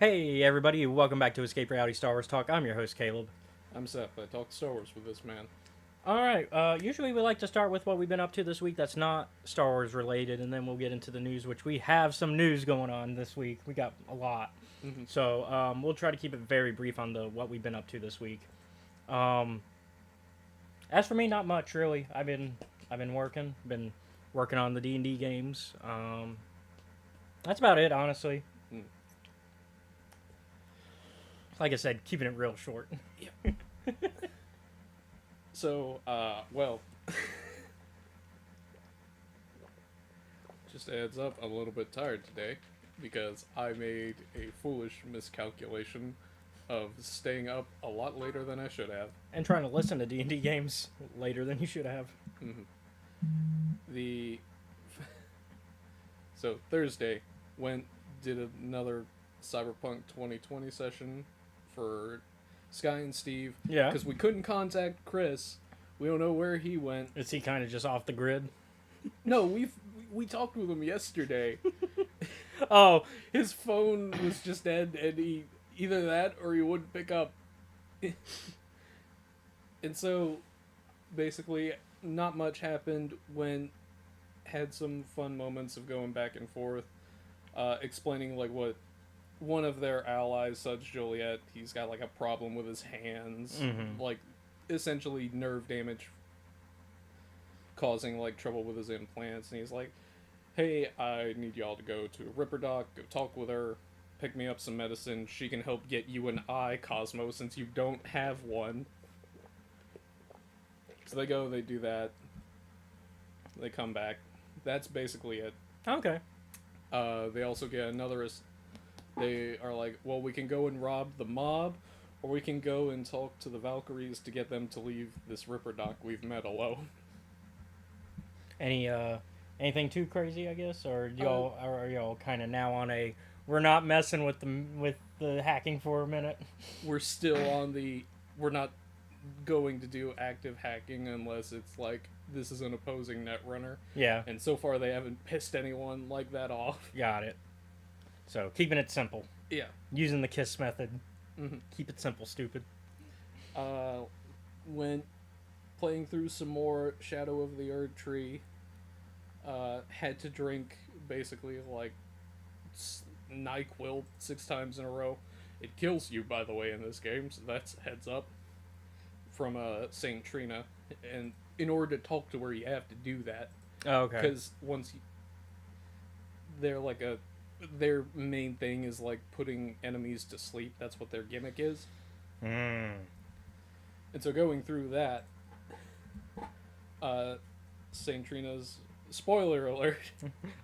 Hey everybody, welcome back to Escape Reality Star Wars Talk. I'm your host Caleb. I'm Seth. I talk Star Wars with this man. Alright, usually we like to start with what we've been up to this week that's not Star Wars related, and then we'll get into the news, which we have some news going on this week. We got a lot. Mm-hmm. So we'll try to keep it very brief on the what we've been up to this week. Um, as for me, not much really. Been working on the D&D games. That's about it, honestly. Mm. Like I said, keeping it real short. Yeah. So, well, just a heads up, I'm a little bit tired today because I made a foolish miscalculation of staying up a lot later than I should have. And trying to listen to D&D games later than you should have. Mm-hmm. The so Thursday did another Cyberpunk 2020 session for Sky and Steve. Yeah. Because we couldn't contact Chris. We don't know where he went. Is he kind of just off the grid? No, we talked with him yesterday. Oh, His phone was just dead, and he either that or he wouldn't pick up. And so, basically, not much happened. Had some fun moments of going back and forth, explaining like what one of their allies, Suds Joliet, he's got like a problem with his hands, like essentially nerve damage, causing like trouble with his implants, and he's like, "Hey, I need y'all to go to a Ripper Doc, go talk with her, pick me up some medicine. She can help get you an eye, Cosmo, since you don't have one." So they go, they do that, they come back. That's basically it. okay. They also get another. They are like, well, we can go and rob the mob, or we can go and talk to the Valkyries to get them to leave this Ripper Doc we've met alone. Anything too crazy, I guess, or are y'all kind of now on a we're not messing with the hacking for a minute? We're still on the. We're not going to do active hacking unless it's like this is an opposing netrunner. Yeah, And so far, they haven't pissed anyone like that off. got it. So keeping it simple, Yeah. using the KISS method. Mm-hmm. Keep it simple, stupid. Went playing through some more Shadow of the Erd Tree. Had to drink basically like NyQuil 6 times in a row. It kills you, by the way, in this game, so that's a heads up. From Saint Trina, and in order to talk to her, you have to do that. Oh, okay. Because they're like their main thing is like putting enemies to sleep. That's what their gimmick is. Mm. And so going through that, Saint Trina's spoiler alert.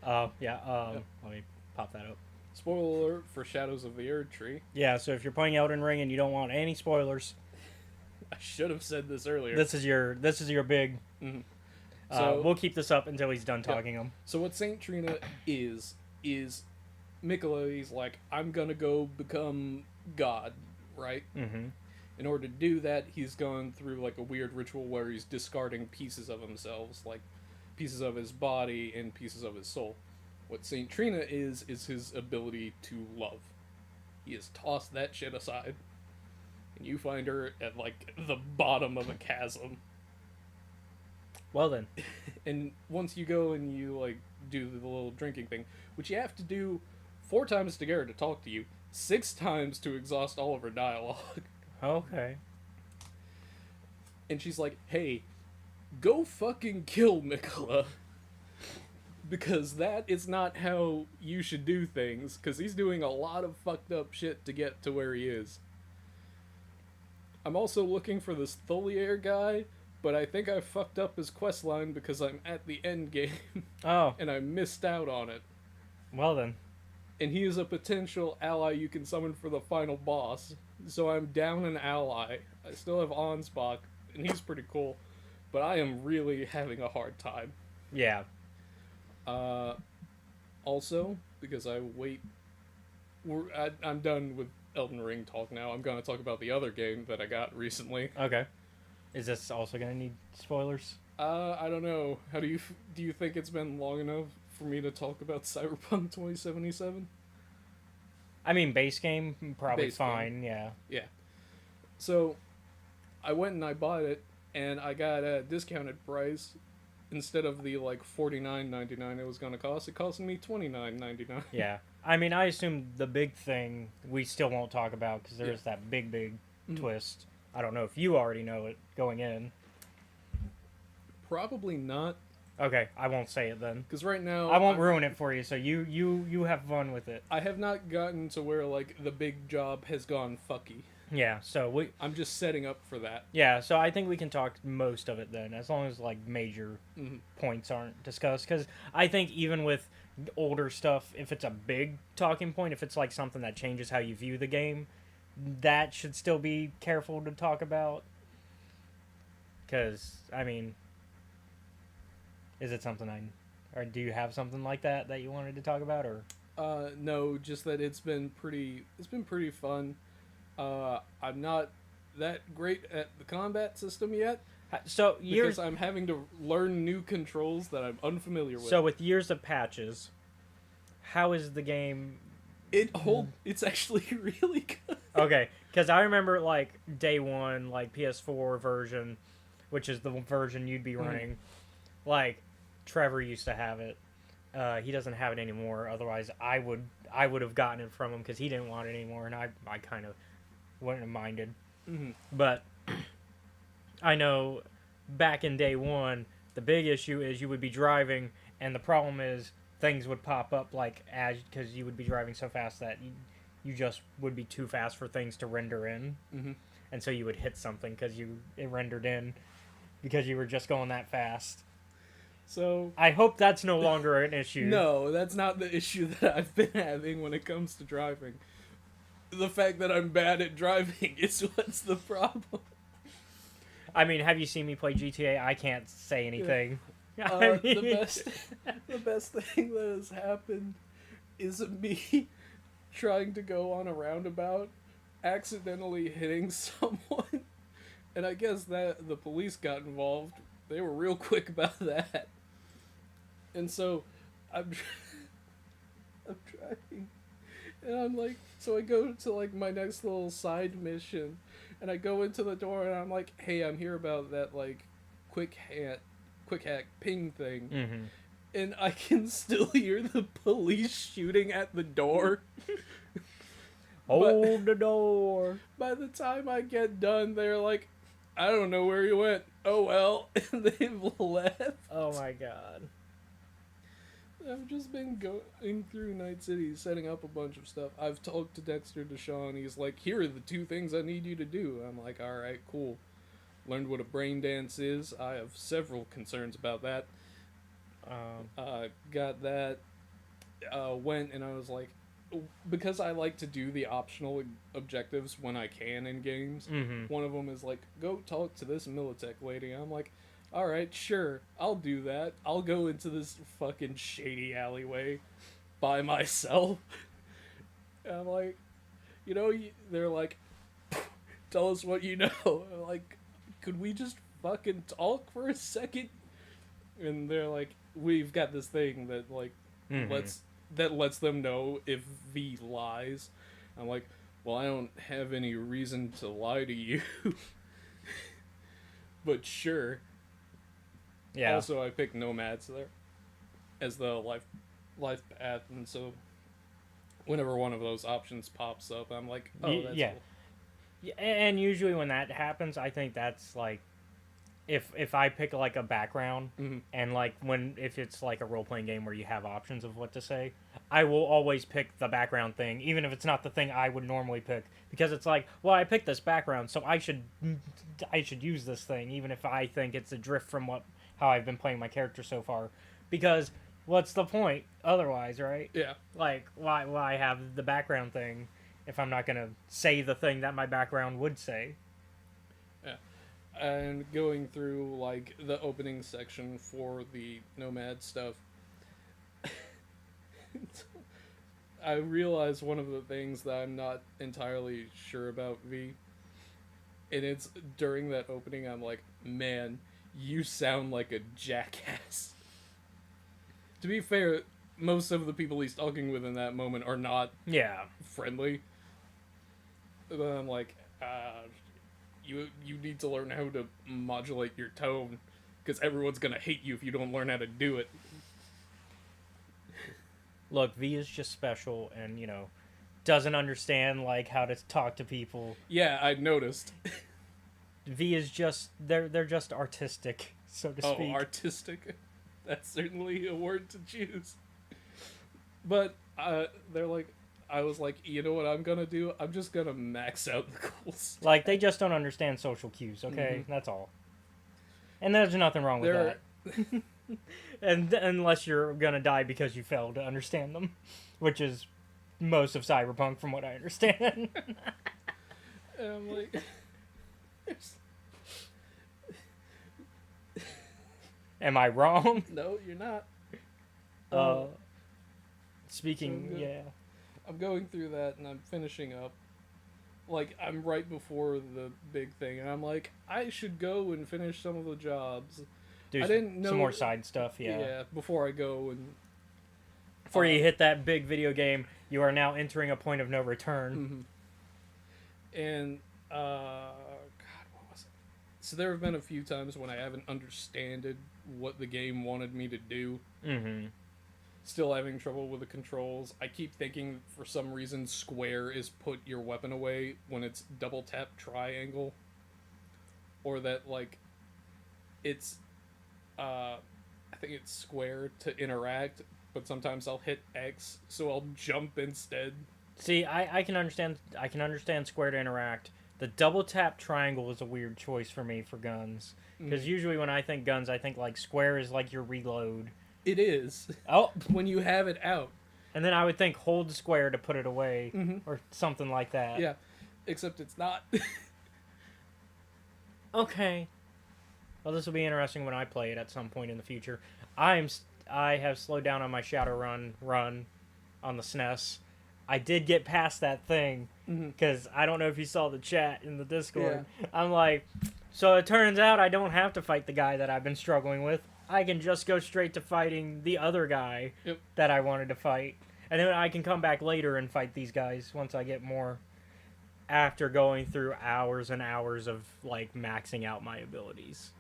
Yeah. Yep. Let me pop that up. Spoiler alert for Shadows of the Erd Tree. Yeah. So if you're playing Elden Ring and you don't want any spoilers, I should have said this earlier. this is your big. Mhm. So we'll keep this up until he's done talking them. So what Saint Trina is Michele's like, I'm gonna go become God, right? Mm-hmm. In order to do that, he's going through like a weird ritual where he's discarding pieces of himself, like pieces of his body and pieces of his soul. What Saint Trina is his ability to love. He has tossed that shit aside. And you find her at like the bottom of a chasm. Well then. And once you go and you like do the little drinking thing, which you have to do 4 times to get her to talk to you, 6 times to exhaust all of her dialogue. Okay. And she's like, "Hey, go fucking kill Mikola. Because that is not how you should do things, because he's doing a lot of fucked up shit to get to where he is. I'm also looking for this Tholier guy, but I think I fucked up his questline because I'm at the end game, Oh. and I missed out on it. Well then. And he is a potential ally you can summon for the final boss, so I'm down an ally. I still have Onspach, and he's pretty cool, but I am really having a hard time. Yeah. Also, because I'm done with Elden Ring talk now. I'm gonna talk about the other game that I got recently. Okay. Is this also gonna need spoilers? I don't know. How do you think it's been long enough for me to talk about Cyberpunk 2077? I mean, base game probably Base game. fine. Yeah. Yeah. So I went and I bought it, and I got a discounted price. Instead of the like $49.99 it was gonna cost, it cost me $29.99. Yeah. I mean, I assume the big thing we still won't talk about because there's that big twist. I don't know if you already know it going in. Probably not, Okay, I won't say it then. because right now I won't ruin it for you. So you have fun with it. I have not gotten to where like the big job has gone fucky. Yeah. So I'm just setting up for that. yeah. So I think we can talk most of it then, as long as like major points aren't discussed. Because I think even with older stuff, if it's a big talking point, if it's like something that changes how you view the game, that should still be careful to talk about. Because I mean, is it something or do you have something like that you wanted to talk about, or? No, just that it's been pretty fun. I'm not that great at the combat system yet, So because I'm having to learn new controls that I'm unfamiliar with. So with years of patches, how is the game? It's actually really good. Okay, because I remember like day one, like PS4 version, which is the version you'd be running. Like Trevor used to have it. He doesn't have it anymore. Otherwise, I would have gotten it from him because he didn't want it anymore, and I kind of wouldn't have minded. But I know back in day one, the big issue is you would be driving, and the problem is things would pop up like because you would be driving so fast that you just would be too fast for things to render in, and so you would hit something because it rendered in because you were just going that fast. So I hope that's no longer an issue. no, that's not the issue that I've been having when it comes to driving. The fact that I'm bad at driving is what's the problem. I mean, have you seen me play GTA? I can't say anything. The best thing that has happened is me trying to go on a roundabout, accidentally hitting someone, and I guess that the police got involved. They were real quick about that. And so I'm driving, and I'm like, so I go to like my next little side mission, and I go into the door, and I'm like, hey, I'm here about that like quick hack ping thing, and I can still hear the police shooting at the door. Hold the door. By the time I get done, they're like, I don't know where you went. Oh well, and they've left. Oh my god. I've just been going through Night City, setting up a bunch of stuff. I've talked to Dexter Deshawn. He's like, here are the 2 things I need you to do. I'm like, alright, cool. Learned what a brain dance is. I have several concerns about that. Got that. Went and I was like, because I like to do the optional objectives when I can in games. One of them is like, go talk to this Militech lady. I'm like, alright, sure, I'll do that. I'll go into this fucking shady alleyway by myself. And I'm like, they're like, tell us what you know. I'm like, could we just fucking talk for a second? And they're like, we've got this thing that like lets them know if V lies. I'm like, well, I don't have any reason to lie to you. But sure. Yeah. Also, I picked Nomads there as the life path, and so whenever one of those options pops up, I'm like, oh, that's cool. Yeah, and usually when that happens, I think that's like, if I pick like a background, and like if it's like a role playing game where you have options of what to say, I will always pick the background thing, even if it's not the thing I would normally pick, because it's like, well, I picked this background, so I should use this thing, even if I think it's a drift from how I've been playing my character so far, because what's the point otherwise, right? Yeah. Like, why have the background thing if I'm not gonna say the thing that my background would say? Yeah. And going through like the opening section for the Nomad stuff, I realized one of the things that I'm not entirely sure about V, and it's during that opening I'm like, man, you sound like a jackass. To be fair, most of the people he's talking with in that moment are not Yeah. friendly. And then I'm like, you need to learn how to modulate your tone, because everyone's gonna hate you if you don't learn how to do it. Look, V is just special and, doesn't understand, like, how to talk to people. Yeah, I noticed. V is just, they're just artistic, so to speak. Oh, artistic. That's certainly a word to choose. But, they're like, I was like, you know what I'm gonna do? I'm just gonna max out the goals. Like, they just don't understand social cues, okay? That's all. And there's nothing wrong with that. And unless you're gonna die because you failed to understand them, which is most of Cyberpunk, from what I understand. And I'm like, am I wrong? no, you're not. Speaking, yeah. I'm going through that and I'm finishing up. Like, I'm right before the big thing, and I'm like, I should go and finish some of the jobs. Do I didn't know some more side stuff, yeah. Yeah, before I go and... Before you hit that big video game, you are now entering a point of no return. Mm-hmm. And, God, what was it? So there have been a few times when I haven't understood what the game wanted me to do. Mm-hmm. Still having trouble with the controls. I keep thinking, for some reason, square is put your weapon away when it's double tap triangle. Or that, like, it's... I think it's square to interact, but sometimes I'll hit X, so I'll jump instead. See, I can understand square to interact. The double tap triangle is a weird choice for me for guns, because usually when I think guns, I think like square is like your reload. It is. Oh, when you have it out. And then I would think hold square to put it away, or something like that. Yeah, except it's not. Okay. Well, this will be interesting when I play it at some point in the future. I have slowed down on my Shadowrun run on the SNES. I did get past that thing, because I don't know if you saw the chat in the Discord. Yeah. I'm like, so it turns out I don't have to fight the guy that I've been struggling with. I can just go straight to fighting the other guy that I wanted to fight. And then I can come back later and fight these guys once I get more, after going through hours and hours of, like, maxing out my abilities.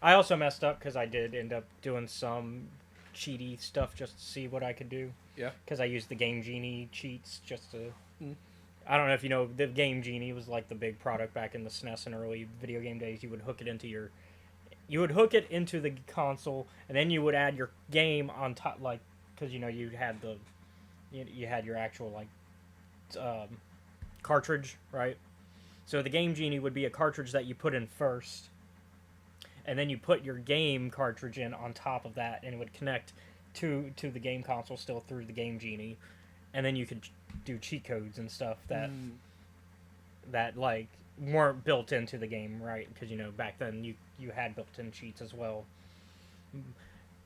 I also messed up because I did end up doing some cheaty stuff just to see what I could do. Yeah. Because I used the Game Genie cheats just to... I don't know if you know, the Game Genie was like the big product back in the SNES and early video game days. You would hook it into your... You would hook it into the console, and then you would add your game on top, like... Because, you had the... You had your actual, like... cartridge, right? So the Game Genie would be a cartridge that you put in first, and then you put your game cartridge in on top of that, and it would connect to the game console still through the Game Genie, and then you could do cheat codes and stuff that like weren't built into the game, right? Because back then you had built-in cheats as well,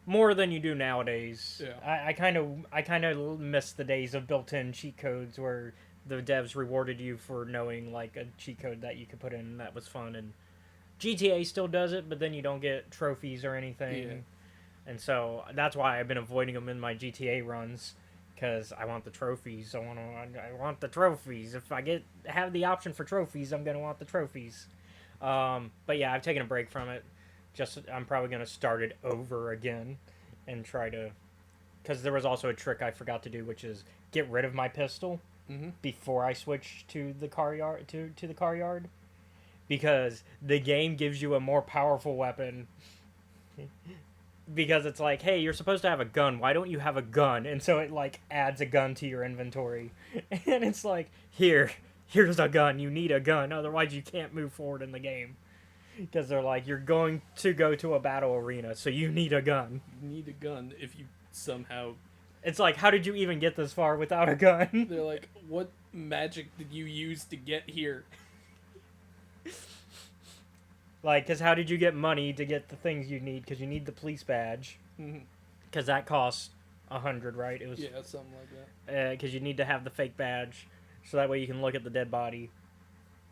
more than you do nowadays. Yeah. I kind of miss the days of built-in cheat codes where the devs rewarded you for knowing like a cheat code that you could put in, and that was fun. And GTA still does it, but then you don't get trophies or anything. Yeah. And so that's why I've been avoiding them in my GTA runs, because I want the trophies. I want the trophies. If I have the option for trophies, I'm gonna want the trophies. But yeah, I've taken a break from it. I'm probably gonna start it over again and try to, because there was also a trick I forgot to do, which is get rid of my pistol before I switch to the car yard to the car yard, because the game gives you a more powerful weapon. Because it's like, hey, you're supposed to have a gun. Why don't you have a gun? And so it, like, adds a gun to your inventory. And it's like, here's a gun. You need a gun. Otherwise, you can't move forward in the game. Because they're like, you're going to go to a battle arena, so you need a gun. You need a gun if you somehow... It's like, how did you even get this far without a gun? They're like, what magic did you use to get here? Like, because how did you get money to get the things you need? Because you need the police badge. Because that costs 100, right? It was, yeah, something like that. Because you need to have the fake badge, so that way you can look at the dead body.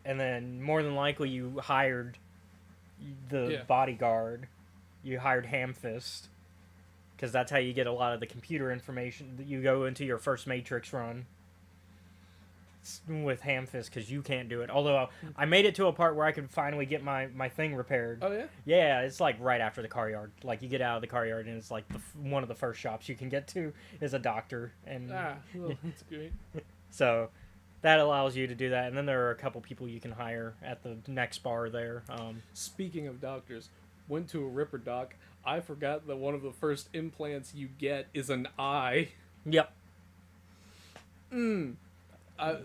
And then, more than likely, you hired the bodyguard. You hired Hamfist. because that's how you get a lot of the computer information. You go into your first Matrix run with Hamfist because you can't do it. Although I made it to a part where I could finally get my thing repaired. Oh yeah. Yeah, it's like right after the car yard. Like you get out of the car yard and it's like one of the first shops you can get to is a doctor, and Well, that's great. so that allows you to do that. And then there are a couple people you can hire at the next bar there. Speaking of doctors, went to a Ripper doc. I forgot that one of the first implants you get is an eye. Yep.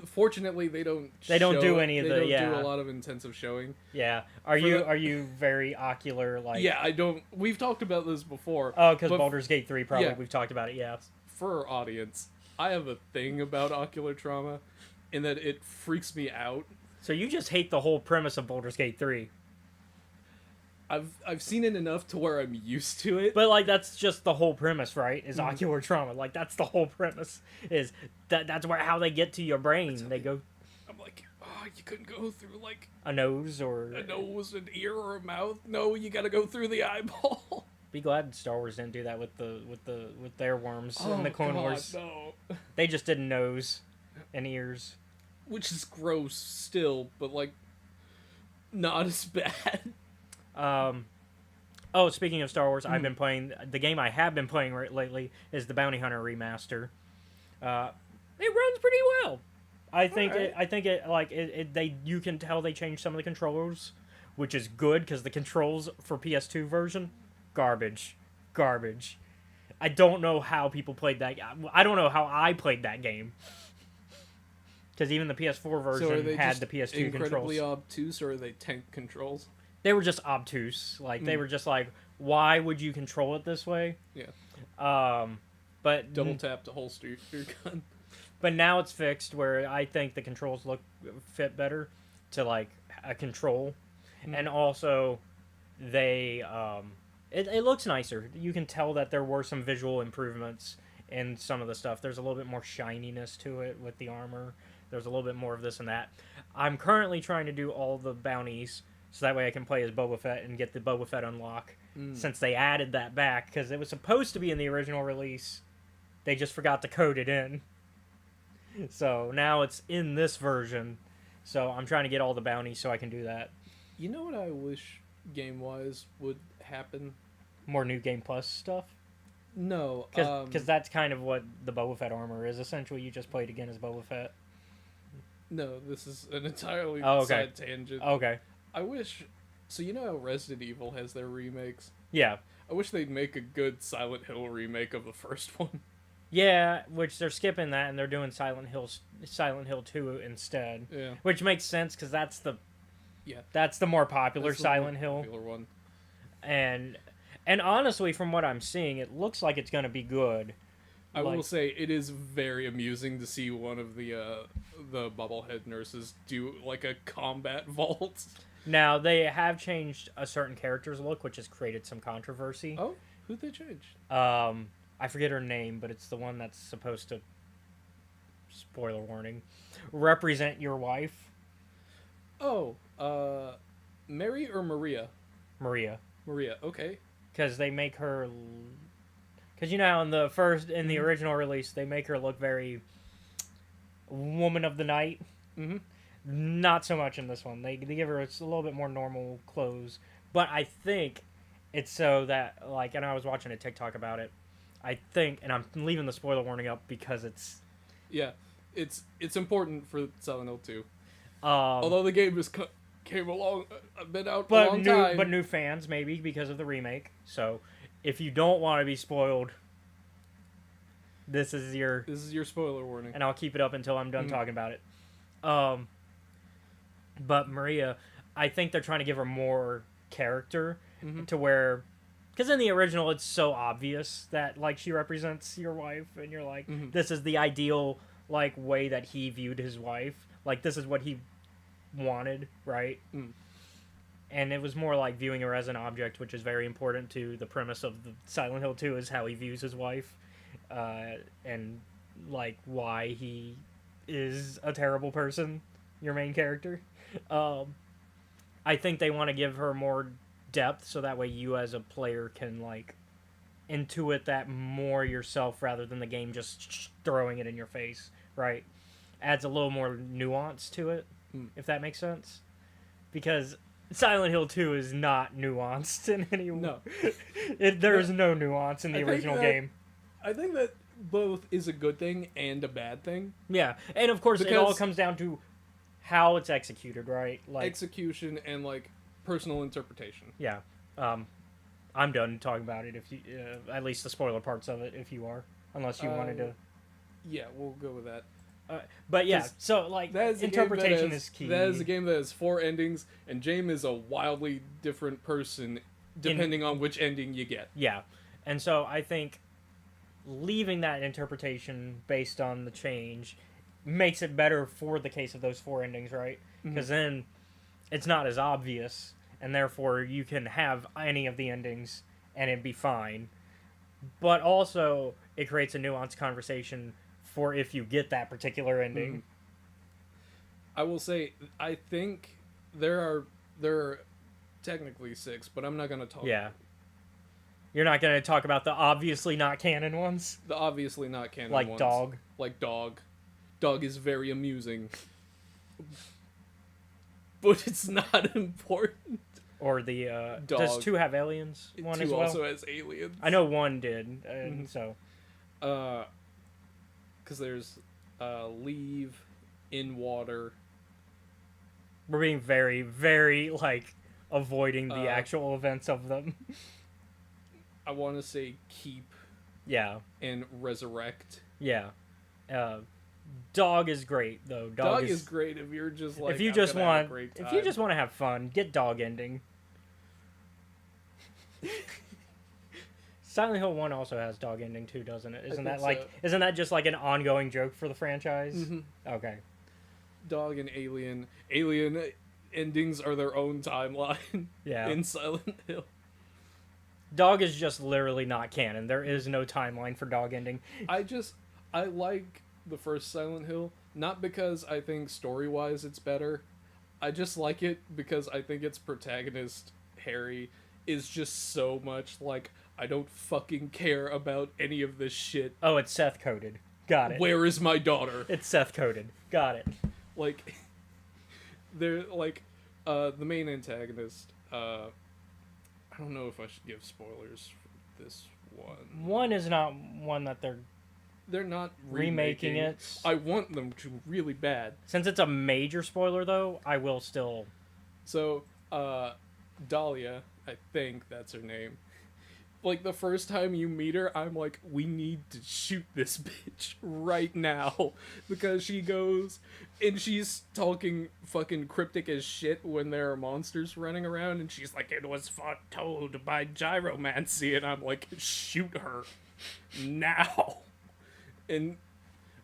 Fortunately, they don't. They don't do any of the. They don't Yeah. do a lot of intensive showing. Yeah. Are you very ocular like? Yeah, I don't. We've talked about this before. Oh, because Baldur's Gate 3 probably Yeah. we've talked about it. Yeah. For our audience, I have a thing about ocular trauma, in that it freaks me out. So you just hate the whole premise of Baldur's Gate 3. I've seen it enough to where I'm used to it. But like that's just the whole premise, right? Is ocular trauma. Like that's the whole premise. Is that's where how they get to your brain. They go I'm like, oh, you couldn't go through like a nose or a nose, an ear, or a mouth. No, you got to go through the eyeball. Be glad Star Wars didn't do that with their worms in the Clone Wars. No. They just did nose and ears. Which is gross still, but like not as bad. Oh, speaking of Star Wars, I've been playing the game I have been playing lately is the Bounty Hunter remaster. It runs pretty well. I think you can tell they changed some of the controls, which is good because the controls for PS2 version garbage. I don't know how people played that. I don't know how I played that game. Because even the PS4 version had the PS2 incredibly controls. obtuse, or are they tank controls? They were just obtuse. Like they were just like, why would you control it this way? Yeah. But Double tap to holster your gun. But now it's fixed where I think the controls fit better to like a control, and also they it looks nicer. You can tell that there were some visual improvements in some of the stuff. There's a little bit more shininess to it with the armor. There's a little bit more of this and that. I'm currently trying to do all the bounties so that way I can play as Boba Fett and get the Boba Fett unlock. Since they added that back, because it was supposed to be in the original release, they just forgot to code it in. So now it's in this version. So I'm trying to get all the bounties so I can do that. You know what I wish game-wise would happen? More New Game Plus stuff. No, because that's kind of what the Boba Fett armor is. Essentially, you just played again as Boba Fett. No, this is an entirely okay. side tangent. Okay. I wish... So you know how Resident Evil has their remakes? Yeah. I wish they'd make a good Silent Hill remake of the first one. Yeah, which they're skipping that and they're doing Silent Hill 2 instead. Yeah. Which makes sense because that's the more popular That's the Silent more Hill. popular one. And honestly, from what I'm seeing, it looks like it's going to be good. I will say it is very amusing to see one of the bobblehead nurses do like a combat vault. Now, they have changed a certain character's look, which has created some controversy. Oh, who'd they change? I forget her name, but it's the one that's supposed to, spoiler warning, represent your wife. Oh, Mary or Maria? Maria. Maria, okay. Because they make her... Because, you know, in the original release, they make her look very woman of the night. Mm-hmm. Not so much in this one. They give her a little bit more normal clothes. But I think it's so that, like, and I was watching a TikTok about it, I think, and I'm leaving the spoiler warning up because it's... Yeah, it's important for Silent Hill 2. Although the game just came along, been out a long time. But new fans, maybe, because of the remake. So, if you don't want to be spoiled, this is your spoiler warning. And I'll keep it up until I'm done talking about it. But Maria, I think they're trying to give her more character to where... Because in the original, it's so obvious that, like, she represents your wife, and you're like, this is the ideal, like, way that he viewed his wife. Like, this is what he wanted, right? And it was more like viewing her as an object, which is very important to the premise of the Silent Hill 2, is how he views his wife, and, like, why he is a terrible person, your main character. I think they want to give her more depth so that way you as a player can like intuit that more yourself rather than the game just throwing it in your face, right? Adds a little more nuance to it, if that makes sense. Because Silent Hill 2 is not nuanced in any way. No. There is no nuance in the original game. I think that both is a good thing and a bad thing. Yeah, and of course it all Because- comes down to how it's executed, right? Like, Execution and, like, personal interpretation. yeah. I'm done talking about it. If you, at least the spoiler parts of it, if you are, unless you wanted to. Yeah, we'll go with that. But yeah, 'Cause so like That is a interpretation game that is key. That is a game that has 4 endings, and James is a wildly different person depending on which ending you get. Yeah, and so I think leaving that interpretation based on the change makes it better for the case of those 4 endings, right? Because then it's not as obvious, and therefore you can have any of the endings and it'd be fine. But also, it creates a nuanced conversation for if you get that particular ending. I will say, I think there are technically 6, but I'm not going to talk. Yeah. You're not going to talk about the obviously not canon ones? The obviously not canon Like ones. Dog. Like Dog. Dog is very amusing. But it's not important. Or the, Dog. does 2 have aliens? 1 2 as well? also has aliens. I know 1 did, and so... Because there's leave, in water. We're being very, very, like, avoiding the actual events of them. I want to say keep Yeah, and resurrect. yeah. Dog is great, though. Dog is great if you're just like, if you I'm just gonna have a want, great if you time. just want to have fun, get Dog ending. Silent Hill 1 also has Dog ending too, doesn't it? Isn't think that like, so. isn't that just like an ongoing joke for the franchise? Okay. Dog and Alien endings are their own timeline. Yeah. In Silent Hill. Dog is just literally not canon. There is no timeline for Dog ending. I like the first Silent Hill, not because I think story-wise it's better. I just like it because I think its protagonist, Harry, is just so much like, I don't fucking care about any of this shit. Oh, it's Seth coded. Got it. Where is my daughter? It's Seth coded. Got it. Like, they're like, the main antagonist, I don't know if I should give spoilers for this one. 1 is not one that They're not remaking it. I want them to really bad. Since it's a major spoiler, though, I will still... So, Dahlia, I think that's her name. Like, the first time you meet her, I'm like, we need to shoot this bitch right now. Because she goes, and she's talking fucking cryptic as shit when there are monsters running around, and she's like, it was foretold by gyromancy, and I'm like, shoot her. Now. And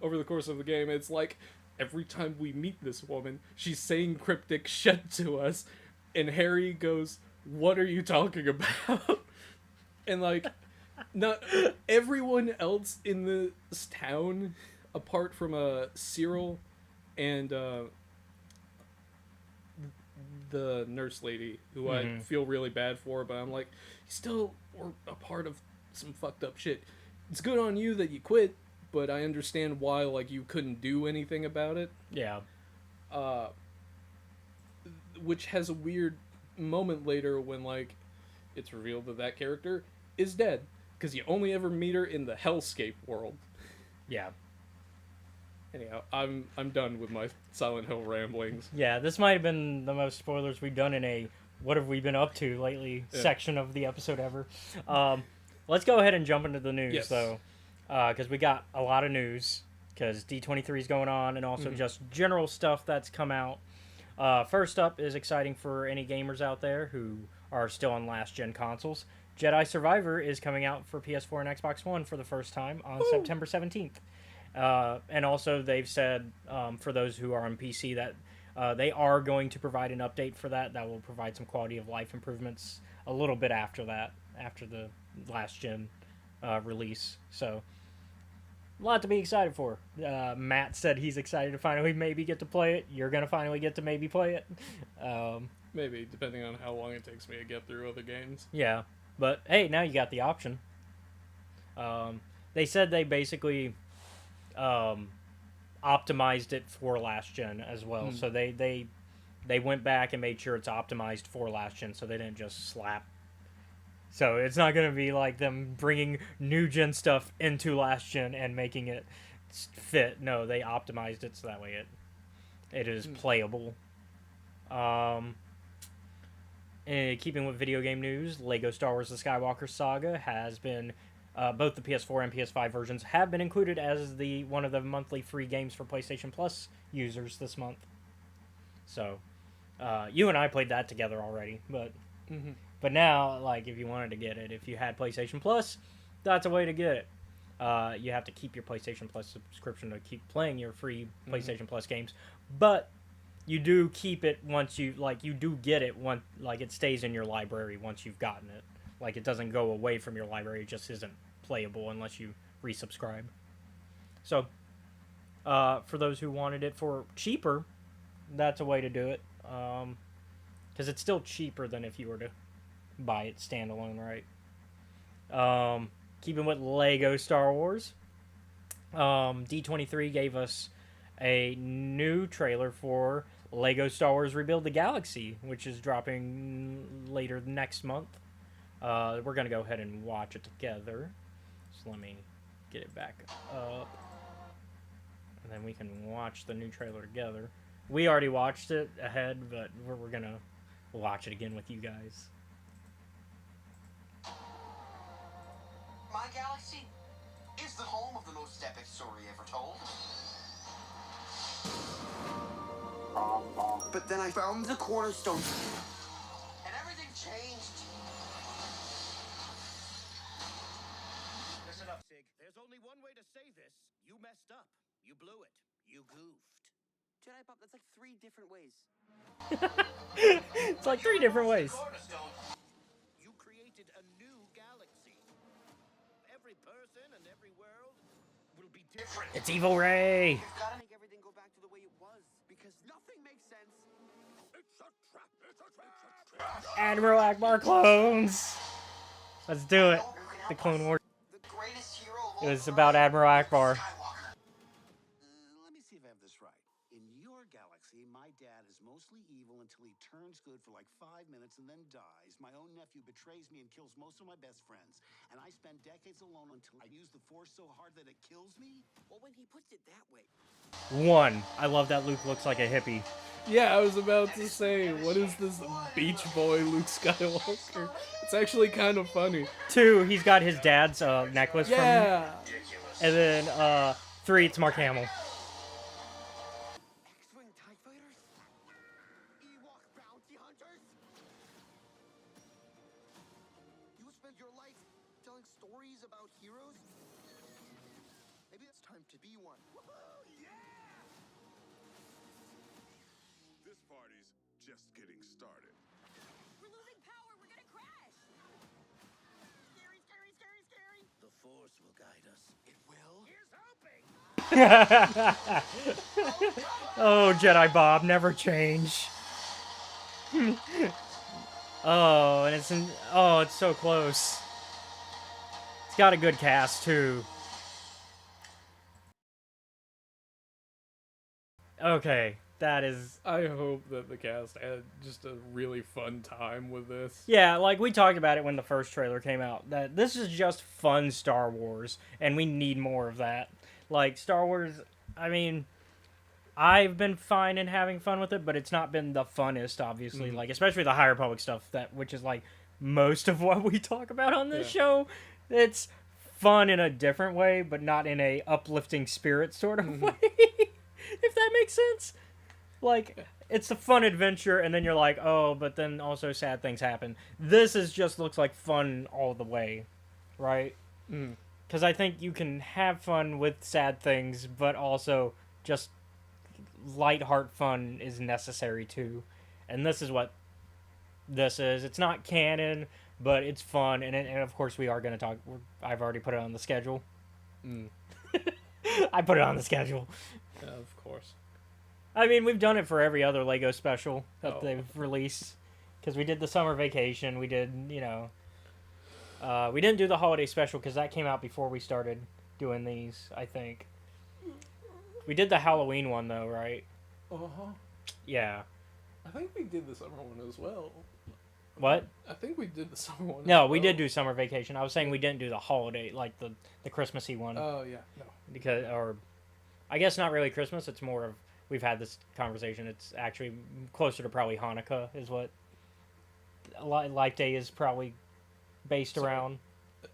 over the course of the game, it's like, every time we meet this woman, she's saying cryptic shit to us, and Harry goes, what are you talking about? And, like, not everyone else in this town, apart from Cyril and the nurse lady, who I feel really bad for, but I'm like, you still were a part of some fucked up shit. It's good on you that you quit, but I understand why, like, you couldn't do anything about it. Yeah. Which has a weird moment later when, like, it's revealed that that character is dead, because you only ever meet her in the hellscape world. Yeah. Anyhow, I'm done with my Silent Hill ramblings. Yeah, this might have been the most spoilers we've done in a what have we been up to lately section of the episode ever. Let's go ahead and jump into the news, though, because we got a lot of news, because D23 is going on, and also just general stuff that's come out. First up is exciting for any gamers out there who are still on last-gen consoles. Jedi Survivor is coming out for PS4 and Xbox One for the first time on September 17th. And also they've said, for those who are on PC, that they are going to provide an update for that will provide some quality of life improvements a little bit after that, after the last-gen release. So, a lot to be excited for. Matt said he's excited to finally maybe get to play it. You're going to finally get to maybe play it. Maybe, depending on how long it takes me to get through other games. Yeah. But, hey, now you got the option. They said they basically optimized it for last gen as well. So they went back and made sure it's optimized for last gen, so they didn't just slap. So it's not going to be like them bringing new gen stuff into last gen and making it fit. No, they optimized it so that way it is playable. Keeping with video game news, Lego Star Wars: The Skywalker Saga has been both the PS4 and PS5 versions have been included as one of the monthly free games for PlayStation Plus users this month. So, you and I played that together already, but now, like, if you wanted to get it, if you had PlayStation Plus, that's a way to get it. You have to keep your PlayStation Plus subscription to keep playing your free PlayStation Plus games, but you do keep it once you do get it once, like, it stays in your library once you've gotten it. Like, it doesn't go away from your library, it just isn't playable unless you resubscribe. So, for those who wanted it for cheaper, that's a way to do it. Because it's still cheaper than if you were to buy it standalone, right? Keeping with Lego Star Wars, D23 gave us a new trailer for Lego Star Wars Rebuild the Galaxy, which is dropping later next month. We're going to go ahead and watch it together. So let me get it back up. And then we can watch the new trailer together. We already watched it ahead, but we're going to watch it again with you guys. My galaxy is the home of the most epic story ever told. But then I found the cornerstone, and everything changed. Listen up, Sig. There's only one way to say this. You messed up. You blew it. You goofed. Jedi Pop, that's like 3 different ways. It's like 3 different ways. You created a new galaxy. Every person and every world will be different. It's Evil Ray. You've got to make everything go back to the way it was, because nothing makes sense. It's a trap. It's a trap. Admiral Akbar clones. Let's do it. The Clone Wars. The greatest hero of all It was about Admiral Akbar. Skywalker. Let me see if I have this right. In your galaxy, my dad is mostly evil until he turns good for like 5 minutes and then dies. My own nephew betrays me and kills most of my best friends. And I spend decades alone until I use the Force so hard that it kills me? Well, when he puts it that way. 1. I love that Luke looks like a hippie. Yeah, I was about to say, what is this Beach Boy Luke Skywalker? It's actually kind of funny. 2, he's got his dad's necklace Yeah. from. And then 3, it's Mark Hamill. X-Wing TIE fighters? Ewok bounty hunters? You spent your life telling stories about heroes? Maybe it's time to be one. Woohoo, yeah! This party's just getting started. We're losing power. We're gonna crash. Scary, scary, scary, scary. The Force will guide us. It will? Here's hoping. Oh, Jedi Bob, never change. Oh, and it's so close. It's got a good cast too. Okay, that is. I hope that the cast had just a really fun time with this. Yeah, like we talked about it when the first trailer came out, that this is just fun Star Wars, and we need more of that. Like, Star Wars, I mean, I've been fine in having fun with it, but it's not been the funnest, obviously. Like, especially the High Republic stuff, which is, like, most of what we talk about on this show. It's fun in a different way, but not in a uplifting spirit sort of way, if that makes sense. Like, it's a fun adventure, and then you're like, oh, but then also sad things happen. This just looks like fun all the way, right? Because I think you can have fun with sad things, but also just lightheart fun is necessary too. And this is what this is. It's not canon, but it's fun, and of course we are going to talk. I've already put it on the schedule. I put it on the schedule. Yeah, of course. I mean, we've done it for every other Lego special that they've released. Because we did the summer vacation, we did, We didn't do the holiday special because that came out before we started doing these, I think. We did the Halloween one, though, right? Uh-huh. Yeah. I think we did the summer one as well. What? I think we did the summer one No, as we well. did do summer vacation. I was saying we didn't do the holiday, like the Christmassy one. Oh, yeah. No. Because, or, I guess not really Christmas. It's more of, we've had this conversation. It's actually closer to probably Hanukkah is what Life Day is probably based Sorry. around. I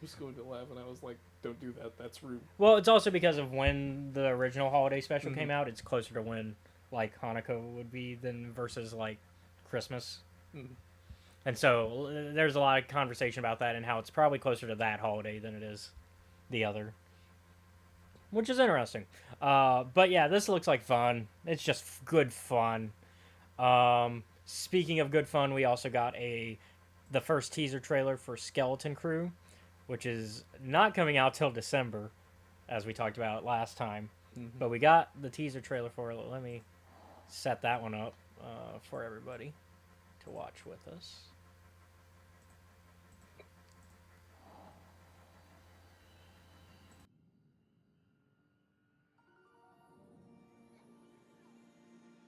was going to laugh and I was like, don't do that. That's rude. Well, it's also because of when the original holiday special Mhm. came out. It's closer to when, like, Hanukkah would be than versus, like, Christmas. Mhm. And so there's a lot of conversation about that and how it's probably closer to that holiday than it is the other, which is interesting. But yeah, this looks like fun. It's just good fun. Speaking of good fun, we also got the first teaser trailer for Skeleton Crew, which is not coming out till December, as we talked about last time. Mhm. But we got the teaser trailer for it. Let me set that one up for everybody to watch with us.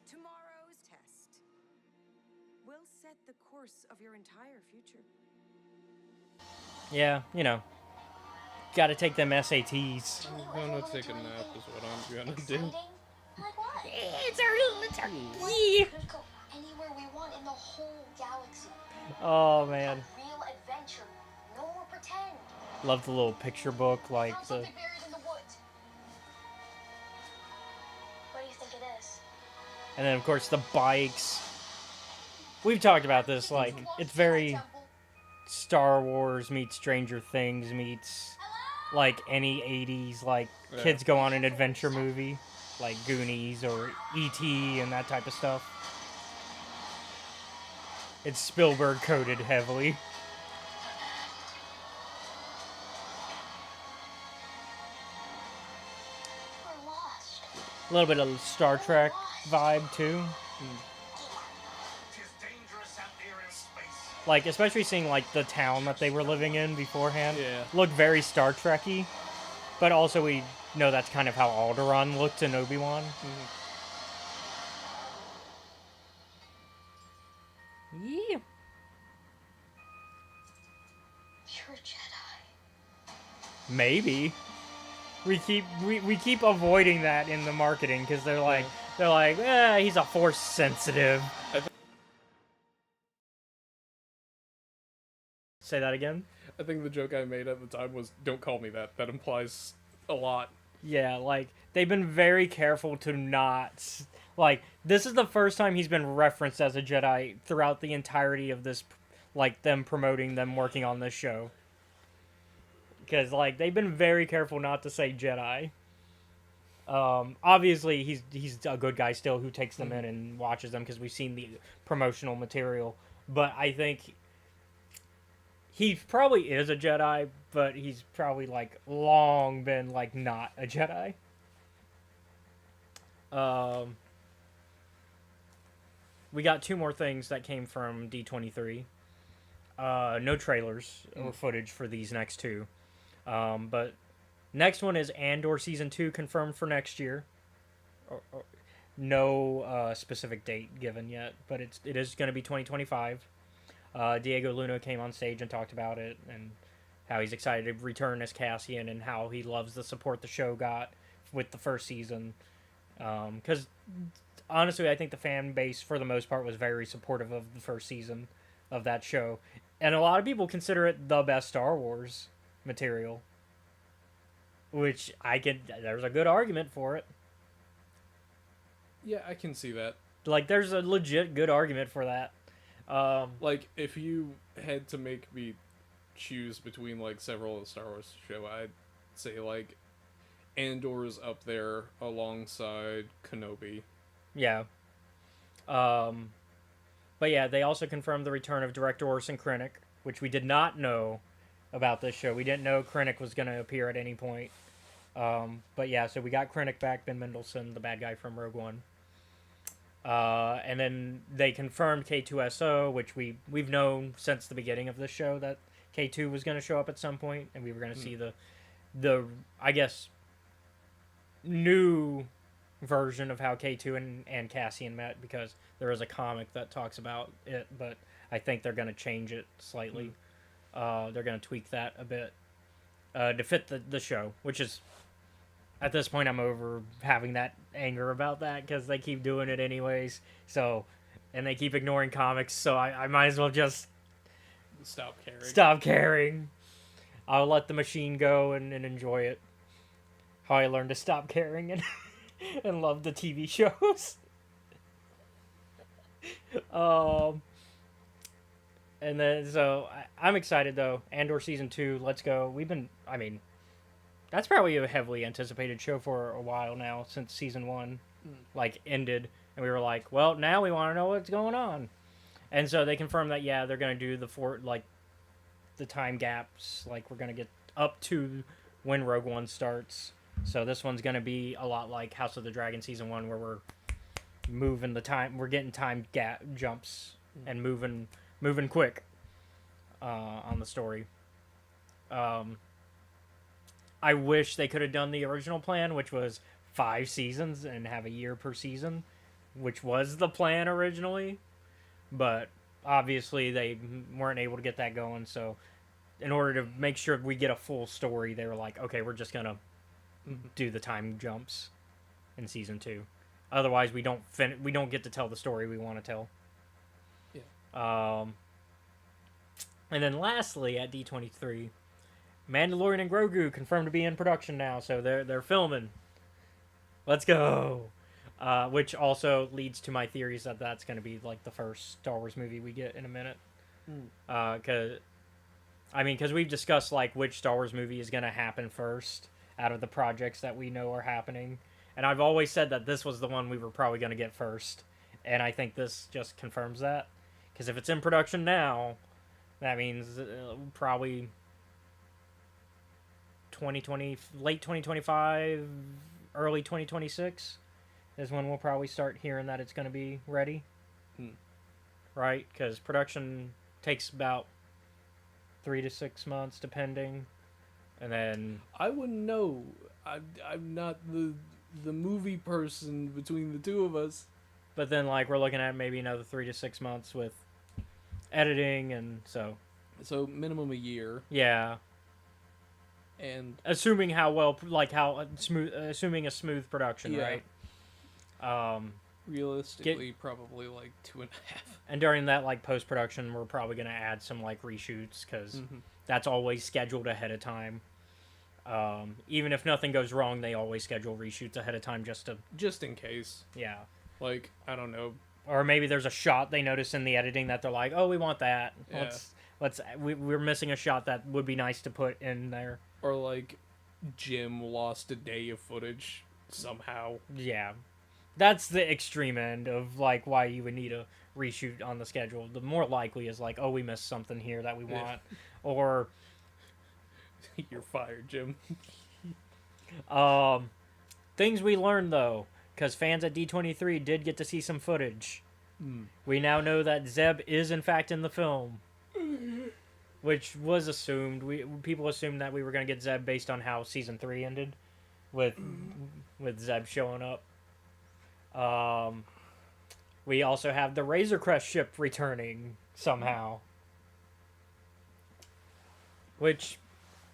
Tomorrow's test will set the course of your entire future. Yeah, you know, got to take them SATs. I'm gonna take a nap is what I'm gonna do. Like what? It's our We could go anywhere we want in the whole galaxy. Oh man, Real adventure. No more pretend. love the little picture book, like Found the. something buried in the woods. What do you think it is? And then of course the bikes. We've talked about this, like it's very Star Wars meets Stranger Things meets like any 80s like Yeah. kids go on an adventure movie like Goonies or E.T. and that type of stuff. It's Spielberg coded heavily. We're lost. A little bit of Star Trek vibe too. Tis dangerous out there in space. Like especially seeing like the town that they were living in beforehand. Yeah. Looked very Star Trek-y. But also we know that's kind of how Alderaan looked in Obi-Wan. Yeah. You're a Jedi. Maybe. We keep avoiding that in the marketing because they're like he's a force sensitive. Say that again. I think the joke I made at the time was, don't call me that. That implies a lot. Yeah, like they've been very careful to not like this is the first time he's been referenced as a Jedi throughout the entirety of this, like them promoting them working on this show. Because like they've been very careful not to say Jedi. Obviously he's a good guy still who takes them in and watches them because we've seen the promotional material. But I think he probably is a Jedi, but he's probably like long been like not a Jedi. We got two more things that came from D23. No trailers or footage for these next two. But next one is Andor Season 2 confirmed for next year. No specific date given yet, but it is going to be 2025. Diego Luna came on stage and talked about it and how he's excited to return as Cassian and how he loves the support the show got with the first season. Because honestly, I think the fan base for the most part was very supportive of the first season of that show. And a lot of people consider it the best Star Wars material. Which there's a good argument for it. Yeah, I can see that. Like, there's a legit good argument for that. Like, if you had to make me choose between, like, several of the Star Wars show, I'd say, like, Andor's up there alongside Kenobi. Yeah. But yeah, they also confirmed the return of director Orson Krennic, which we did not know about this show. We didn't know Krennic was going to appear at any point. But yeah, so we got Krennic back, Ben Mendelsohn, the bad guy from Rogue One. And then they confirmed K2SO, which we've known since the beginning of the show that K2 was going to show up at some point, and we were going to see the I guess new version of how K2 and Cassian met, because there is a comic that talks about it, but I think they're going to change it slightly. They're going to tweak that a bit to fit the show, which is, at this point, I'm over having that anger about that because they keep doing it anyways. So, and they keep ignoring comics, so I might as well just stop caring. I'll let the machine go and enjoy it. How I learned to stop caring and and love the TV shows. And then, so, I'm excited, though. Andor Season 2, let's go. That's probably a heavily anticipated show for a while now, since Season 1, ended. And we were like, well, now we want to know what's going on. And so they confirmed that, yeah, they're going to do the time gaps. Like, we're going to get up to when Rogue One starts. So this one's going to be a lot like House of the Dragon Season 1, where we're moving the time. We're getting time gap jumps and moving quick on the story. I wish they could have done the original plan, which was 5 seasons and have a year per season, which was the plan originally. But obviously they weren't able to get that going, so in order to make sure we get a full story, they were like, okay, we're just going to do the time jumps in Season 2. Otherwise, we don't get to tell the story we want to tell. Yeah. And then lastly, at D23, Mandalorian and Grogu confirmed to be in production now, so they're filming. Let's go. Which also leads to my theories that that's going to be like the first Star Wars movie we get in a minute. Because we've discussed like which Star Wars movie is going to happen first out of the projects that we know are happening. And I've always said that this was the one we were probably going to get first. And I think this just confirms that. Because if it's in production now, that means probably 2020, late 2025, early 2026 is when we'll probably start hearing that it's going to be ready. Right? Because production takes about 3 to 6 months, depending. And then I wouldn't know. I'm not the movie person between the two of us. But then, like, we're looking at maybe another 3 to 6 months with editing, and so minimum a year. Yeah. And assuming assuming a smooth production, right? Realistically, probably like 2.5. And during that, like, post-production, we're probably going to add some, like, reshoots, because that's always scheduled ahead of time. Even if nothing goes wrong, they always schedule reshoots ahead of time just in case. Yeah. Like, I don't know. Or maybe there's a shot they notice in the editing that they're like, oh, we want that. Yeah. We're missing a shot that would be nice to put in there. Or like, Jim lost a day of footage somehow. Yeah. That's the extreme end of, like, why you would need a reshoot on the schedule. The more likely is, like, oh, we missed something here that we want. Or... You're fired, Jim. Things we learned, though, because fans at D23 did get to see some footage. We now know that Zeb is, in fact, in the film. Which was assumed. People assumed that we were going to get Zeb based on how Season 3 ended. With Zeb showing up. We also have the Razor Crest ship returning somehow. Which,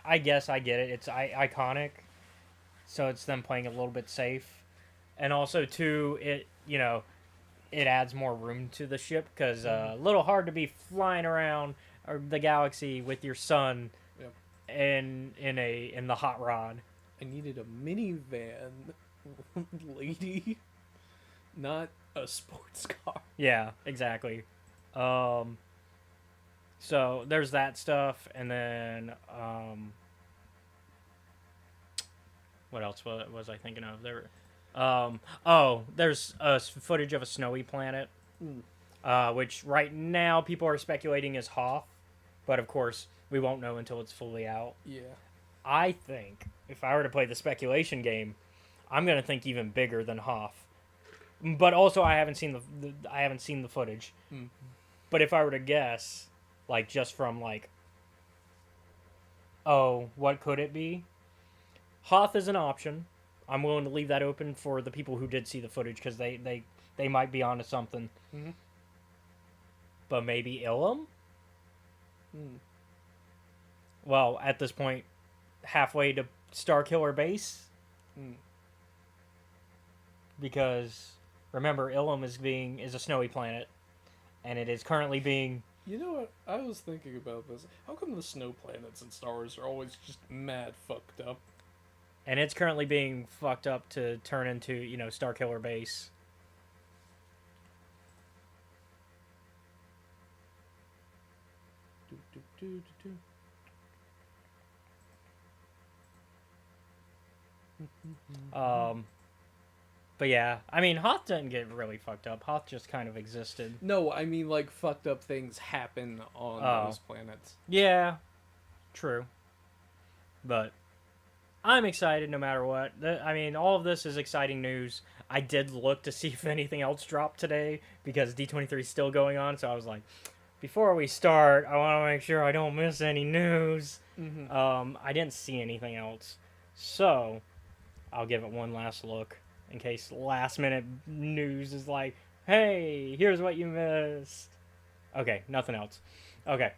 I guess I get it. It's iconic. So it's them playing a little bit safe. And also, too, it adds more room to the ship. Because a little hard to be flying around the galaxy with your son in the hot rod. I needed a minivan, lady. Not a sports car. Yeah, exactly. So there's that stuff, and then what else was I thinking of? There's footage of a snowy planet, which right now people are speculating is Hoth, but of course we won't know until it's fully out. Yeah. I think if I were to play the speculation game, I'm gonna think even bigger than Hoth. But also, I haven't seen the footage. But if I were to guess, like, just from, like, oh, what could it be? Hoth is an option. I'm willing to leave that open for the people who did see the footage because they might be onto something. Mhm. But maybe Ilum? Hmm. Well, at this point, halfway to Starkiller Base. Hmm. Because remember, Ilum is a snowy planet, and it is currently being. You know what? I was thinking about this. How come the snow planets in Star Wars are always just mad fucked up? And it's currently being fucked up to turn into, Starkiller Base. Do, do, do, do, do. But yeah, I mean, Hoth didn't get really fucked up. Hoth just kind of existed. No, I mean like fucked up things happen on those planets. Yeah, true. But I'm excited no matter what. I mean, all of this is exciting news. I did look to see if anything else dropped today because D23 is still going on. So I was like, before we start, I want to make sure I don't miss any news. Mm-hmm. I didn't see anything else. So I'll give it one last look in case last minute news is like, hey, here's what you missed. Okay, nothing else. Okay.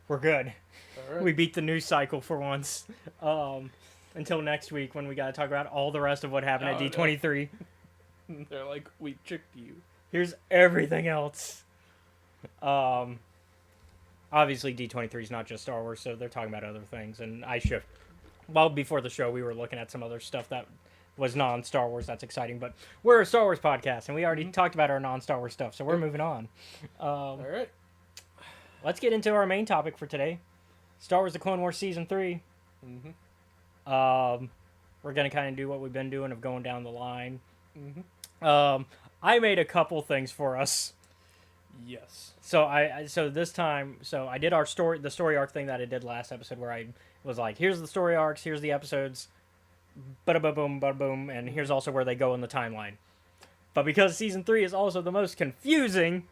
We're good. All right. We beat the news cycle for once. Until next week when we got to talk about all the rest of what happened at D23. No. They're like, we tricked you. Here's everything else. Obviously D23 is not just Star Wars, so they're talking about other things. And before the show, we were looking at some other stuff that was non-Star Wars that's exciting. But we're a Star Wars podcast, and we already talked about our non-Star Wars stuff, so we're moving on. All right. Let's get into our main topic for today. Star Wars The Clone Wars Season 3. Mm-hmm. We're going to kind of do what we've been doing of going down the line. Mm-hmm. I made a couple things for us. Yes. So I did the story arc thing that I did last episode where I was like, here's the story arcs, here's the episodes, bada boom, bada boom, and here's also where they go in the timeline. But because Season 3 is also the most confusing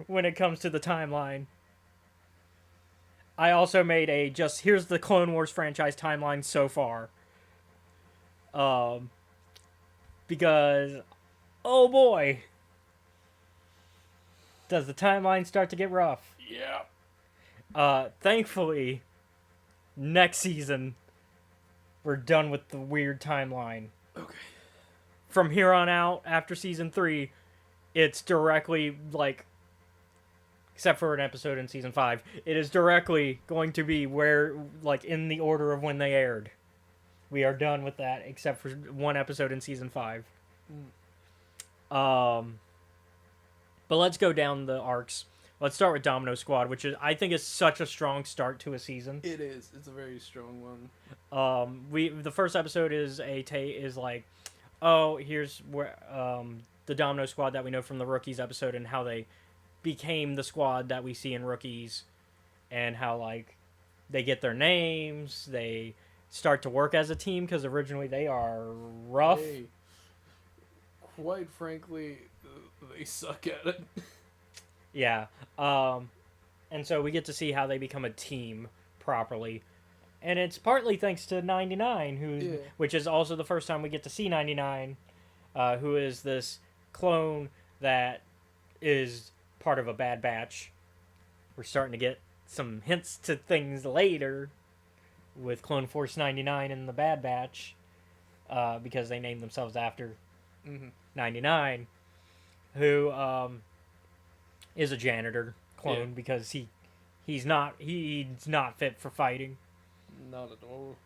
when it comes to the timeline, I also made here's the Clone Wars franchise timeline so far. Because, oh boy, does the timeline start to get rough. Yeah. Thankfully, next season, we're done with the weird timeline. Okay. From here on out, after Season 3, it's directly, except for an episode in Season 5, it is directly going to be in the order of when they aired. We are done with that, except for one episode in Season 5. But let's go down the arcs. Let's start with Domino Squad, which I think is such a strong start to a season. It is. It's a very strong one. The first episode is here's where the Domino Squad that we know from the Rookies episode and how they became the squad that we see in Rookies, and how they get their names, they start to work as a team because originally they are rough. Hey, quite frankly, they suck at it. Yeah. And so we get to see how they become a team properly. And it's partly thanks to 99, which is also the first time we get to see 99, who is this clone that is part of a Bad Batch. We're starting to get some hints to things later with Clone Force 99 and the Bad Batch, because they named themselves after 99, who is a janitor clone because he's not fit for fighting. Not at all.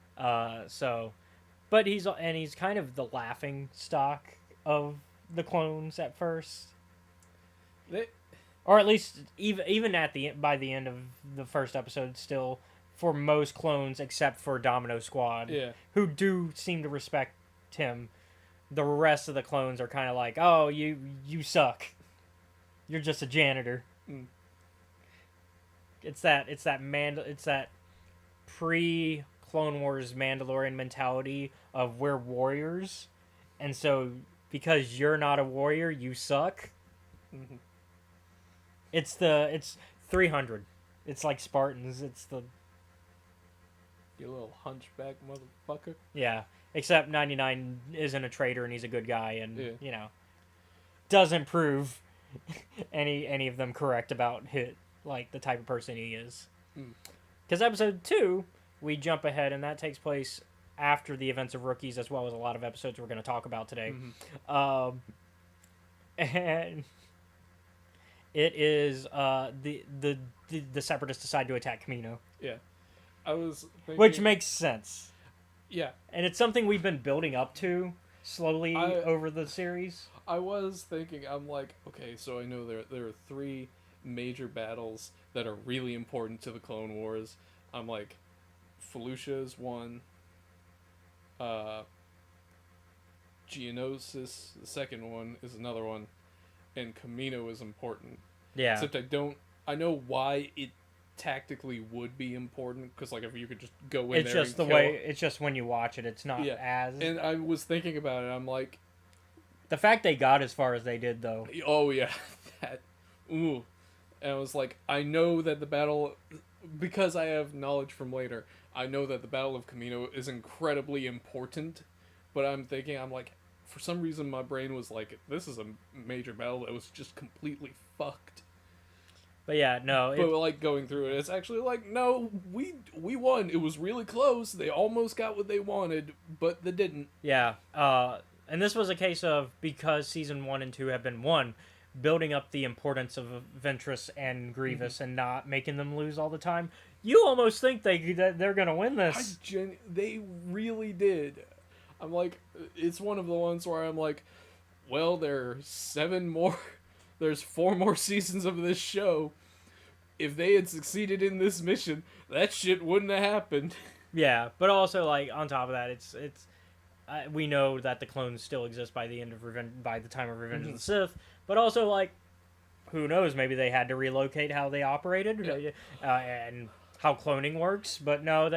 But he's kind of the laughing stock of the clones at first. Or at least even by the end of the first episode, still for most clones except for Domino Squad, who do seem to respect him. The rest of the clones are kind of like, oh, you suck. You're just a janitor. It's that pre-Clone Wars Mandalorian mentality of we're warriors, and so because you're not a warrior, you suck. It's 300. It's like Spartans. It's the You little hunchback motherfucker. Yeah, except 99 isn't a traitor and he's a good guy, and Yeah. you know, doesn't prove any of them correct about like the type of person he is. Because episode 2, we jump ahead, and that takes place after the events of Rookies, as well as a lot of episodes we're going to talk about today. And it is the Separatists decide to attack Camino, Yeah. I was thinking, which makes sense. Yeah. And it's something we've been building up to slowly over the series. I was thinking, I'm like, okay, so I know there are 3 major battles that are really important to the Clone Wars. I'm like, Felucia is one. Geonosis, the second one, is another one. And Camino is important. Yeah. Except I know why it tactically would be important, because like if you could just go in It's there just and the kill way. It's just when you watch it, it's not as. And I was thinking about it. I'm like, The fact they got as far as they did, though. oh yeah, that. Ooh. And I was like, I know that the battle, because I have knowledge from later, I know that the Battle of Camino is incredibly important. But I'm thinking, I'm like, for some reason my brain was like, this is a major battle that was just completely fucked. But yeah, no. But like going through it, it's actually like, no, we won. It was really close. They almost got what they wanted, but they didn't. Yeah. And this was a case of, because season 1 and 2 have been won, building up the importance of Ventress and Grievous and not making them lose all the time. You almost think they're gonna win this. They really did. I'm like, it's one of the ones where I'm like, well, there's 4 more seasons of this show. If they had succeeded in this mission, that shit wouldn't have happened. Yeah, but also, like, on top of that, it's we know that the clones still exist by the time of Revenge of the Sith, but also, like, who knows, maybe they had to relocate how they operated, and how cloning works, but no,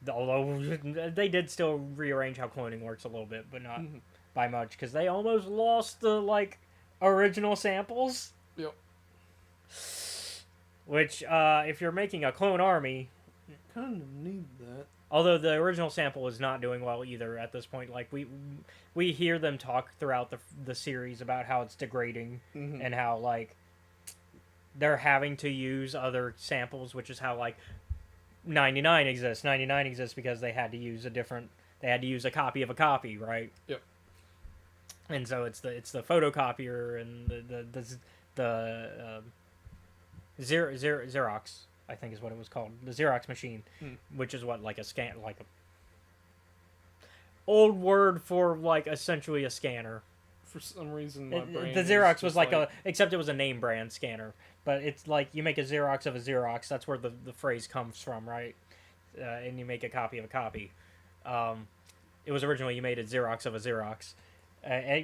although they did still rearrange how cloning works a little bit, but not by much, because they almost lost the, like, original samples. Yep. Which, if you're making a clone army, you kind of need that. Although the original sample is not doing well either at this point. Like, we hear them talk throughout the series about how it's degrading and how, like, they're having to use other samples, which is how, like, 99 exists. 99 exists because they had to use a copy of a copy, right? Yep. And so it's the photocopier and the Xerox, I think is what it was called, the Xerox machine, which is what, like a old word for, like, essentially a scanner. For some reason, my brain the Xerox was like except it was a name brand scanner, but it's like you make a Xerox of a Xerox. That's where the phrase comes from, right? And you make a copy of a copy. It was originally you made a Xerox of a Xerox,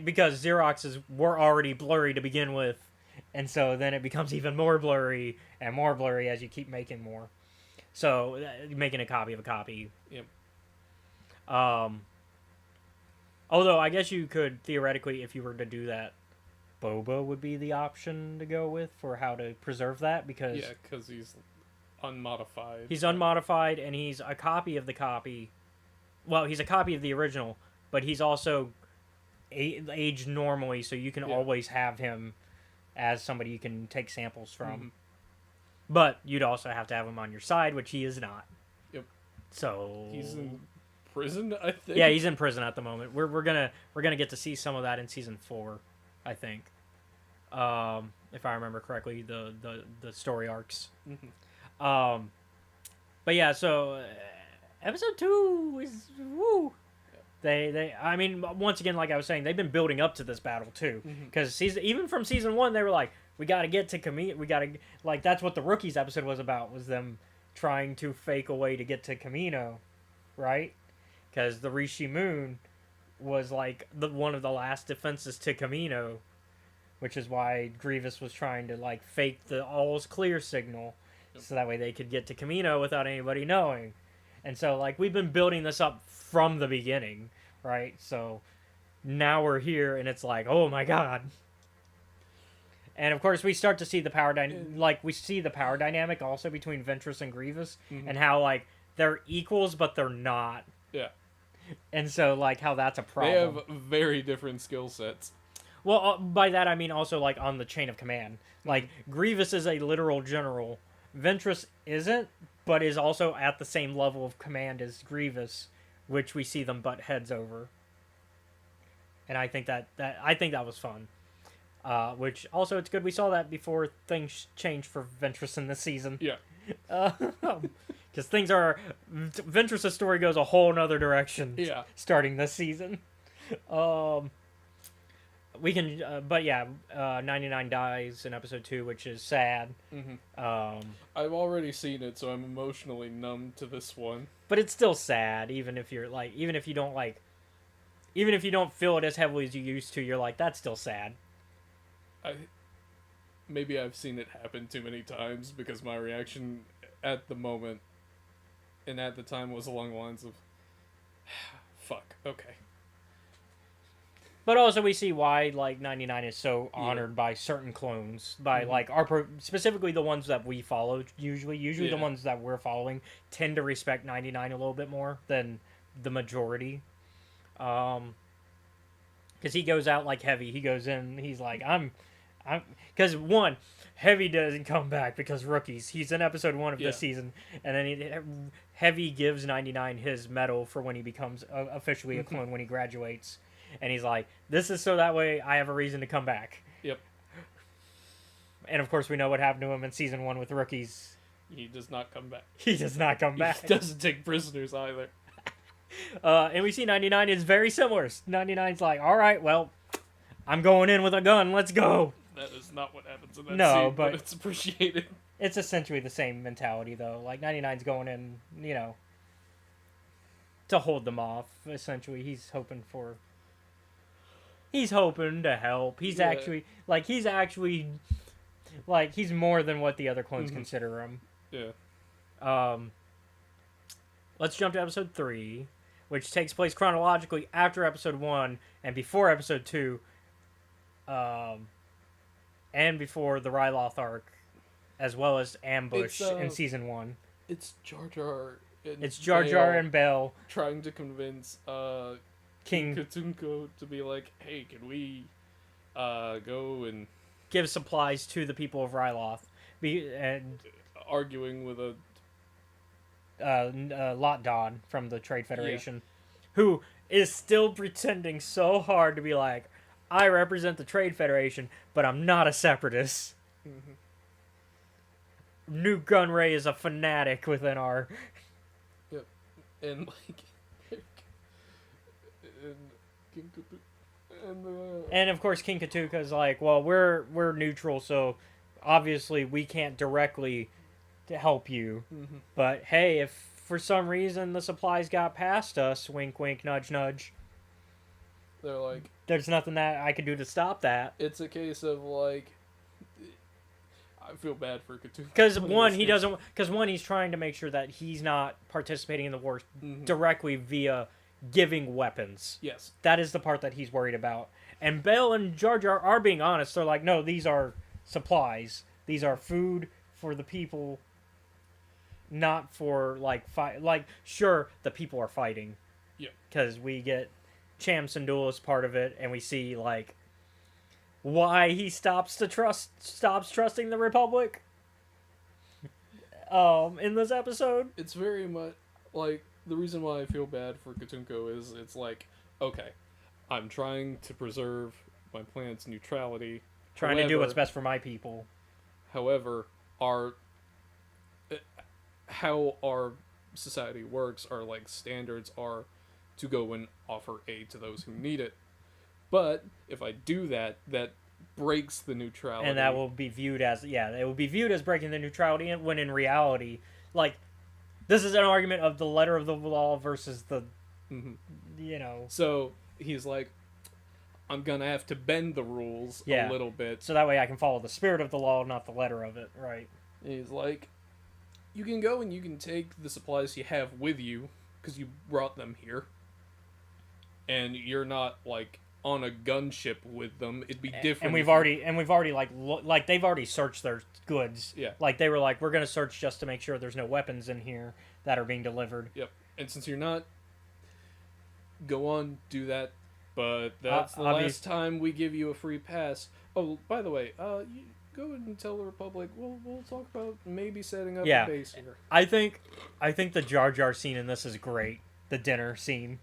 because Xeroxes were already blurry to begin with, and so then it becomes even more blurry and more blurry as you keep making more. So making a copy of a copy. Yep. Although I guess you could theoretically, if you were to do that, Boba would be the option to go with for how to preserve that, because he's unmodified. He's unmodified, and he's a copy of the copy. Well, he's a copy of the original, but he's also aged normally, so you can always have him as somebody you can take samples from. But you'd also have to have him on your side, which he is not. Yep. So he's in prison, I think. Yeah, he's in prison at the moment. We're gonna get to see some of that in season 4, I think. If I remember correctly, the story arcs. But yeah, so episode 2 is woo. They I mean, once again, like I was saying, they've been building up to this battle too, because even from season 1, they were like, we got to get to Camino. We got to, like, that's what the Rookies episode was about, was them trying to fake a way to get to Camino, right? Because the Rishi Moon was like one of the last defenses to Camino, which is why Grievous was trying to, like, fake the all's clear signal, so that way they could get to Camino without anybody knowing. And so, like, we've been building this up from the beginning, right? So now we're here, and it's like, oh my god. And of course, we start to see the power dynamic also between Ventress and Grievous, and how, like, they're equals, but they're not. Yeah. And so, like, how that's a problem. They have very different skill sets. Well, by that I mean also, like, on the chain of command. Like, Grievous is a literal general. Ventress isn't, but is also at the same level of command as Grievous, which we see them butt heads over. And I think that was fun. Which, also, it's good we saw that before things changed for Ventress in this season. Yeah. Because Ventress's story goes a whole nother direction. Yeah. Starting this season. We can, but yeah, 99 dies in episode 2, which is sad. I've already seen it, so I'm emotionally numb to this one. But it's still sad, even if you don't feel it as heavily as you used to. You're like, that's still sad. Maybe I've seen it happen too many times because my reaction at the moment and at the time was along the lines of, fuck, okay. But also we see why, like, 99 is so honored by certain clones, by like specifically the ones that we follow. Usually the ones that we're following tend to respect 99 a little bit more than the majority. Because he goes out like Heavy. He goes in. He's like, because one, Heavy doesn't come back because rookies. He's in episode 1 of this season, and then Heavy gives 99 his medal for when he becomes officially a clone when he graduates. And he's like, this is so that way I have a reason to come back. Yep. And of course we know what happened to him in season 1 with rookies. He does not come back. He does not come back. He doesn't take prisoners either. And we see 99 is very similar. 99's like, alright, well, I'm going in with a gun, let's go. That is not what happens in that scene, but it's appreciated. It's essentially the same mentality, though. Like, 99's going in, to hold them off, essentially. He's hoping to help. He's actually, he's more than what the other clones consider him. Yeah. Let's jump to episode 3, which takes place chronologically after episode 1 and before episode 2, and before the Ryloth arc, as well as Ambush in season 1. It's Jar Jar. It's Jar Jar and Bell trying to convince King Katunko to be like, hey, can we go and give supplies to the people of Ryloth, and arguing with a Lot Don from the Trade Federation, who is still pretending so hard to be like, I represent the Trade Federation, but I'm not a separatist. Newt Gunray is a fanatic within our... Yep. And, like... And of course King Katuka is like, well, we're neutral, so obviously we can't directly to help you. But hey, if for some reason the supplies got past us, wink wink, nudge nudge, they're like, there's nothing that I can do to stop that. It's a case of like, I feel bad for Katuka. Because one, he's trying to make sure that he's not participating in the war directly via giving weapons. Yes. That is the part that he's worried about. And Bell and Jar Jar are being honest. They're like, no, these are supplies. These are food for the people, not for, like, fight. Like, sure, the people are fighting. Yeah. Because we get Champs and Duel as part of it, and we see, like, why he stops trusting the Republic in this episode. It's very much, like, the reason why I feel bad for Katunko is it's like, okay, I'm trying to preserve my planet's neutrality. Trying to do what's best for my people. However, how our society works, our, like, standards are to go and offer aid to those who need it. But if I do that, that breaks the neutrality. And that will be viewed as, it will be viewed as breaking the neutrality, when in reality, like, this is an argument of the letter of the law versus the, So, he's like, I'm gonna have to bend the rules a little bit. So that way I can follow the spirit of the law, not the letter of it, right? And he's like, you can go and you can take the supplies you have with you, because you brought them here. And you're not, like, on a gunship with them, it'd be different. And we've already like they've already searched their goods. Yeah. Like they were like, we're gonna search just to make sure there's no weapons in here that are being delivered. Yep. And since you're not, go on, do that. But that's the last time we give you a free pass. Oh, by the way, you go and tell the Republic. We'll talk about maybe setting up a base here. I think the Jar Jar scene in this is great. The dinner scene.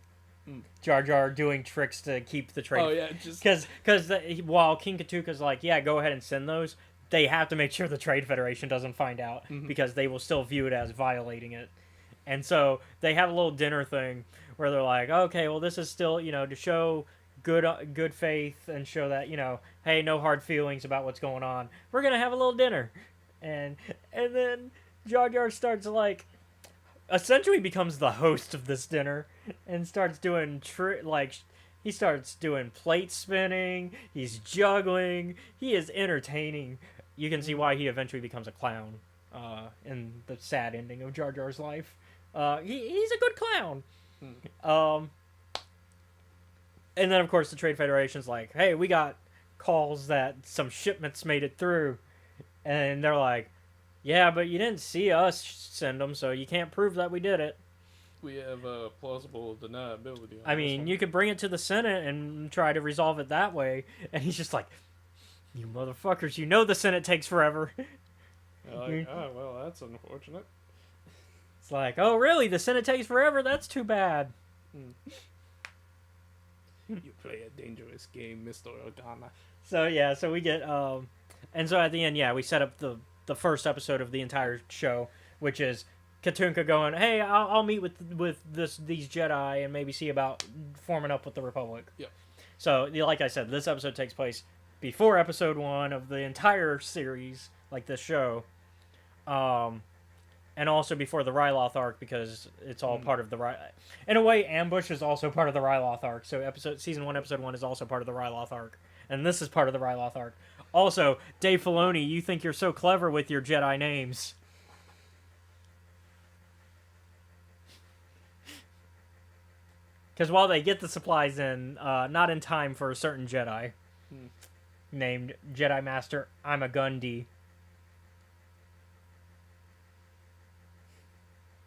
Jar Jar doing tricks to keep the trade. Oh yeah, just because while King Katuka's like, yeah, go ahead and send those, they have to make sure the Trade Federation doesn't find out because they will still view it as violating it. And so they have a little dinner thing where they're like, okay, well, this is still, to show good faith and show that, hey, no hard feelings about what's going on. We're going to have a little dinner. And then Jar Jar starts, like, essentially becomes the host of this dinner and starts doing, he starts doing plate spinning. He's juggling. He is entertaining. You can see why he eventually becomes a clown in the sad ending of Jar Jar's life. He's a good clown. And then, of course, the Trade Federation's like, hey, we got calls that some shipments made it through. And they're like, yeah, but you didn't see us send them, so you can't prove that we did it. We have a plausible deniability. I mean, you could bring it to the Senate and try to resolve it that way. And he's just like, you motherfuckers, you know the Senate takes forever. Like, oh, well, that's unfortunate. It's like, oh, really? The Senate takes forever? That's too bad. You play a dangerous game, Mr. Odama. So we get, and so at the end, we set up the first episode of the entire show, which is Katunka going, hey, I'll meet with these Jedi and maybe see about forming up with the Republic. Yep. So, like I said, this episode takes place before episode 1 of the entire series, like this show. And also before the Ryloth arc, because it's all part of the in a way, Ambush is also part of the Ryloth arc. So season 1, episode 1 is also part of the Ryloth arc, and this is part of the Ryloth arc. Also, Dave Filoni, you think you're so clever with your Jedi names. Because while they get the supplies in, not in time for a certain Jedi named Jedi Master I'm a Gundy.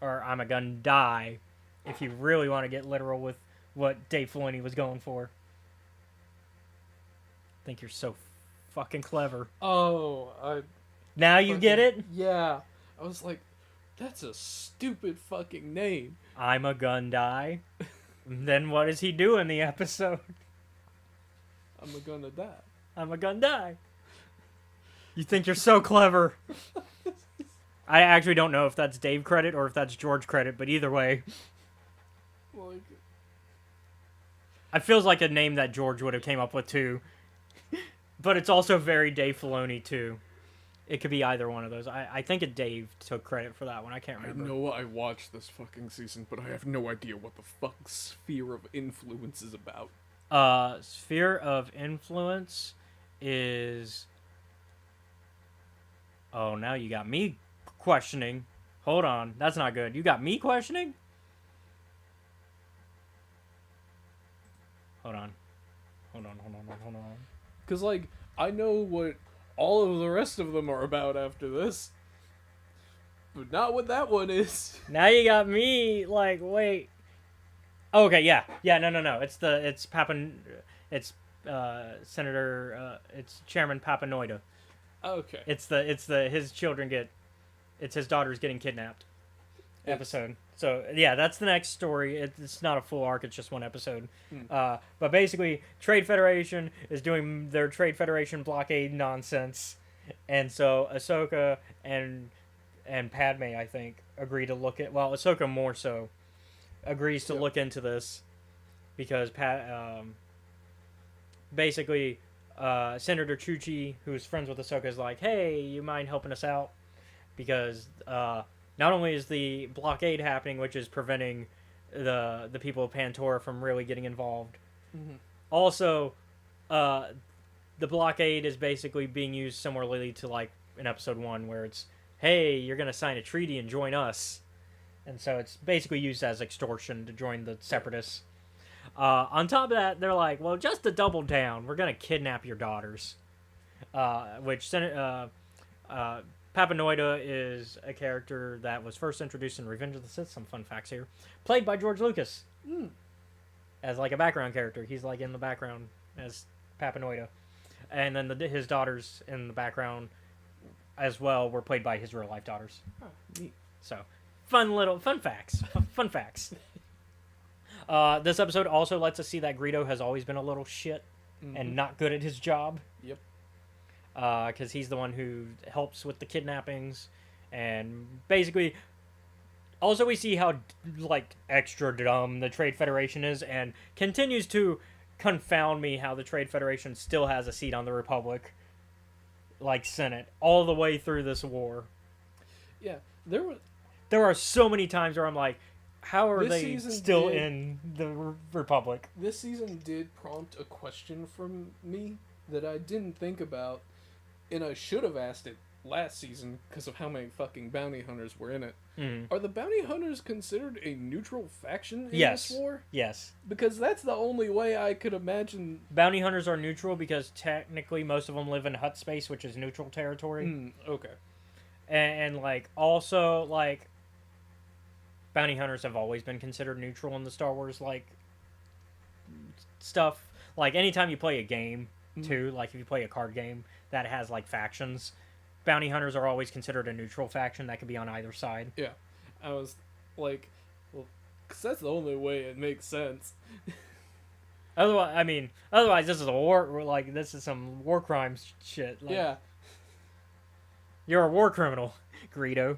Or I'm a Gundai, if you really want to get literal with what Dave Filoni was going for. I think you're so fucking clever. Oh, Now you get it? Yeah. I was like, that's a stupid fucking name. I'm a Gundai. Then what does he do in the episode? I'm gonna die. I'm a Gundai. You think you're so clever. I actually don't know if that's Dave credit or if that's George credit, but either way. Like, it feels like a name that George would have came up with too. But it's also very Dave Filoni too. It could be either one of those. I think Dave took credit for that one. I can't remember. I know I watched this fucking season, but I have no idea what the fuck Sphere of Influence is about. Sphere of Influence is... Oh, now you got me questioning. Hold on. That's not good. You got me questioning? Hold on. Because, like, I know what all of the rest of them are about after this. But not what that one is. Now you got me, like, wait. Oh, okay, yeah. Yeah, no. It's Senator, it's Chairman Papanoida. Okay. It's his daughter's getting kidnapped episode. So, yeah, that's the next story. It's not a full arc, it's just one episode. But basically, Trade Federation is doing their Trade Federation blockade nonsense. And so Ahsoka and Padme, I think, agree to look at... Well, Ahsoka more so agrees to look into this. Because basically, Senator Chuchi, who's friends with Ahsoka, is like, hey, you mind helping us out? Because not only is the blockade happening, which is preventing the people of Pantora from really getting involved, also the blockade is basically being used similarly to, like, in episode 1, where it's, hey, you're going to sign a treaty and join us. And so it's basically used as extortion to join the Separatists. On top of that, they're like, well, just to double down, we're gonna kidnap your daughters. Papanoida is a character that was first introduced in Revenge of the Sith. Some fun facts here. Played by George Lucas. As like a background character. He's like in the background as Papanoida. And then his daughters in the background as well were played by his real life daughters. Oh, neat. So, fun facts. Fun facts. This episode also lets us see that Greedo has always been a little shit and not good at his job. Yep. Because he's the one who helps with the kidnappings, and basically, also we see how like extra dumb the Trade Federation is, and continues to confound me how the Trade Federation still has a seat on the Republic, like Senate, all the way through this war. Yeah, there are so many times where I'm like, how are they still did, in the Republic? This season did prompt a question from me that I didn't think about, and I should have asked it last season because of how many fucking bounty hunters were in it. Are the bounty hunters considered a neutral faction in this war? Yes. Because that's the only way I could imagine. Bounty hunters are neutral because technically most of them live in hut space, which is neutral territory. Okay. And like, also, like, bounty hunters have always been considered neutral in the Star Wars, like, stuff. Like, anytime you play a game, too, like, if you play a card game that has, like, factions, bounty hunters are always considered a neutral faction that could be on either side. Yeah. I was like, well, because that's the only way it makes sense. Otherwise, this is a war, like, this is some war crimes shit. Like, yeah. You're a war criminal, Greedo.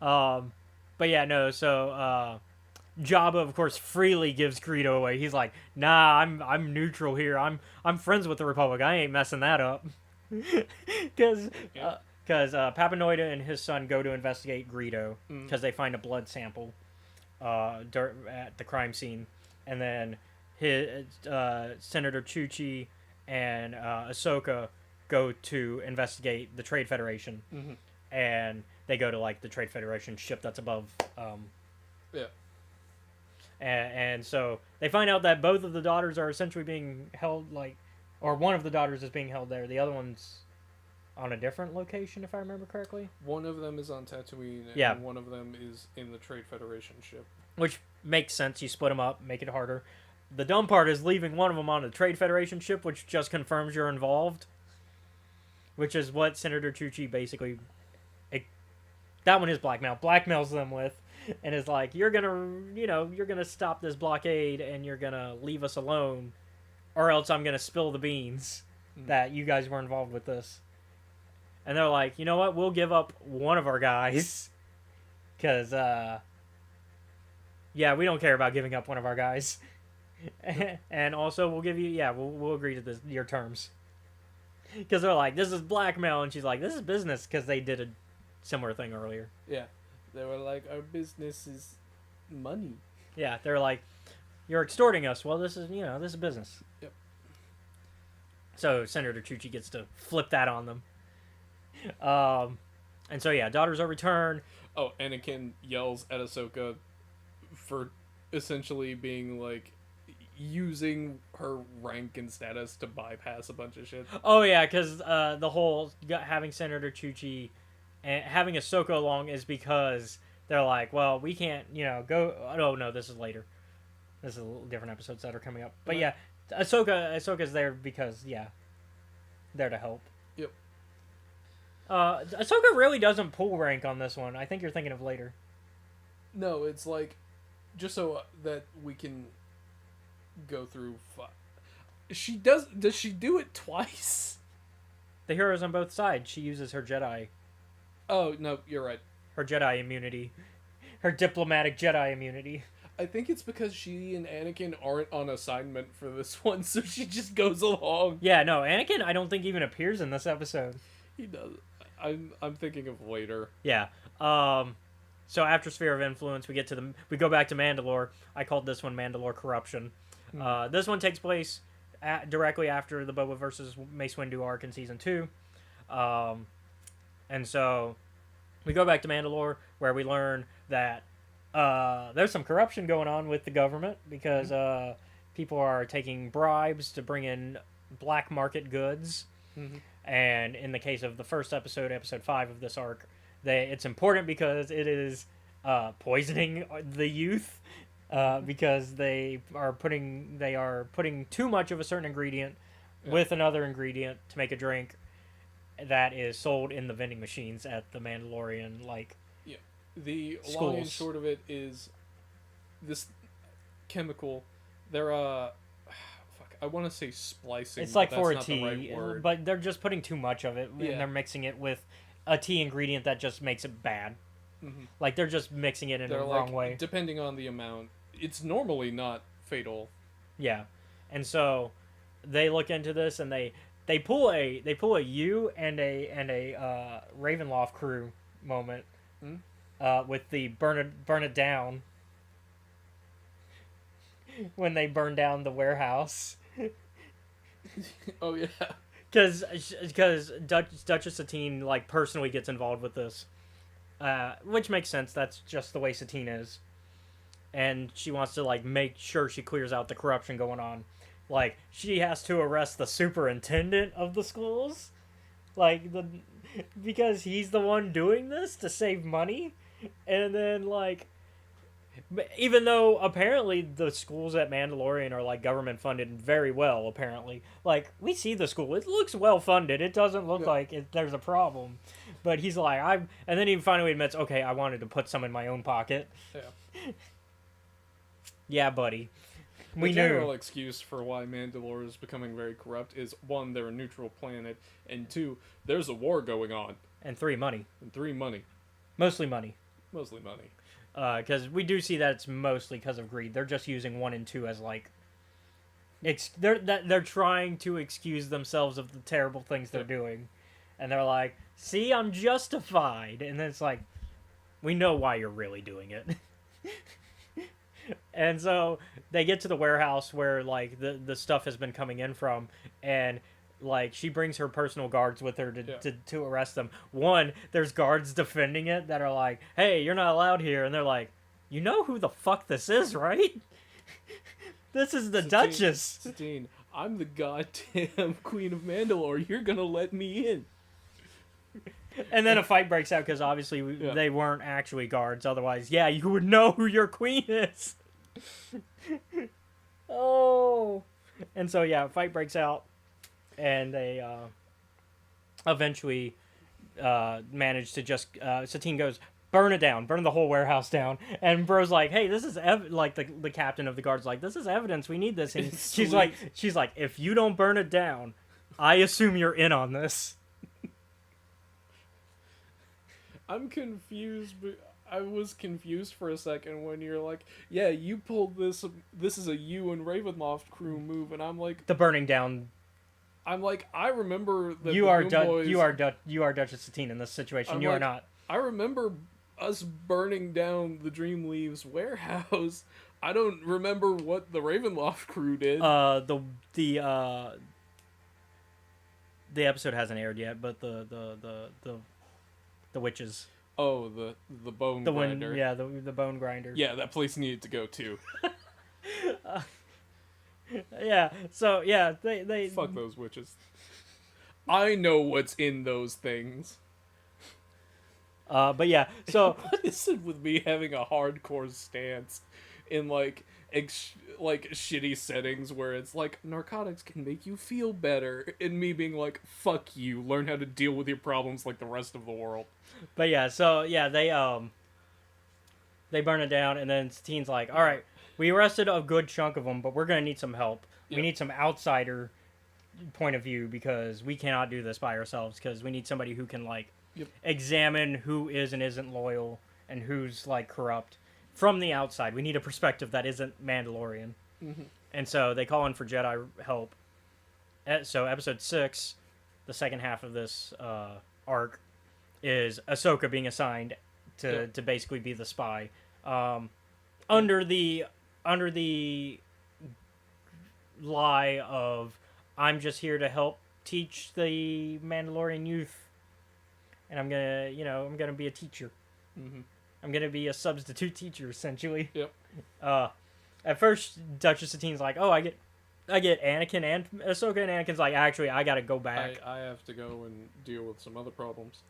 But yeah, no, so, Jabba, of course, freely gives Greedo away. He's like, nah, I'm neutral here. I'm friends with the Republic. I ain't messing that up. Because Papanoida and his son go to investigate Greedo because they find a blood sample at the crime scene. And then his Senator Chuchi and Ahsoka go to investigate the Trade Federation. And they go to, like, the Trade Federation ship that's above... yeah. And so they find out that both of the daughters are essentially being held, like, or one of the daughters is being held there. The other one's on a different location, if I remember correctly. One of them is on Tatooine, Yeah. and one of them is in the Trade Federation ship. Which makes sense. You split them up, make it harder. The dumb part is leaving one of them on the Trade Federation ship, which just confirms you're involved. Which is what Senator Chuchi basically... that one is blackmail. Blackmails them with... and is like, you're gonna stop this blockade and you're gonna leave us alone, or else I'm gonna spill the beans that you guys were involved with this. And they're like, you know what, we'll give up one of our guys, because we don't care about giving up one of our guys. And also we'll give you, we'll agree to your terms, because they're like, this is blackmail, and she's like, this is business, because they did a similar thing earlier. Yeah. They were like, our business is money. Yeah, they're like, you're extorting us. Well, this is business. Yep. So Senator Chuchi gets to flip that on them. And so, yeah, daughters are returned. Oh, Anakin yells at Ahsoka for essentially being like, using her rank and status to bypass a bunch of shit. Oh, yeah, because the whole having Senator Chuchi... and having Ahsoka along is because they're like, well, we can't, go... Oh, no, this is later. This is different episodes that are coming up. But yeah, Ahsoka's there because, there to help. Yep. Ahsoka really doesn't pull rank on this one. I think you're thinking of later. No, it's like, just so that we can go through... Does she do it twice? The heroes on both sides. She uses her Jedi... Oh, no, you're right. Her Jedi immunity. Her diplomatic Jedi immunity. I think it's because she and Anakin aren't on assignment for this one, so she just goes along. Yeah, no, Anakin I don't think even appears in this episode. He does. I'm thinking of later. Yeah. So after Sphere of Influence, we go back to Mandalore. I called this one Mandalore Corruption. This one takes place directly after the Boba versus Mace Windu arc in Season 2. And so we go back to Mandalore, where we learn that there's some corruption going on with the government because people are taking bribes to bring in black market goods. Mm-hmm. And in the case of the first episode, episode 5 of this arc, it's important because it is poisoning the youth because they are putting too much of a certain ingredient with another ingredient to make a drink that is sold in the vending machines at the Mandalorian The long and schools. short of it is this chemical. They're I want to say splicing. It's like but for a that's not the tea, right word. but they're just putting too much of it, Yeah. and they're mixing it with a tea ingredient that just makes it bad. Mhm. Like they're just mixing it in They're the like, wrong way. depending on the amount, it's normally not fatal. Yeah, and so they look into this and they pull a you and a Ravenloft crew moment with the burn it down when they burn down the warehouse. Oh yeah. Because Duchess Satine personally gets involved with this, which makes sense. That's just the way Satine is, and she wants to make sure she clears out the corruption going on. She has to arrest the superintendent of the schools, because he's the one doing this to save money, and then even though apparently the schools at Mandalorian are government funded very well, apparently. We see the school, it looks well funded. It doesn't look like there's a problem. But he's and then he finally admits, okay, I wanted to put some in my own pocket. Yeah. Yeah, buddy. The We general knew. excuse for why Mandalore is becoming very corrupt is 1, they're a neutral planet, and 2, there's a war going on, And 3, money. and 3, money, Mostly money. mostly money. Because we do see that it's mostly because of greed. They're just using 1 and 2 as they're trying to excuse themselves of the terrible things they're doing, and they're like, "See, I'm justified," and then it's like, we know why you're really doing it. And so they get to the warehouse where the stuff has been coming in from, and she brings her personal guards with her to arrest them. 1, there's guards defending it that are like, "Hey, you're not allowed here," and they're like, "You know who the fuck this is, right? This is the Duchess." Satine, I'm the goddamn Queen of Mandalore. You're gonna let me in. And then a fight breaks out because obviously they weren't actually guards. Otherwise, you would know who your queen is. Oh. And so, a fight breaks out. And they eventually manage to just... Satine goes, "Burn it down. Burn the whole warehouse down." And Bro's like, "Hey, this is... the captain of the guard's like, "This is evidence. We need this." And she's like, "If you don't burn it down, I assume you're in on this." I'm confused, but I was confused for a second when you're like, "Yeah, you pulled this. This is a you and Ravenloft crew move," and I'm like, The burning down... I remember that You the are Boom Boys, you are Duchess Satine in this situation. I'm you are like- not. I remember us burning down the Dreamleaves warehouse. I don't remember what the Ravenloft crew did. The episode hasn't aired yet, but the witches, Oh, the bone grinder. the bone grinder. Yeah, that place needed to go too. Yeah. So they Fuck those witches. I know what's in those things. But yeah. So What is it with me having a hardcore stance in shitty settings where it's narcotics can make you feel better, and me being like, "Fuck you, learn how to deal with your problems like the rest of the world." But yeah. So they burn it down, and then Satine's like, "All right, we arrested a good chunk of them, but we're gonna need some help. We Yep. need some outsider point of view because we cannot do this by ourselves. Because we need somebody who can examine who is and isn't loyal and who's corrupt from the outside. We need a perspective that isn't Mandalorian." Mm-hmm. And so they call in for Jedi help. So episode 6, the second half of this arc, is Ahsoka being assigned to basically be the spy, under the lie of, "I'm just here to help teach the Mandalorian youth, and I'm gonna be a teacher." Mm-hmm. I'm gonna be a substitute teacher, essentially. Yep. At first, Duchess Satine's like, oh, I get Anakin and Ahsoka, and Anakin's like, actually, I gotta go back. I have to go and deal with some other problems.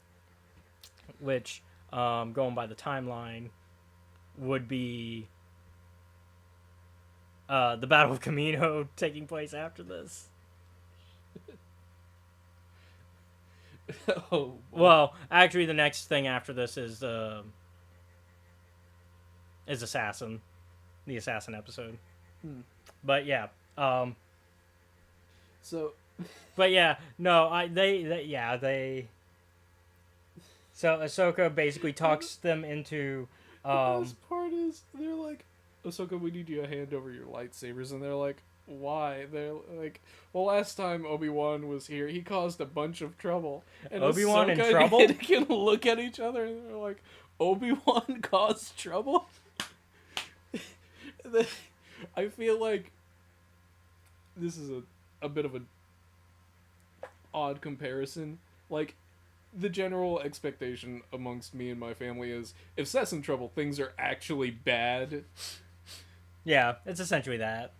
Which, going by the timeline, would be the Battle of Camino taking place after this. Oh. Well, actually, the next thing after this is Assassin, the Assassin episode. But yeah, So. but yeah, no, they. So Ahsoka basically talks them into. The best part is they're like, Ahsoka, we need you to hand over your lightsabers, and they're like, why? They're like, well, last time Obi-Wan was here, he caused a bunch of trouble. And Obi-Wan in Ahsoka trouble? and Anakin look at each other and they're like, Obi-Wan caused trouble? I feel like this is a bit of an odd comparison. Like, the general expectation amongst me and my family is, if Seth's in trouble, things are actually bad. Yeah, it's essentially that.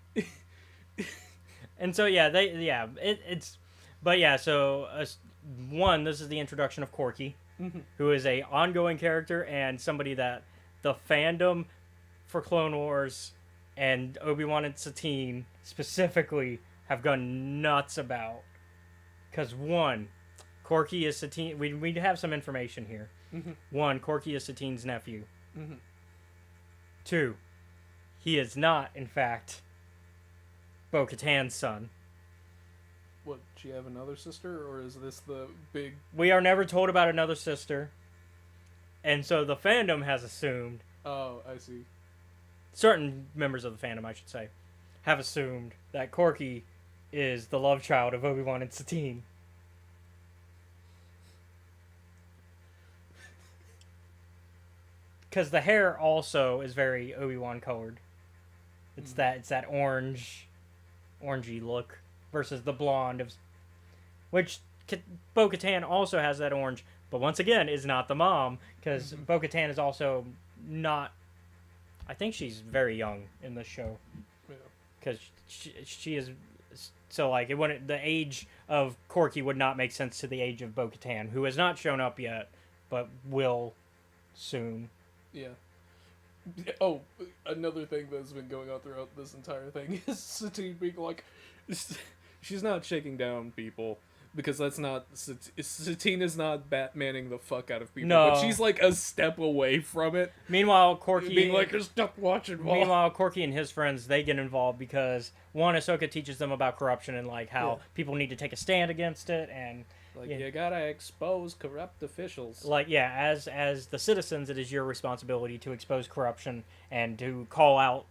And so yeah, it's, but yeah, so one, this is the introduction of Corky, who is a ongoing character and somebody that the fandom for Clone Wars and Obi-Wan and Satine specifically have gone nuts about. Because one, Corky is Satine. We have some information here. One, Corky is Satine's nephew. Two, he is not, in fact, Bo-Katan's son. What, she have another sister, or is this the big... We are never told about another sister. And so the fandom has assumed, Oh, I see. certain members of the fandom, I should say, have assumed that Corky is the love child of Obi-Wan and Satine. Because the hair also is very Obi-Wan colored. It's that orangey look versus the blonde of, which Bo-Katan also has that orange, but once again is not the mom, because Bo-Katan is also not. I think she's very young in this show, because she is. So like it wouldn't, the age of Corky would not make sense to the age of Bo-Katan, who has not shown up yet, but will soon. Yeah. Oh, another thing that's been going on throughout this entire thing is Satine being like, she's not shaking down people, because that's not, Satine is not Batmaning the fuck out of people, No. but she's like a step away from it. Meanwhile, Corky Being like, stop watching. Meanwhile, Corky and his friends, they get involved because, one, Ahsoka teaches them about corruption and like how people need to take a stand against it, and like, you gotta expose corrupt officials. like, yeah, as the citizens, it is your responsibility to expose corruption and to call out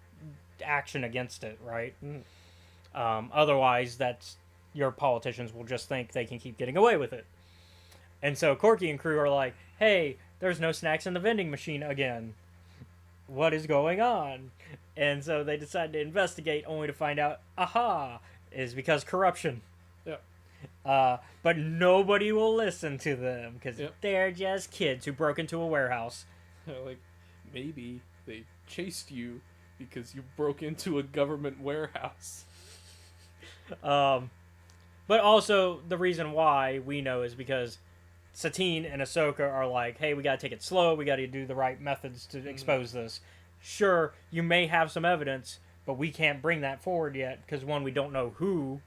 action against it, right? Otherwise, that's, your politicians will just think they can keep getting away with it. And so Corky and crew are like, hey, there's no snacks in the vending machine again. What is going on? And so they decide to investigate, only to find out, aha, is because corruption. But nobody will listen to them because they're just kids who broke into a warehouse. Like, maybe they chased you because you broke into a government warehouse. But also, the reason why we know is because Satine and Ahsoka are like, hey, we gotta take it slow, we gotta do the right methods to expose this. Sure, you may have some evidence, but we can't bring that forward yet, because one, we don't know who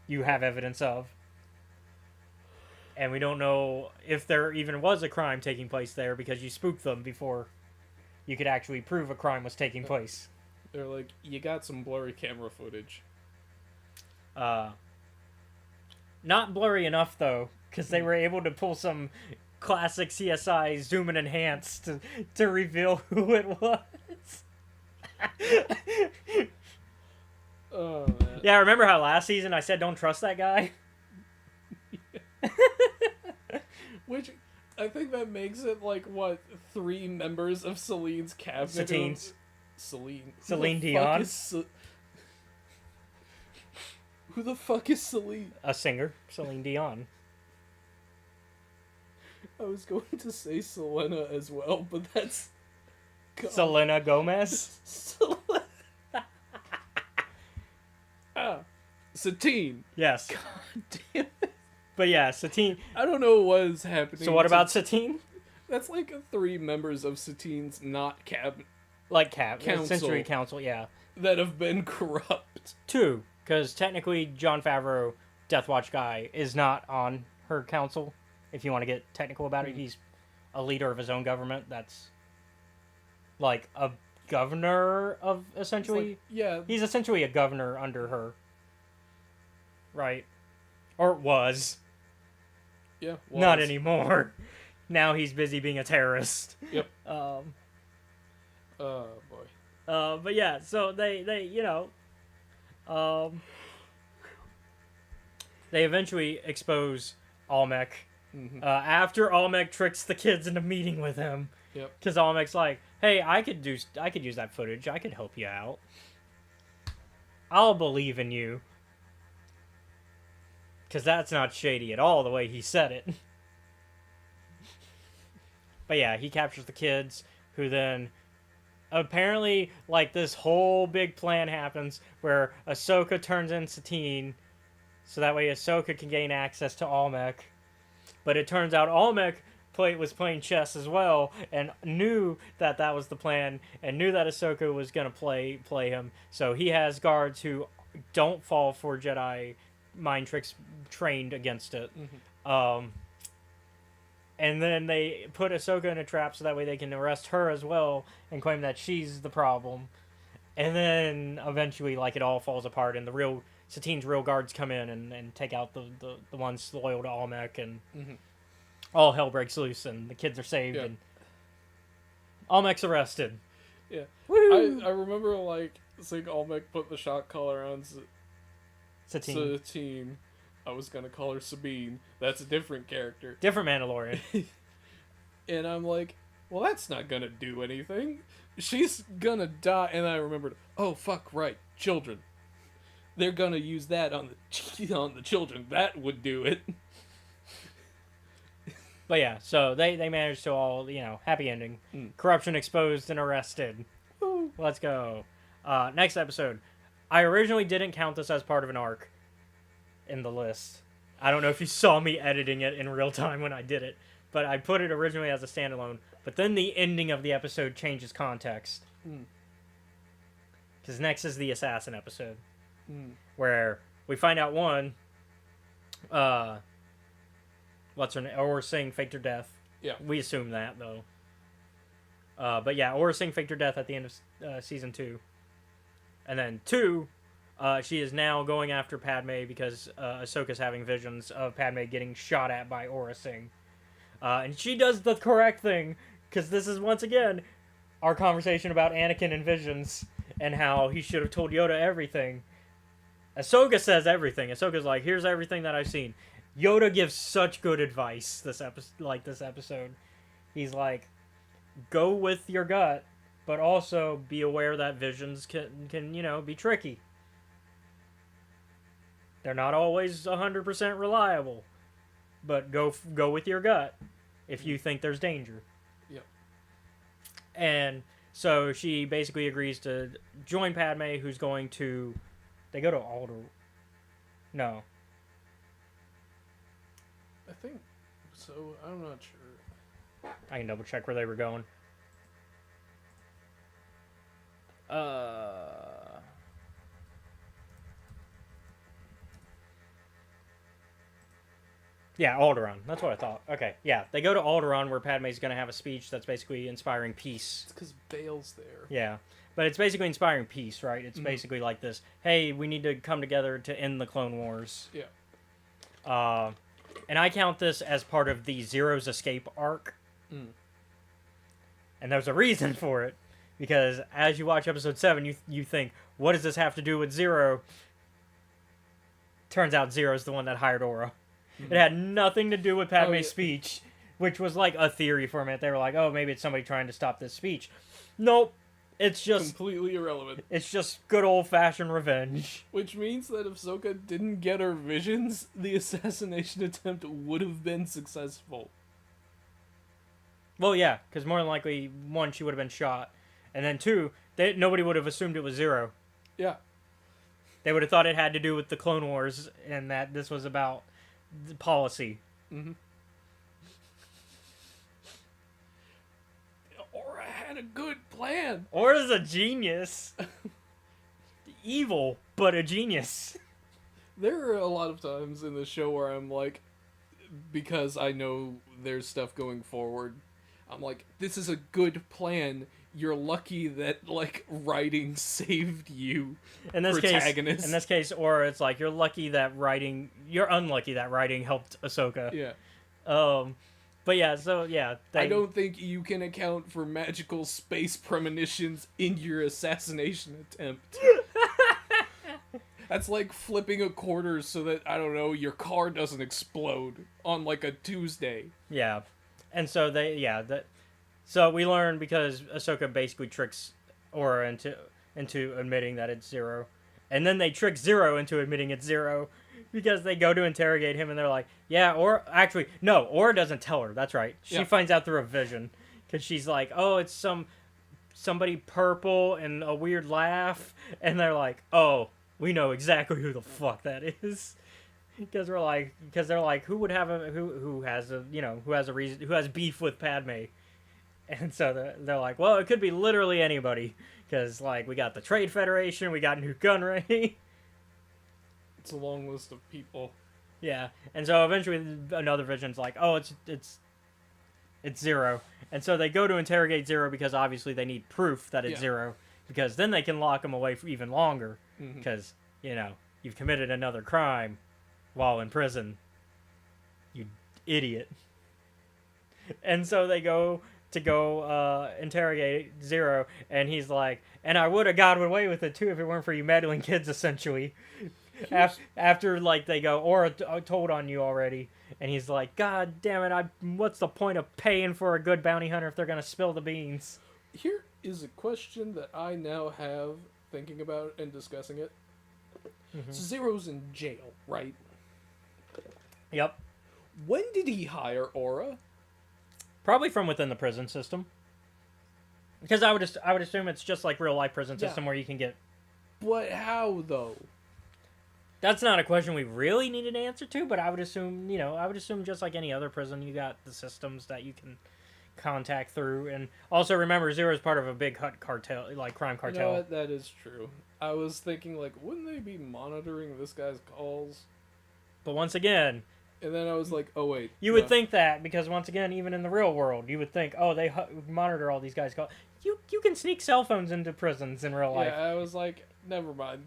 you have evidence of. And we don't know if there even was a crime taking place there, because you spooked them before you could actually prove a crime was taking place. They're like, you got some blurry camera footage. Not blurry enough, though, because they were able to pull some classic CSI zoom and enhance to reveal who it was. Oh, man. Yeah, remember how last season I said don't trust that guy? Which, I think that makes it, like, what, 3 members of Celine's cabinet? Satine's. Celine. Celine Dion. Who the fuck is Celine? A singer, Celine Dion. I was going to say Selena as well, but that's... Selena Gomez. Satine. Yes. Damn it. But yeah, Satine. I don't know what is happening. So what to- about Satine? That's like 3 members of Satine's not cabinet Like Council. Century Council, yeah. that have been corrupt. 2, because technically Jon Favreau, Death Watch guy, is not on her council. If you want to get technical about it, he's a leader of his own government. That's like a governor of essentially. Like, yeah, He's essentially a governor under her. Right. Or was. yeah. Not was. anymore. Now he's busy being a terrorist. Yep. Oh boy. But yeah, so they they eventually expose Almec. After Almec tricks the kids into meeting with him. Yep. Because Almec's like, hey, I could use that footage. I could help you out. I'll believe in you. Because that's not shady at all the way he said it. But yeah, he captures the kids, who then apparently, like, this whole big plan happens where Ahsoka turns in Satine, so that way Ahsoka can gain access to Almec. But it turns out Almec was playing chess as well, and knew that was the plan, and knew that Ahsoka was gonna play him. So he has guards who don't fall for Jedi mind tricks, trained against it. And then they put Ahsoka in a trap so that way they can arrest her as well and claim that she's the problem. And then eventually, like, it all falls apart, and Satine's real guards come in and take out the ones loyal to Almec, and all hell breaks loose, and the kids are saved, and Almec's arrested. Yeah. Woo! I remember, like, seeing Almec put the shock collar on Satine. I was gonna call her Sabine. That's a different character. Different Mandalorian. And I'm like, well, that's not gonna do anything. She's gonna die. And I remembered, oh, fuck, right. Children. They're gonna use that on the children. That would do it. But yeah, so they managed to all, happy ending. Corruption exposed and arrested. Woo. Let's go. Next episode. I originally didn't count this as part of an arc in the list. I don't know if you saw me editing it in real time when I did it, but I put it originally as a standalone. But then the ending of the episode changes context. Because next is the assassin episode. Where we find out what's her name? Aurra Sing faked her death. Yeah. We assume that, though. But yeah, Aurra Sing faked her death at the end of season 2. And then 2, she is now going after Padme because Ahsoka's having visions of Padme getting shot at by Aurra Sing. And she does the correct thing, because this is, once again, our conversation about Anakin and visions, and how he should have told Yoda everything. Ahsoka says everything. Ahsoka's like, here's everything that I've seen. Yoda gives such good advice this episode. He's like, go with your gut, but also be aware that visions can be tricky. They're not always 100% reliable, but go with your gut if you think there's danger. Yep. And so she basically agrees to join Padme, who's going to... They go to Alderaan. No. I think so. I'm not sure. I can double check where they were going. Yeah, Alderaan. That's what I thought. Okay, yeah. They go to Alderaan, where Padme's going to have a speech that's basically inspiring peace. It's because Bale's there. Yeah. But it's basically inspiring peace, right? It's basically like this, hey, we need to come together to end the Clone Wars. Yeah. And I count this as part of the Zero's escape arc. And there's a reason for it. Because as you watch episode 7, you think, what does this have to do with Zero? Turns out Zero's the one that hired Aurra. It had nothing to do with Padme's speech, which was like a theory for a minute. They were like, oh, maybe it's somebody trying to stop this speech. Nope. It's just completely irrelevant. It's just good old-fashioned revenge. Which means that if Ahsoka didn't get her visions, the assassination attempt would have been successful. Well, yeah, because more than likely, one, she would have been shot, And then 2, nobody would have assumed it was Zero. Yeah. They would have thought it had to do with the Clone Wars and that this was about the policy. Mm-hmm. Aura had a good plan. Aura's a genius. Evil, but a genius. There are a lot of times in the show where I'm like, because I know there's stuff going forward, I'm like, this is a good plan. You're lucky that, like, writing saved you, In this protagonist. case, Aura, it's like, you're unlucky that writing helped Ahsoka. Yeah. But yeah, so yeah. I don't think you can account for magical space premonitions in your assassination attempt. That's like flipping a quarter so that, I don't know, your car doesn't explode on, like, a Tuesday. Yeah. And so so we learn because Ahsoka basically tricks Aura into admitting that it's Zero. And then they trick Zero into admitting it's Zero because they go to interrogate him and they're like, yeah, actually, no, Aura doesn't tell her. That's right. She finds out through a vision because she's like, oh, it's somebody purple and a weird laugh. And they're like, oh, we know exactly who the fuck that is. Because they're like, who would have who has beef with Padme? And so they're like, well, it could be literally anybody. Because, like, we got the Trade Federation, we got New Gunray. It's a long list of people. Yeah. And so eventually another vision's like, oh, it's Zero. And so they go to interrogate Zero because obviously they need proof that it's Zero. Because then they can lock him away for even longer. Because, you've committed another crime while in prison. You idiot. And so they go interrogate Zero, and he's like, and I would have got away with it too if it weren't for you meddling kids, essentially. After, like, they go, Aura told on you already, and he's like, God damn it, what's the point of paying for a good bounty hunter if they're gonna spill the beans? Here is a question that I now have, thinking about and discussing it. So Zero's in jail, right? Yep. When did he hire Aura? Probably from within the prison system. Because I would assume it's just like real life prison system where you can get. But how though? That's not a question we really need an answer to, but I would assume just like any other prison, you got the systems that you can contact through. And also remember, Zero is part of a big cartel, like crime cartel. You know what? That is true. I was thinking, like, wouldn't they be monitoring this guy's calls? But once again. And then I was like, oh, wait. You would think that, because once again, even in the real world, you would think, oh, they monitor all these guys' calls. You can sneak cell phones into prisons in real life. Yeah, I was like, never mind.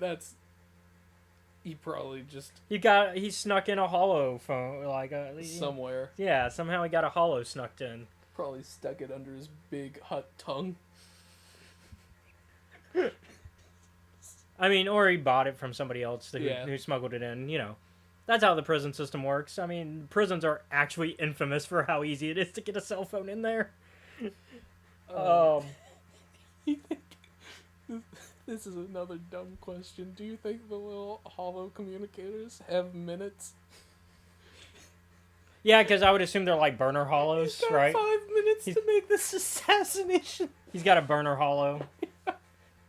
He probably just... He snuck in a hollow phone, like... somewhere. Yeah, somehow he got a hollow snuck in. Probably stuck it under his big, hot tongue. I mean, or he bought it from somebody else who smuggled it in, That's how the prison system works. I mean, prisons are actually infamous for how easy it is to get a cell phone in there. This is another dumb question. Do you think the little hollow communicators have minutes? Yeah, because I would assume they're like burner hollows, He's got right? 5 minutes to make this assassination. He's got a burner hollow.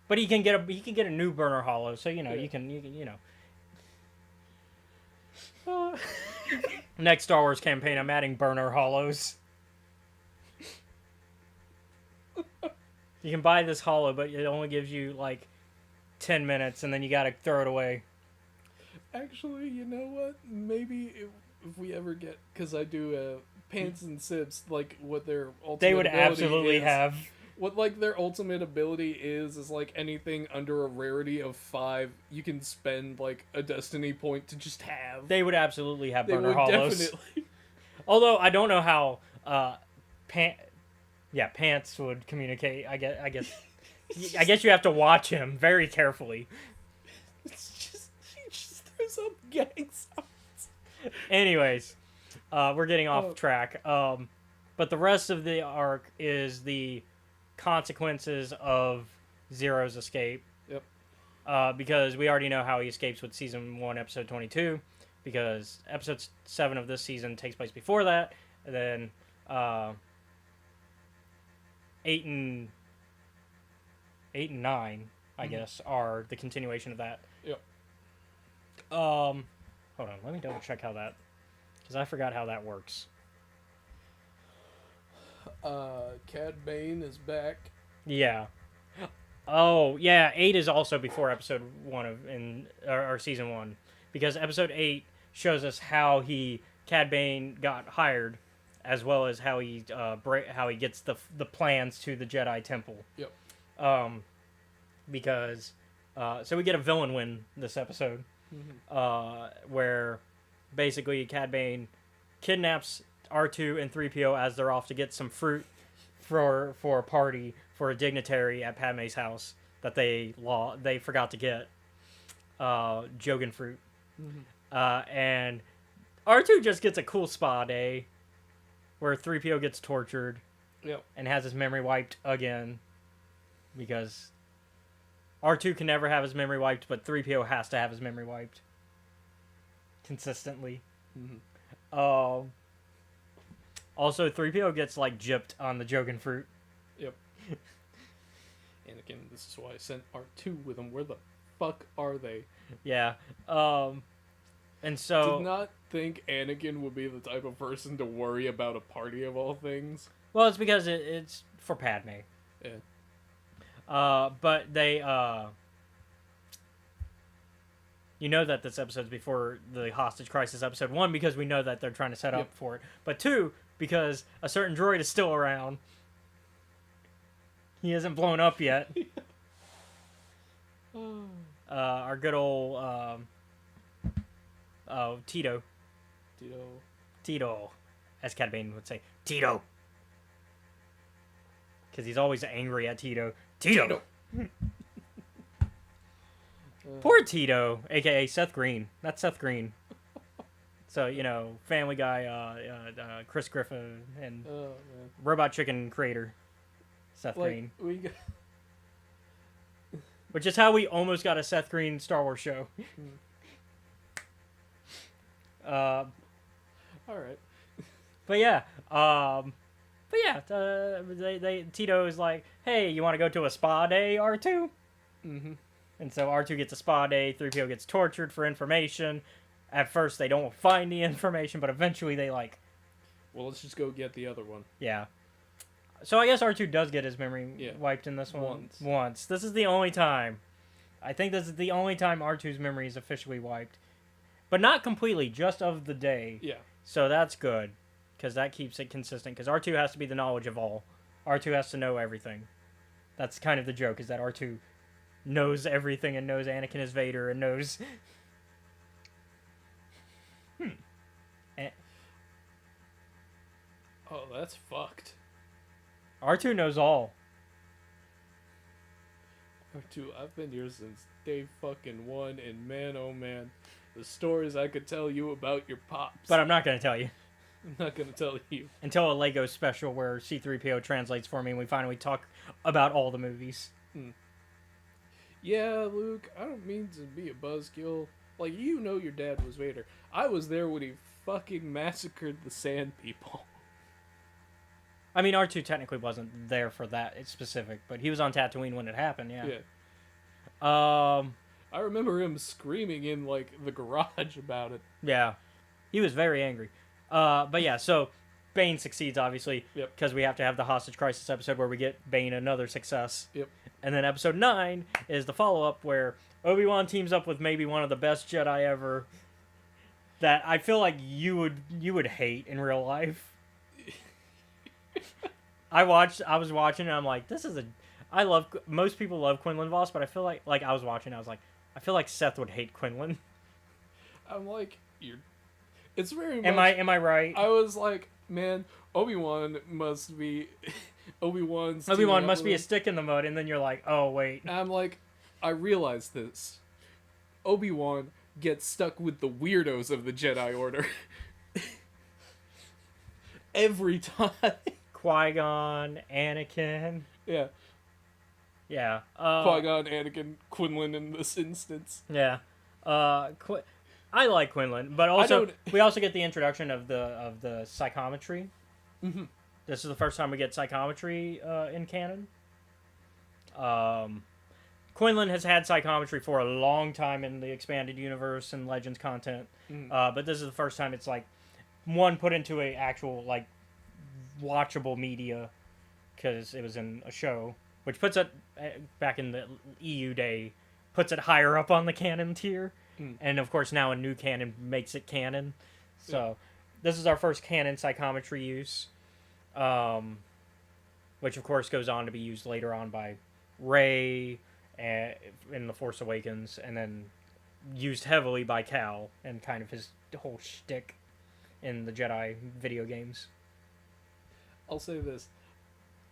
But he can get a new burner hollow, so you can. Next Star Wars campaign, I'm adding burner hollows. You can buy this hollow, but it only gives you like 10 minutes, and then you gotta throw it away. Actually, you know what? Maybe if we ever get, because I do Pants and Sips, like what their ultimate they would ability absolutely is. have. What, like, their ultimate ability is, like, anything under a rarity of 5, you can spend, like, a destiny point to just have. They would absolutely have They burner would hollows. definitely. Although, I don't know how, Pants would communicate. I guess you have to watch him very carefully. He just throws up gang signs. Anyways, we're getting off track. But the rest of the arc is the consequences of Zero's escape. Yep. Because we already know how he escapes with season 1, episode 22. Because episode 7 of this season takes place before that. And then 8 and 8 and 9, I guess, are the continuation of that. Yep. Hold on, let me double check how that, because I forgot how that works. Cad Bane is back. Yeah. Oh, yeah, 8 is also before episode 1 or season 1, because episode 8 shows us how Cad Bane got hired, as well as how he gets the plans to the Jedi Temple. Yep. Because so we get a villain win this episode, where basically Cad Bane kidnaps R2 and 3PO as they're off to get some fruit for a party for a dignitary at Padme's house that they forgot to get Jogan fruit. And R2 just gets a cool spa day where 3PO gets tortured. Yep. And has his memory wiped again, because R2 can never have his memory wiped, but 3PO has to have his memory wiped consistently. Also, 3PO gets like gypped on the Jogan fruit. Yep. Anakin, this is why I sent R2 with him. Where the fuck are they? Yeah. And so Did not think Anakin would be the type of person to worry about a party of all things. well, it's because it's for Padme. Yeah. But they you know that this episode's before the hostage crisis episode 1, because we know that they're trying to set up for it. But 2, because a certain droid is still around. He hasn't blown up yet. Our good old Tito, as Cad Bane would say, Tito, because he's always angry at Tito. Tito. Poor Tito, aka Seth Green. That's Seth Green. So, Family Guy, Chris Griffin, and Robot Chicken creator, Seth Green. Which is how we almost got a Seth Green Star Wars show. All right. But yeah, Tito is like, hey, you want to go to a spa day, R2? And so R2 gets a spa day, 3PO gets tortured for information. At first, they don't find the information, but eventually they well, let's just go get the other one. Yeah. So I guess R2 does get his memory wiped in this one. Once. This is the only time. I think this is the only time R2's memory is officially wiped. But not completely, just of the day. Yeah. So that's good, because that keeps it consistent, because R2 has to be the knowledge of all. R2 has to know everything. That's kind of the joke, is that R2 knows everything and knows Anakin is Vader and knows... Oh, that's fucked. R2 knows all. R2, I've been here since day fucking 1, and man, oh man, the stories I could tell you about your pops. But I'm not going to tell you. I'm not going to tell you. Until a Lego special where C-3PO translates for me and we finally talk about all the movies. Yeah, Luke, I don't mean to be a buzzkill. Like, your dad was Vader. I was there when he fucking massacred the Sand People. I mean, R2 technically wasn't there for that specific, but he was on Tatooine when it happened, yeah. I remember him screaming in, the garage about it. Yeah. He was very angry. But yeah, so Bane succeeds, obviously, because we have to have the hostage crisis episode where we get Bane another success. Yep. And then episode 9 is the follow-up where Obi-Wan teams up with maybe one of the best Jedi ever that I feel like you would hate in real life. I was watching and I'm like, most people love Quinlan Vos, but I feel like I was watching, I was like, I feel like Seth would hate Quinlan. I'm like, it's very much... Am I right? I was like, man, Obi-Wan must be... Obi-Wan must be a stick in the mud, and then you're like, oh, wait. And I'm like, I realized this. Obi-Wan gets stuck with the weirdos of the Jedi Order. Every time. Qui-Gon, Anakin. Yeah. Yeah. Qui-Gon, Anakin, Quinlan in this instance. Yeah. I like Quinlan, but also we also get the introduction of the psychometry. Mm-hmm. This is the first time we get psychometry in canon. Quinlan has had psychometry for a long time in the expanded universe and Legends content, but this is the first time it's like one put into a actual like watchable media because it was in a show, which puts it back in the EU day, puts it higher up on the canon tier, and of course now a new canon makes it canon. So this is our first canon psychometry use, which of course goes on to be used later on by Rey in The Force Awakens, and then used heavily by Cal and kind of his whole shtick in the Jedi video games. I'll say this.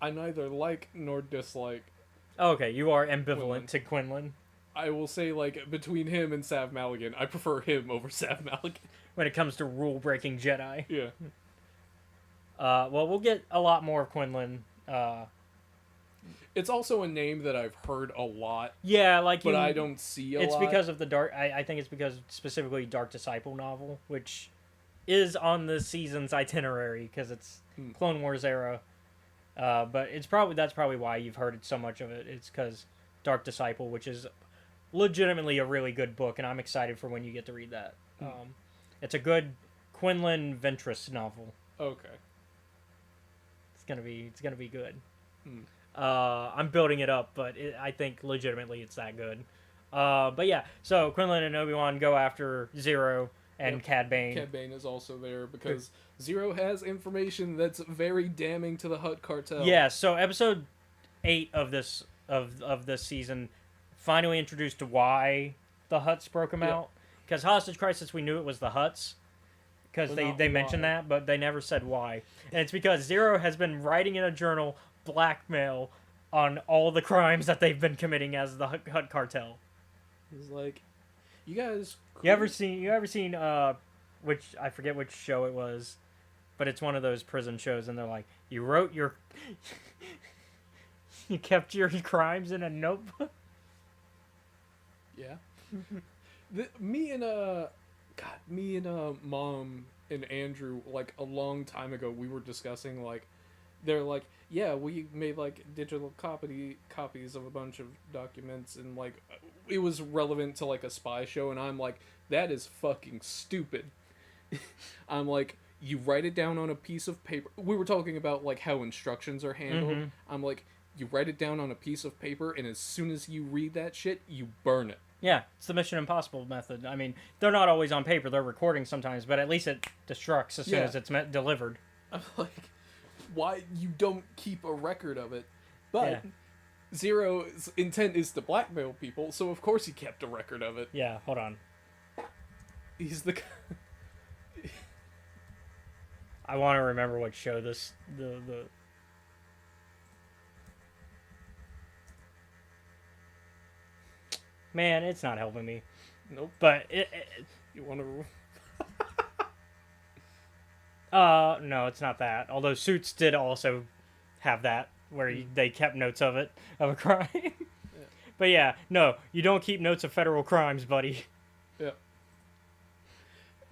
I neither like nor dislike. Okay, you are ambivalent Quinlan. to Quinlan. I will say, like, between him and Sav Maligan, I prefer him over Sav Maligan. When it comes to rule-breaking Jedi. Yeah. Well, we'll get a lot more of Quinlan. It's also a name that I've heard a lot, Yeah, like but I don't see a lot. It's because of the Dark... I think it's because specifically Dark Disciple novel, which is on this season's itinerary, because it's Clone Wars era. But that's probably why you've heard so much of it. It's because Dark Disciple, which is legitimately a really good book, and I'm excited for when you get to read that. It's a good Quinlan Ventress novel. Okay. It's gonna be good. I'm building it up, but I think legitimately it's that good. But yeah, so Quinlan and Obi-Wan go after Zero and Cad Bane. Cad Bane is also there because Zero has information that's very damning to the Hutt cartel. Yeah, so episode 8 of this season finally introduced why the Hutts broke him out. Because Hostage Crisis, we knew it was the Hutts. Because they mentioned that, but they never said why. And it's because Zero has been writing in a journal blackmail on all the crimes that they've been committing as the Hutt cartel. He's like, you guys... You ever seen which, I forget which show it was, but it's one of those prison shows, and they're like, you wrote your... you kept your crimes in a notebook? Yeah. Me and Mom and Andrew, like, a long time ago, we were discussing, like, they're like, yeah, we made, like, digital copies of a bunch of documents, and, like, it was relevant to, like, a spy show, and I'm like, that is fucking stupid. I'm like, you write it down on a piece of paper. We were talking about, like, how instructions are handled. I'm like, you write it down on a piece of paper, and as soon as you read that shit, you burn it. Yeah, it's the Mission Impossible method. I mean, they're not always on paper. They're recording sometimes, but at least it destructs as soon as it's delivered. I'm like, why you don't keep a record of it? But Zero's intent is to blackmail people, so of course he kept a record of it. Yeah, hold on. He's the... I want to remember what show the Man, it's not helping me. Nope. But You want to... no, it's not that. Although Suits did also have that, where they kept notes of a crime. But yeah, no, you don't keep notes of federal crimes, buddy. Yeah.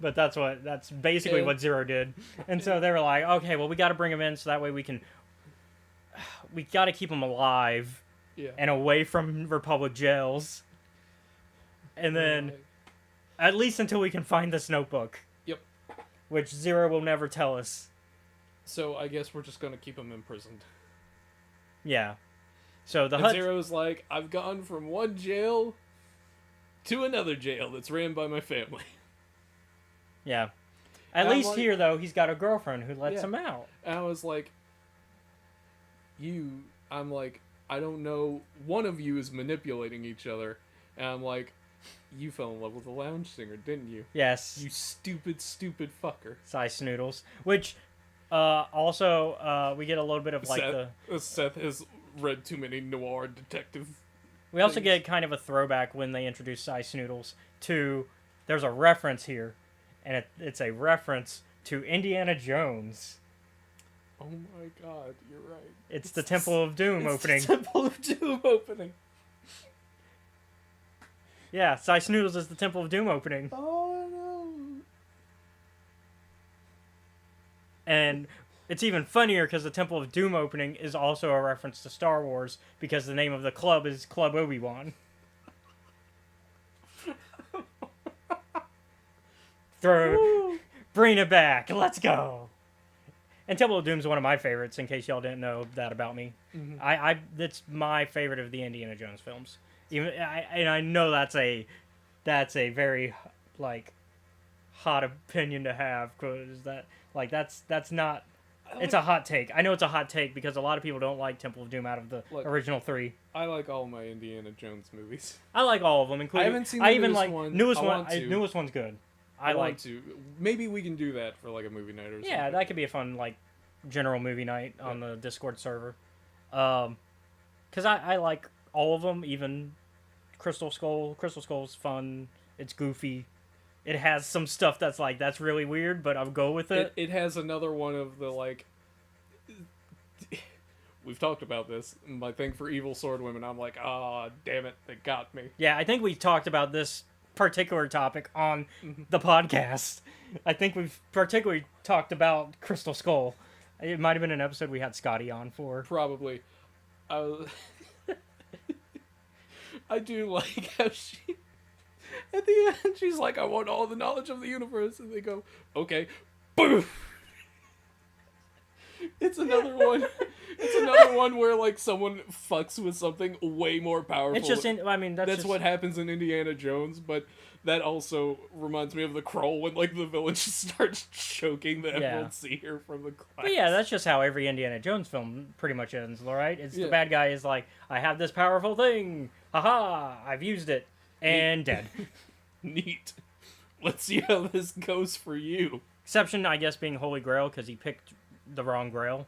But that's basically what Zero did. And so they were like, okay, well, we got to bring him in so that way we got to keep him alive and away from Republic jails. And then, at least until we can find this notebook. Yep. Which Zero will never tell us. So I guess we're just going to keep him imprisoned. Yeah. So the and Zero's like, I've gone from one jail to another jail that's ran by my family. Yeah. At least like, here, though, he's got a girlfriend who lets him out. And I was like, I'm like, I don't know, one of you is manipulating each other. And I'm like, you fell in love with a lounge singer, didn't you? Yes. You stupid, stupid fucker. Sigh Snoodles. Which, also, we get a little bit of, like, Seth has read too many noir detective We also get kind of a throwback when they introduce Sigh Snoodles to... There's a reference here, and it's a reference to Indiana Jones. Oh my god, you're right. It's the Temple of Doom opening. The Temple of Doom opening. Yeah, Sigh Snoodles is the Temple of Doom opening. Oh no. And it's even funnier because the Temple of Doom opening is also a reference to Star Wars because the name of the club is Club Obi-Wan. Bring it back. Let's go. And Temple of Doom is one of my favorites. In case y'all didn't know that about me, that's my favorite of the Indiana Jones films. And I know that's a very like hot opinion to have because that's not. It's a hot take. I know it's a hot take because a lot of people don't like Temple of Doom out of the original 3. I like all my Indiana Jones movies. I like all of them, including. I haven't seen the newest one. Newest I one. want to. Newest one's good. I want to. Maybe we can do that for like a movie night or something. Yeah, that could be a fun like general movie night on the Discord server. Because I like all of them, even Crystal Skull. Crystal Skull's fun. It's goofy. It has some stuff that's really weird, but I'll go with it. It has another one of the like. We've talked about this. My thing for evil sword women. I'm like, ah, damn it, they got me. Yeah, I think we talked about this particular topic on the podcast. I think we've particularly talked about Crystal Skull. It might have been an episode we had Scotty on for. Probably. I do like how she. At the end, she's like, I want all the knowledge of the universe. And they go, okay. Boom! It's another one. It's another one where, like, someone fucks with something way more powerful. It's just, that's what happens in Indiana Jones, but that also reminds me of the Kroll when, like, the villain just starts choking the Emerald Seer from the glass. But yeah, that's just how every Indiana Jones film pretty much ends, right? It's the bad guy is like, I have this powerful thing. Haha, I've used it. And dead. Neat. Let's see how this goes for you. Exception, I guess, being Holy Grail, because he picked the wrong Grail.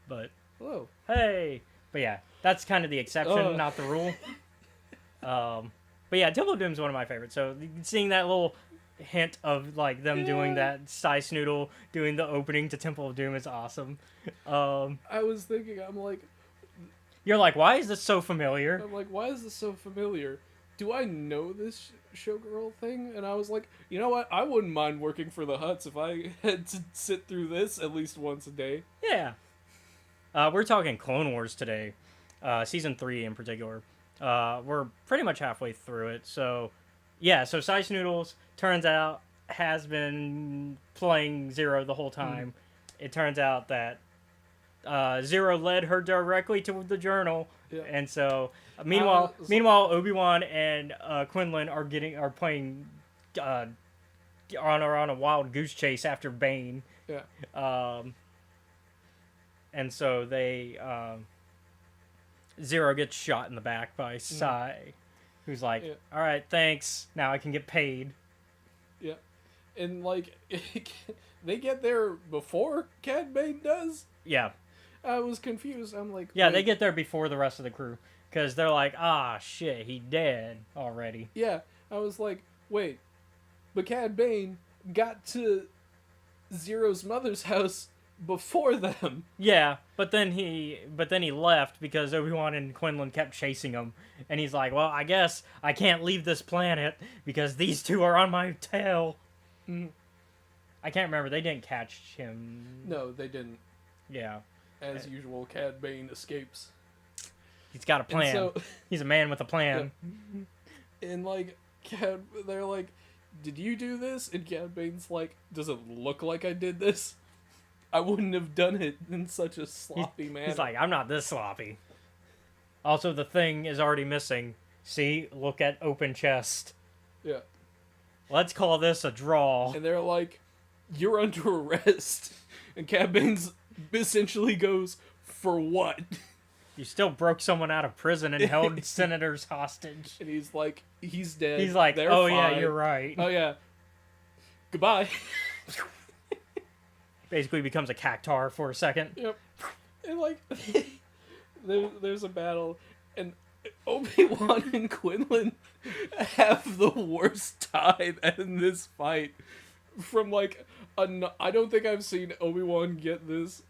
But, whoa. Hey! But yeah, that's kind of the exception, not the rule. But yeah, Temple of Doom is one of my favorites. So seeing that little hint of like them doing that Sai Snoodle doing the opening to Temple of Doom is awesome. I was thinking, I'm like... You're like, why is this so familiar? I'm like, why is this so familiar? Do I know this showgirl thing? And I was like, you know what? I wouldn't mind working for the Hutts if I had to sit through this at least once a day. Yeah. We're talking Clone Wars today. Season 3 in particular. We're pretty much halfway through it. So, yeah. So Sai Snoodles, turns out, has been playing Zero the whole time. It turns out that Zero led her directly to the journal. Yeah. And so, meanwhile, Obi-Wan and Quinlan are playing on a wild goose chase after Bane. Yeah. And so they Zero gets shot in the back by Sai, who's like, "All right, thanks. Now I can get paid." Yeah, and like they get there before Cad Bane does. Yeah. I was confused. I'm like, yeah, they get there before the rest of the crew because they're like, ah, shit, he dead already. Yeah, I was like, wait, but Cad Bane got to Zero's mother's house before them. Yeah, but then he left because Obi-Wan and Quinlan kept chasing him, and he's like, well, I guess I can't leave this planet because these two are on my tail. I can't remember. They didn't catch him. No, they didn't. Yeah. As usual, Cad Bane escapes. He's got a plan. So, he's a man with a plan. Yeah. And like, they're like, did you do this? And Cad Bane's like, does it look like I did this? I wouldn't have done it in such a sloppy manner. He's like, I'm not this sloppy. Also, the thing is already missing. See? Look at open chest. Yeah. Let's call this a draw. And they're like, you're under arrest. And Cad Bane's essentially goes, for what? You still broke someone out of prison and held senators hostage. And he's like, he's dead. He's like, they're oh fine. Yeah, you're right. Oh yeah. Goodbye. Basically becomes a cactar for a second. Yep. And like, there's a battle, and Obi-Wan and Quinlan have the worst time in this fight. From like, I don't think I've seen Obi-Wan get this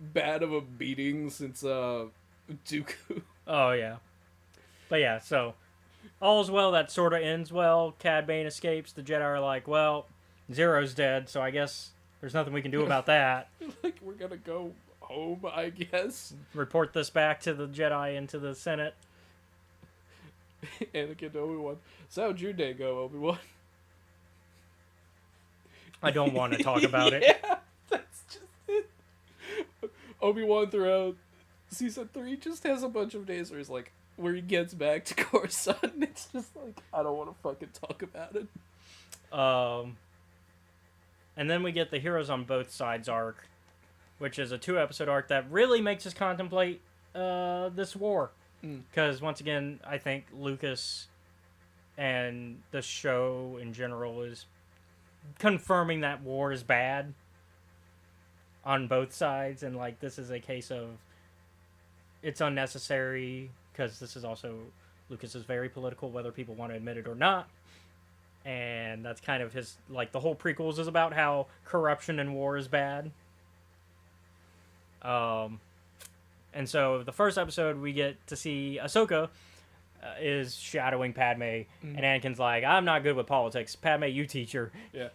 bad of a beating since Dooku. Oh yeah. But yeah, so all's well that sort of ends well. Cad Bane escapes. The Jedi are like, well, Zero's dead, so I guess There's nothing we can do about that. Like, we're gonna go home, I guess. Report this back to the Jedi and to the Senate. Anakin to Obi-Wan. So how'd your day go, Obi-Wan? I don't want to talk about it. Yeah, that's just it. Obi-Wan throughout season 3 just has a bunch of days where he's like, where he gets back to Coruscant, and it's just like, I don't want to fucking talk about it. And then we get the Heroes on Both Sides arc, which is a 2-episode arc that really makes us contemplate this war. Because, once again, I think Lucas and the show in general is confirming that war is bad on both sides. And, like, this is a case of it's unnecessary, because this is also... Lucas is very political, whether people want to admit it or not. And that's kind of his... Like, the whole prequels is about how corruption and war is bad. And so the first episode we get to see Ahsoka is shadowing Padme, and Anakin's like, I'm not good with politics. Padme, you teach her. Yeah.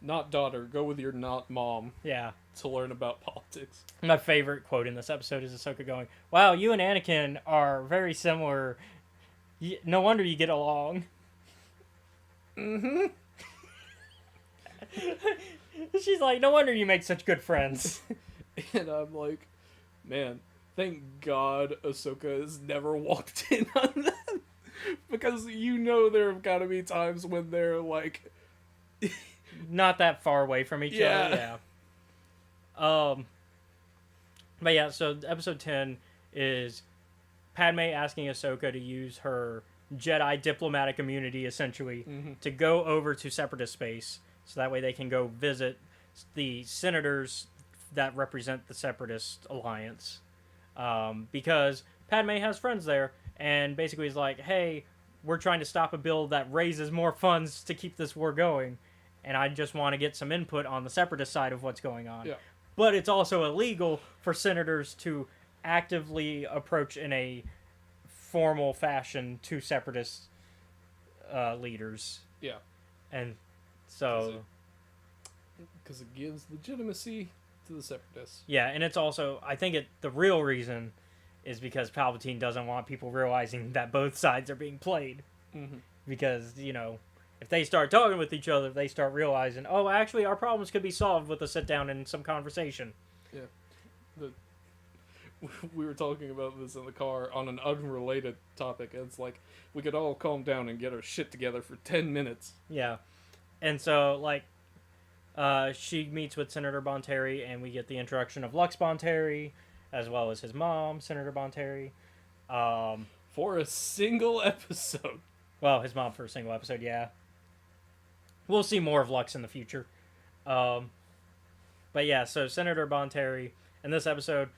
Not daughter, go with your not mom. Yeah. To learn about politics. My favorite quote in this episode is Ahsoka going, wow, you and Anakin are very similar. No wonder you get along. Mm-hmm. She's like, no wonder you make such good friends. And I'm like, man, thank God Ahsoka has never walked in on that. Because you know there have got to be times when they're like... Not that far away from each other, yeah. But yeah, so episode 10 is Padme asking Ahsoka to use her Jedi diplomatic immunity, essentially, to go over to Separatist space, so that way they can go visit the senators that represent the Separatist alliance. Because Padme has friends there, and basically is like, hey, we're trying to stop a bill that raises more funds to keep this war going, and I just want to get some input on the Separatist side of what's going on. Yeah. But it's also illegal for senators to actively approach in a formal fashion to Separatist leaders. Yeah. And so... Because it gives legitimacy to the Separatists. Yeah, and it's also... I think the real reason is because Palpatine doesn't want people realizing that both sides are being played. Because, you know, if they start talking with each other, they start realizing, oh, actually, our problems could be solved with a sit-down and some conversation. Yeah. We were talking about this in the car on an unrelated topic. It's like, we could all calm down and get our shit together for 10 minutes. Yeah. And so, like, she meets with Senator Bonteri, and we get the introduction of Lux Bonteri, as well as his mom, Senator Bonteri. For a single episode. Well, his mom for a single episode, yeah. We'll see more of Lux in the future. But yeah, so Senator Bonteri in this episode,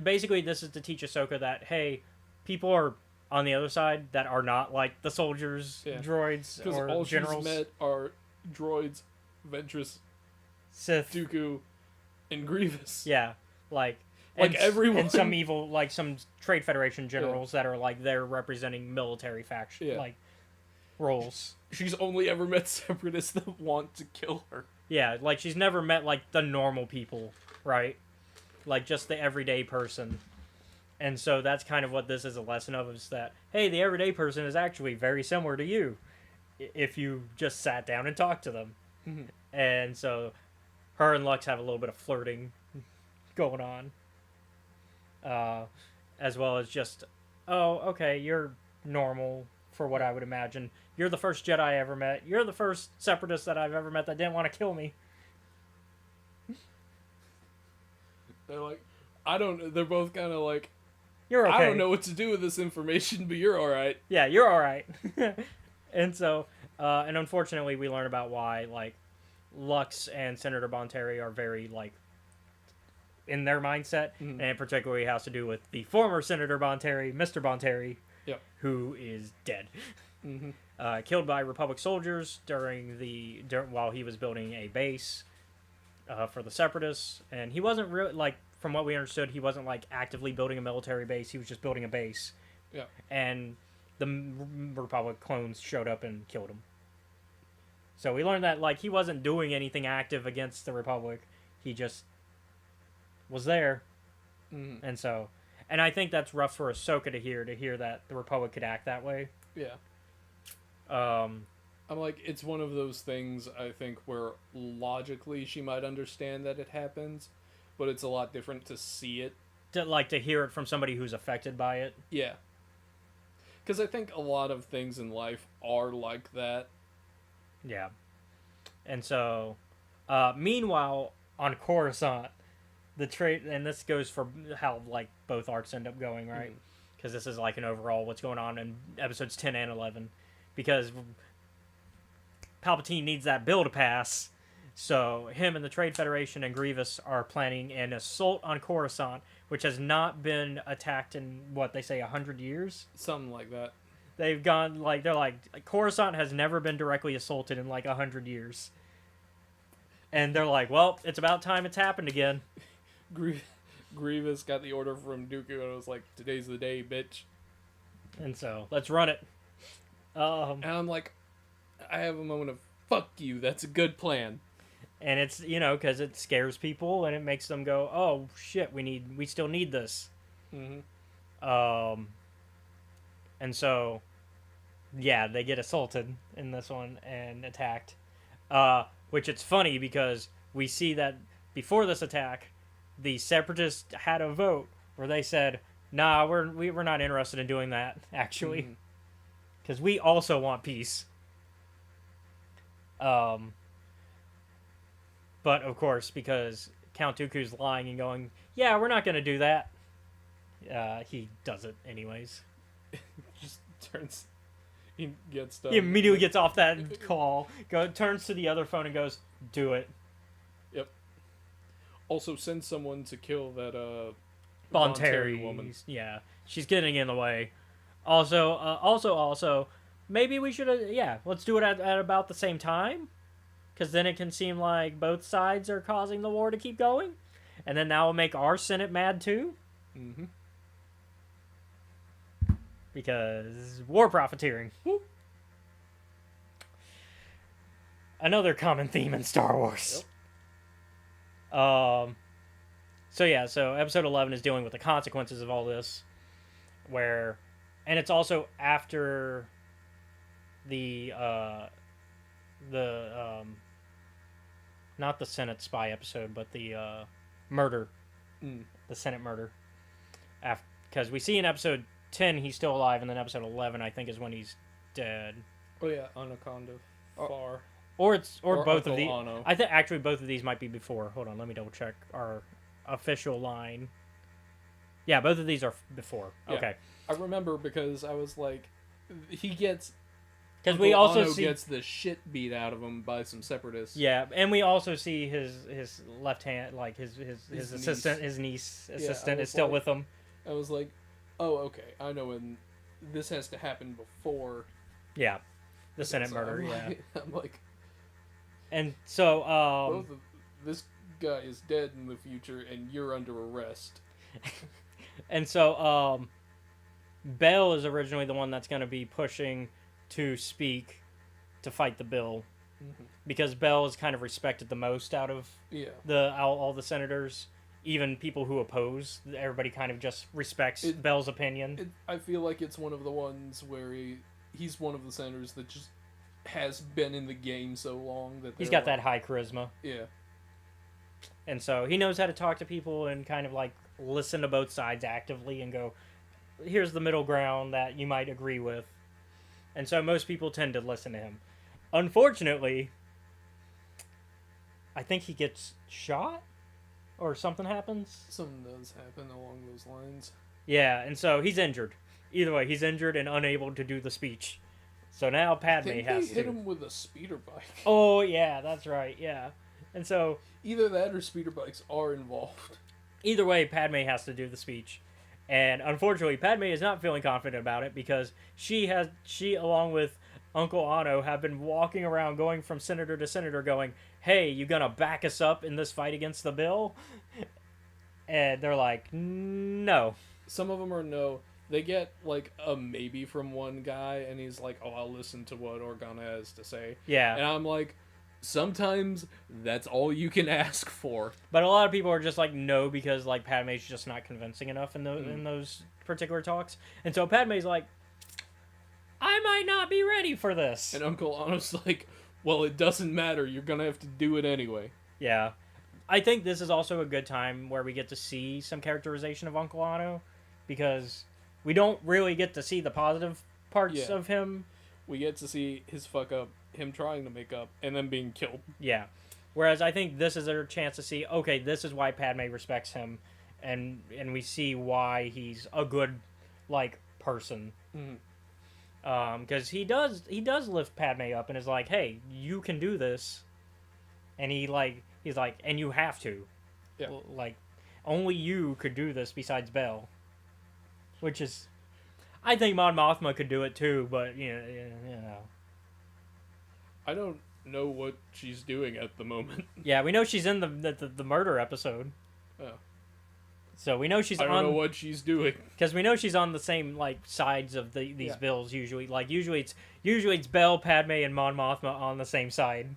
basically this is to teach Ahsoka that, hey, people are on the other side that are not like the soldiers, droids, or all generals. She's met are droids, Ventress, Sith, Dooku, and Grievous. Yeah, like everyone. And some evil, like some Trade Federation generals that are like they're representing military faction, like roles. She's only ever met Separatists that want to kill her. Yeah, like she's never met like the normal people, right? Like just the everyday person. And so that's kind of what this is a lesson of, is that, hey, the everyday person is actually very similar to you if you just sat down and talked to them. And so her and Lux have a little bit of flirting going on. As well as just, oh, okay, you're normal for what I would imagine. You're the first Jedi I ever met. You're the first Separatist that I've ever met that didn't want to kill me. They're like, they're both kind of like, you're okay. I don't know what to do with this information, but you're alright. Yeah, you're alright. And so, and unfortunately we learn about why, like, Lux and Senator Bonteri are very, like, in their mindset, and it particularly has to do with the former Senator Bonteri, Mr. Bonteri, who is dead. Killed by Republic soldiers while he was building a base for the Separatists, and he wasn't really, like, from what we understood, he wasn't, like, actively building a military base, he was just building a base. And the Republic clones showed up and killed him. So we learned that like he wasn't doing anything active against the Republic. He just was there. And so, and I think that's rough for Ahsoka to hear that the Republic could act that way. Yeah. Um, I'm like, it's one of those things, I think, where logically she might understand that it happens, but it's a lot different to see it. to hear it from somebody who's affected by it. Yeah. Because I think a lot of things in life are like that. Yeah. And so, meanwhile, on Coruscant, the trait, and this goes for how like both arcs end up going, right? Because this is like an overall what's going on in episodes 10 and 11, because Palpatine needs that bill to pass. So him and the Trade Federation and Grievous are planning an assault on Coruscant, which has not been attacked in what they say 100 years. Something like that. They've gone like they're like Coruscant has never been directly assaulted in like 100 years. And they're like, well, it's about time it's happened again. Grievous got the order from Dooku and it was like, today's the day, bitch. And so, let's run it. And I'm like, I have a moment of, fuck you, that's a good plan. And it's, because it scares people and it makes them go, oh, shit, we still need this. And so, yeah, they get assaulted in this one and attacked. Which it's funny because we see that before this attack, the Separatists had a vote where they said, nah, we're not interested in doing that, actually. Because we also want peace. But, of course, because Count Dooku's lying and going, yeah, we're not going to do that. He does it anyways. Just turns... He gets done. He immediately gets off that call, turns to the other phone and goes, do it. Yep. Also, send someone to kill that, Bonteri woman. Yeah, she's getting in the way. Also, maybe we should, let's do it at about the same time. Because then it can seem like both sides are causing the war to keep going. And then that will make our Senate mad too. Because war profiteering. Woo. Another common theme in Star Wars. Yep. So episode 11 is dealing with the consequences of all this, and it's also after the not the Senate spy episode, but the murder, the Senate murder. Because we see in episode 10 he's still alive, and then episode 11 I think is when he's dead. Oh yeah, Anaconda. Far. Or both Uncle of these. Ano. I think actually both of these might be before. Hold on, let me double check our official line. Yeah, both of these are before. Yeah. Okay. I remember because I was like, he gets... Because we also Ano see... gets the shit beat out of him by some separatists. Yeah, and we also see his left hand, like his assistant, niece. his niece assistant was is still like- with him. I was like, oh, okay, I know when this has to happen before... Yeah, the Senate So murder, I'm yeah. like, I'm like, And so, both of, this guy is dead in the future, and you're under arrest. and so, Bell is originally the one that's going to be pushing to speak to fight the bill, because Bell is kind of respected the most out of all the senators, even people who oppose. Everybody kind of just respects Bell's opinion. I feel like it's one of the ones where he's one of the senators that just has been in the game so long that He's got that high charisma. Yeah. And so he knows how to talk to people and kind of like listen to both sides actively and go, here's the middle ground that you might agree with. And so most people tend to listen to him. Unfortunately, I think he gets shot or something happens. Something does happen along those lines. Yeah, and so he's injured. Either way, he's injured and unable to do the speech. So now Padme has to. Hit him with a speeder bike. Oh, yeah, that's right, yeah. And so... Either that or speeder bikes are involved. Either way, Padme has to do the speech. And unfortunately, Padme is not feeling confident about it because she, along with Uncle Ano, have been walking around going from senator to senator going, hey, you gonna back us up in this fight against the bill? And they're like, no. Some of them are no. they get like a maybe from one guy, and he's like, "Oh, I'll listen to what Organa has to say." Yeah. And I'm like, sometimes that's all you can ask for. But a lot of people are just like, no, because like Padme's just not convincing enough in those particular talks. And so Padme's like, I might not be ready for this. And Uncle Anno's like, well, it doesn't matter. You're gonna have to do it anyway. Yeah. I think this is also a good time where we get to see some characterization of Uncle Anno, because we don't really get to see the positive parts of him. We get to see his fuck up, him trying to make up, and then being killed. Yeah. Whereas I think this is a chance to see, okay, this is why Padme respects him, and we see why he's a good, like, person. Because he does lift Padme up and is like, hey, you can do this, and he's like, and you have to. Yeah. Like, only you could do this besides Belle. Which is, I think Mon Mothma could do it too, but you know. I don't know what she's doing at the moment. Yeah, we know she's in the murder episode. Oh. So we know she's I don't know what she's doing. Because we know she's on the same like sides of these bills usually. Like usually it's Belle, Padme, and Mon Mothma on the same side,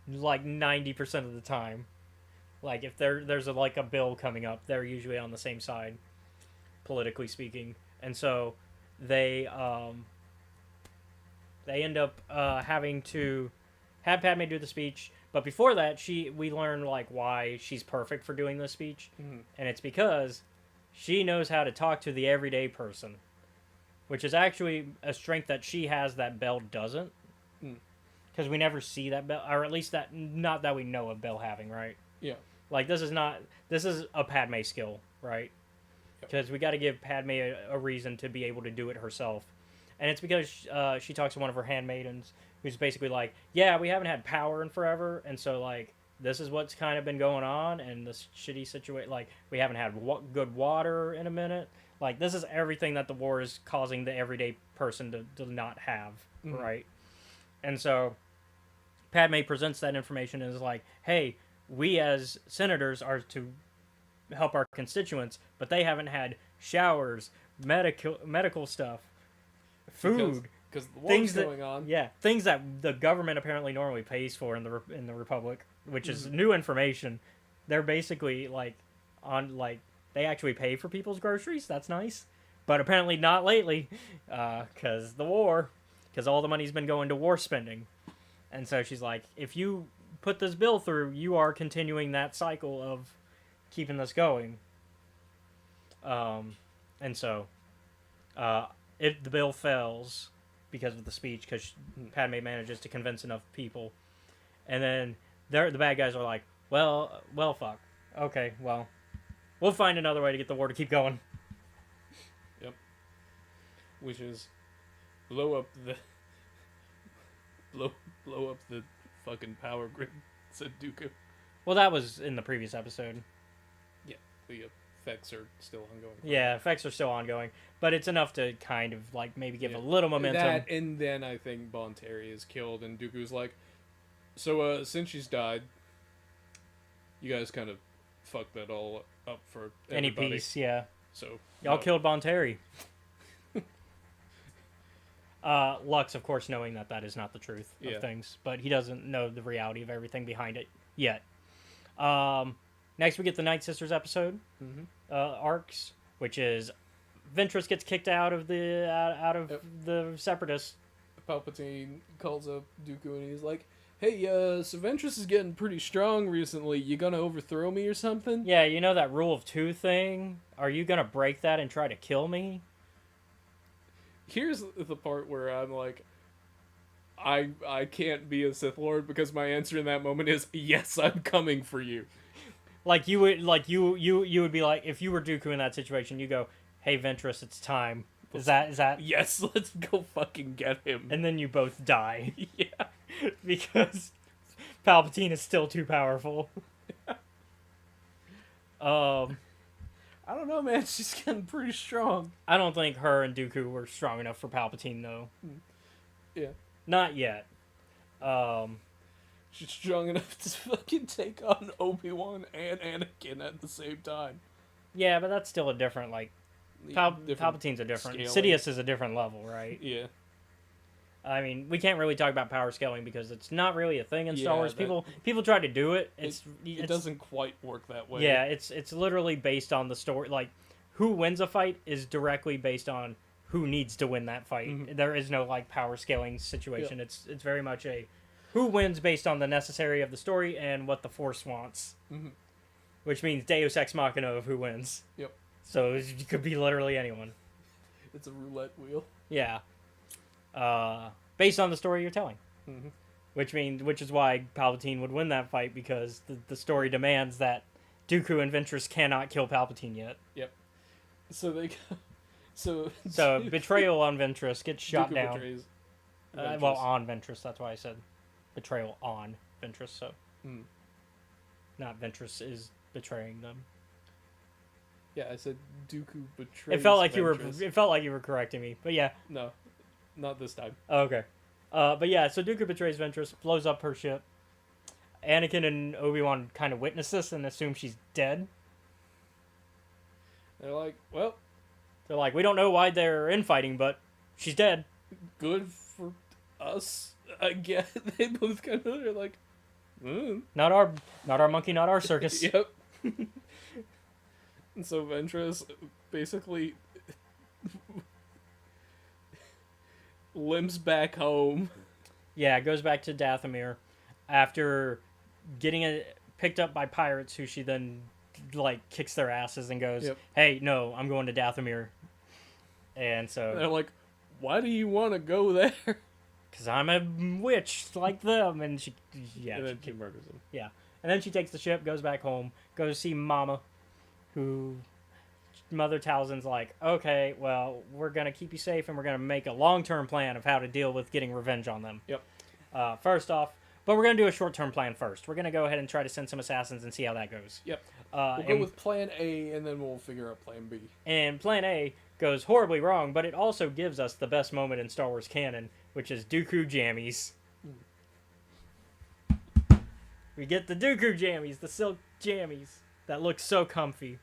like 90% of the time. Like if there's a bill coming up, they're usually on the same side, politically speaking. And so they end up having to have Padme do the speech. But before that, we learn like why she's perfect for doing this speech, and it's because she knows how to talk to the everyday person, which is actually a strength that she has that Belle doesn't. Because we never see that Belle, or at least that not that we know of Belle having, right? Yeah. Like this is a Padme skill, right? Because we got to give Padme a reason to be able to do it herself, and it's because she talks to one of her handmaidens, who's basically like, yeah, we haven't had power in forever, and so, like, this is what's kind of been going on, and this shitty situation, like, we haven't had good water in a minute. Like, this is everything that the war is causing the everyday person to not have, right? And so, Padme presents that information and is like, hey, we as senators are to help our constituents, but they haven't had showers, medical stuff, food, because the war's things going on. Yeah, things that the government apparently normally pays for in the Republic, which is new information. They're basically they actually pay for people's groceries. That's nice, but apparently not lately, because the war, because all the money's been going to war spending, and so she's like, if you put this bill through, you are continuing that cycle of keeping this going. And so, if the bill fails because of the speech, because Padme manages to convince enough people, and then the bad guys are like, well, fuck. Okay, well, we'll find another way to get the war to keep going. Yep. Which is blow up the fucking power grid, said Dooku. Well, that was in the previous episode. Yeah, the effects are still ongoing. Yeah, effects are still ongoing, but it's enough to kind of like maybe give a little momentum. That, and then I think Bon Terry is killed, and Dooku's like, so since she's died, you guys kind of fucked that all up for everybody. Any piece, yeah. So y'all killed Bon Terry. Lux, of course, knowing that is not the truth of things, but he doesn't know the reality of everything behind it yet. Next, we get the Night Sisters episode, arcs, which is Ventress gets kicked out of the Separatists. Palpatine calls up Dooku and he's like, "Hey, so Ventress is getting pretty strong recently. You gonna overthrow me or something?" Yeah, you know that rule of two thing? Are you gonna break that and try to kill me? Here's the part where I'm like, I can't be a Sith Lord, because my answer in that moment is, yes, I'm coming for you. You would be like, if you were Dooku in that situation, you go, "Hey Ventress, it's time." Is that yes, let's go fucking get him. And then you both die. Yeah. Because Palpatine is still too powerful. I don't know, man. She's getting pretty strong. I don't think her and Dooku were strong enough for Palpatine, though. Yeah. Not yet. She's strong enough to fucking take on Obi-Wan and Anakin at the same time. Yeah, but that's still a different, Palpatine's a different. scaling. Sidious is a different level, right? Yeah. I mean, we can't really talk about power scaling because it's not really a thing in Star Yeah, Wars. that- People try to do it. It It's doesn't quite work that way. Yeah, it's literally based on the story. Like, who wins a fight is directly based on who needs to win that fight. Mhm. There is no like power scaling situation. Yeah. It's very much a who wins based on the necessary of the story and what the Force wants, Mhm. which means Deus Ex Machina of who wins. Yep. So it could be literally anyone. It's a roulette wheel. Yeah. Based on the story you're telling. Mhm. Which is why Palpatine would win that fight because the story demands that Dooku and Ventress cannot kill Palpatine yet. Yep. So they go. So Betrayal on Ventress gets shot Dooku down. betrays Well, Ventress. on Ventress. That's why I said betrayal on Ventress. So, Mm. not Ventress is betraying them. Yeah, I said Dooku betrays. It felt like Ventress. It felt like you were correcting me. But yeah. No, not this time. Oh, okay. But yeah. So Dooku betrays Ventress, blows up her ship. Anakin and Obi-Wan kind of witness this and assume she's dead. They're like, well, They're like, we don't know why they're infighting, but she's dead. good for us. I guess they both kind of are like, Not our monkey, not our circus. Yep. And so Ventress basically limps back home. Yeah, it goes back to Dathomir after getting picked up by pirates, who she then like kicks their asses and goes, Yep. "Hey, no, I'm going to Dathomir." And And so, they're like, why do you want to go there? because I'm a witch like them, and she, yeah, And she then she murders him. yeah, and then she takes the ship, goes back home, goes to see Mama, who Mother Talzin's like, okay, well, we're gonna keep you safe, and we're gonna make a long-term plan of how to deal with getting revenge on them. Yep. First off, but we're gonna do a short-term plan first. We're gonna go ahead and try to send some assassins and see how that goes. Yep. Uh, We'll go and, with plan A, and then we'll figure out plan B. and Plan A goes horribly wrong, but it also gives us the best moment in Star Wars canon, which is Dooku jammies. We get the Dooku jammies, the silk jammies that look so comfy,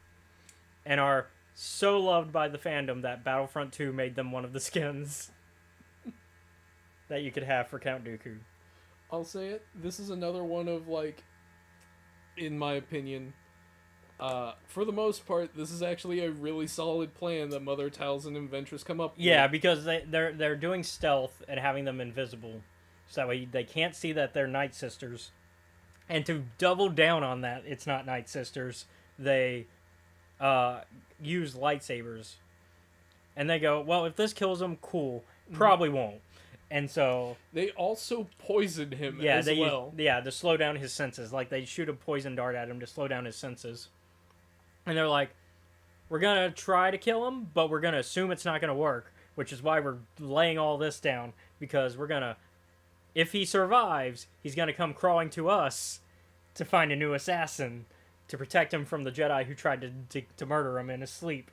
and are so loved by the fandom that Battlefront 2 made them one of the skins that you could have for Count Dooku. I'll say it. This is another one of, like, in my opinion, for the most part, this is actually a really solid plan that Mother Talzin and Ventress come up Yeah, with. because they're doing stealth and having them invisible, so that way they can't see that they're Night Sisters. And to double down on that, it's not Night Sisters. They use lightsabers, and they go, well, if this kills them, cool. Probably won't. And so They also poison him yeah, as well. to slow down his senses. Like they shoot a poison dart at him to slow down his senses. And they're like, we're gonna try to kill him, but we're gonna assume it's not gonna work, which is why we're laying all this down, because we're gonna, if he survives, he's gonna come crawling to us to find a new assassin to protect him from the Jedi who tried to murder him in his sleep.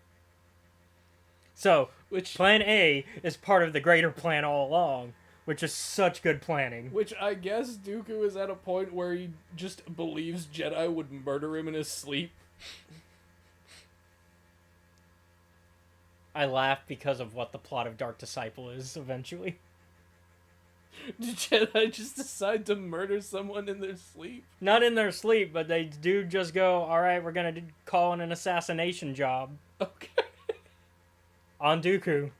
So, Which Plan A is part of the greater plan all along, which is such good planning. Which I guess Dooku is at a point where he just believes Jedi would murder him in his sleep. I laugh because of what the plot of Dark Disciple is eventually. Did Jedi just decide to murder someone in their sleep? Not in their sleep, but they do just go, alright, we're gonna call in an assassination job Okay. on Dooku.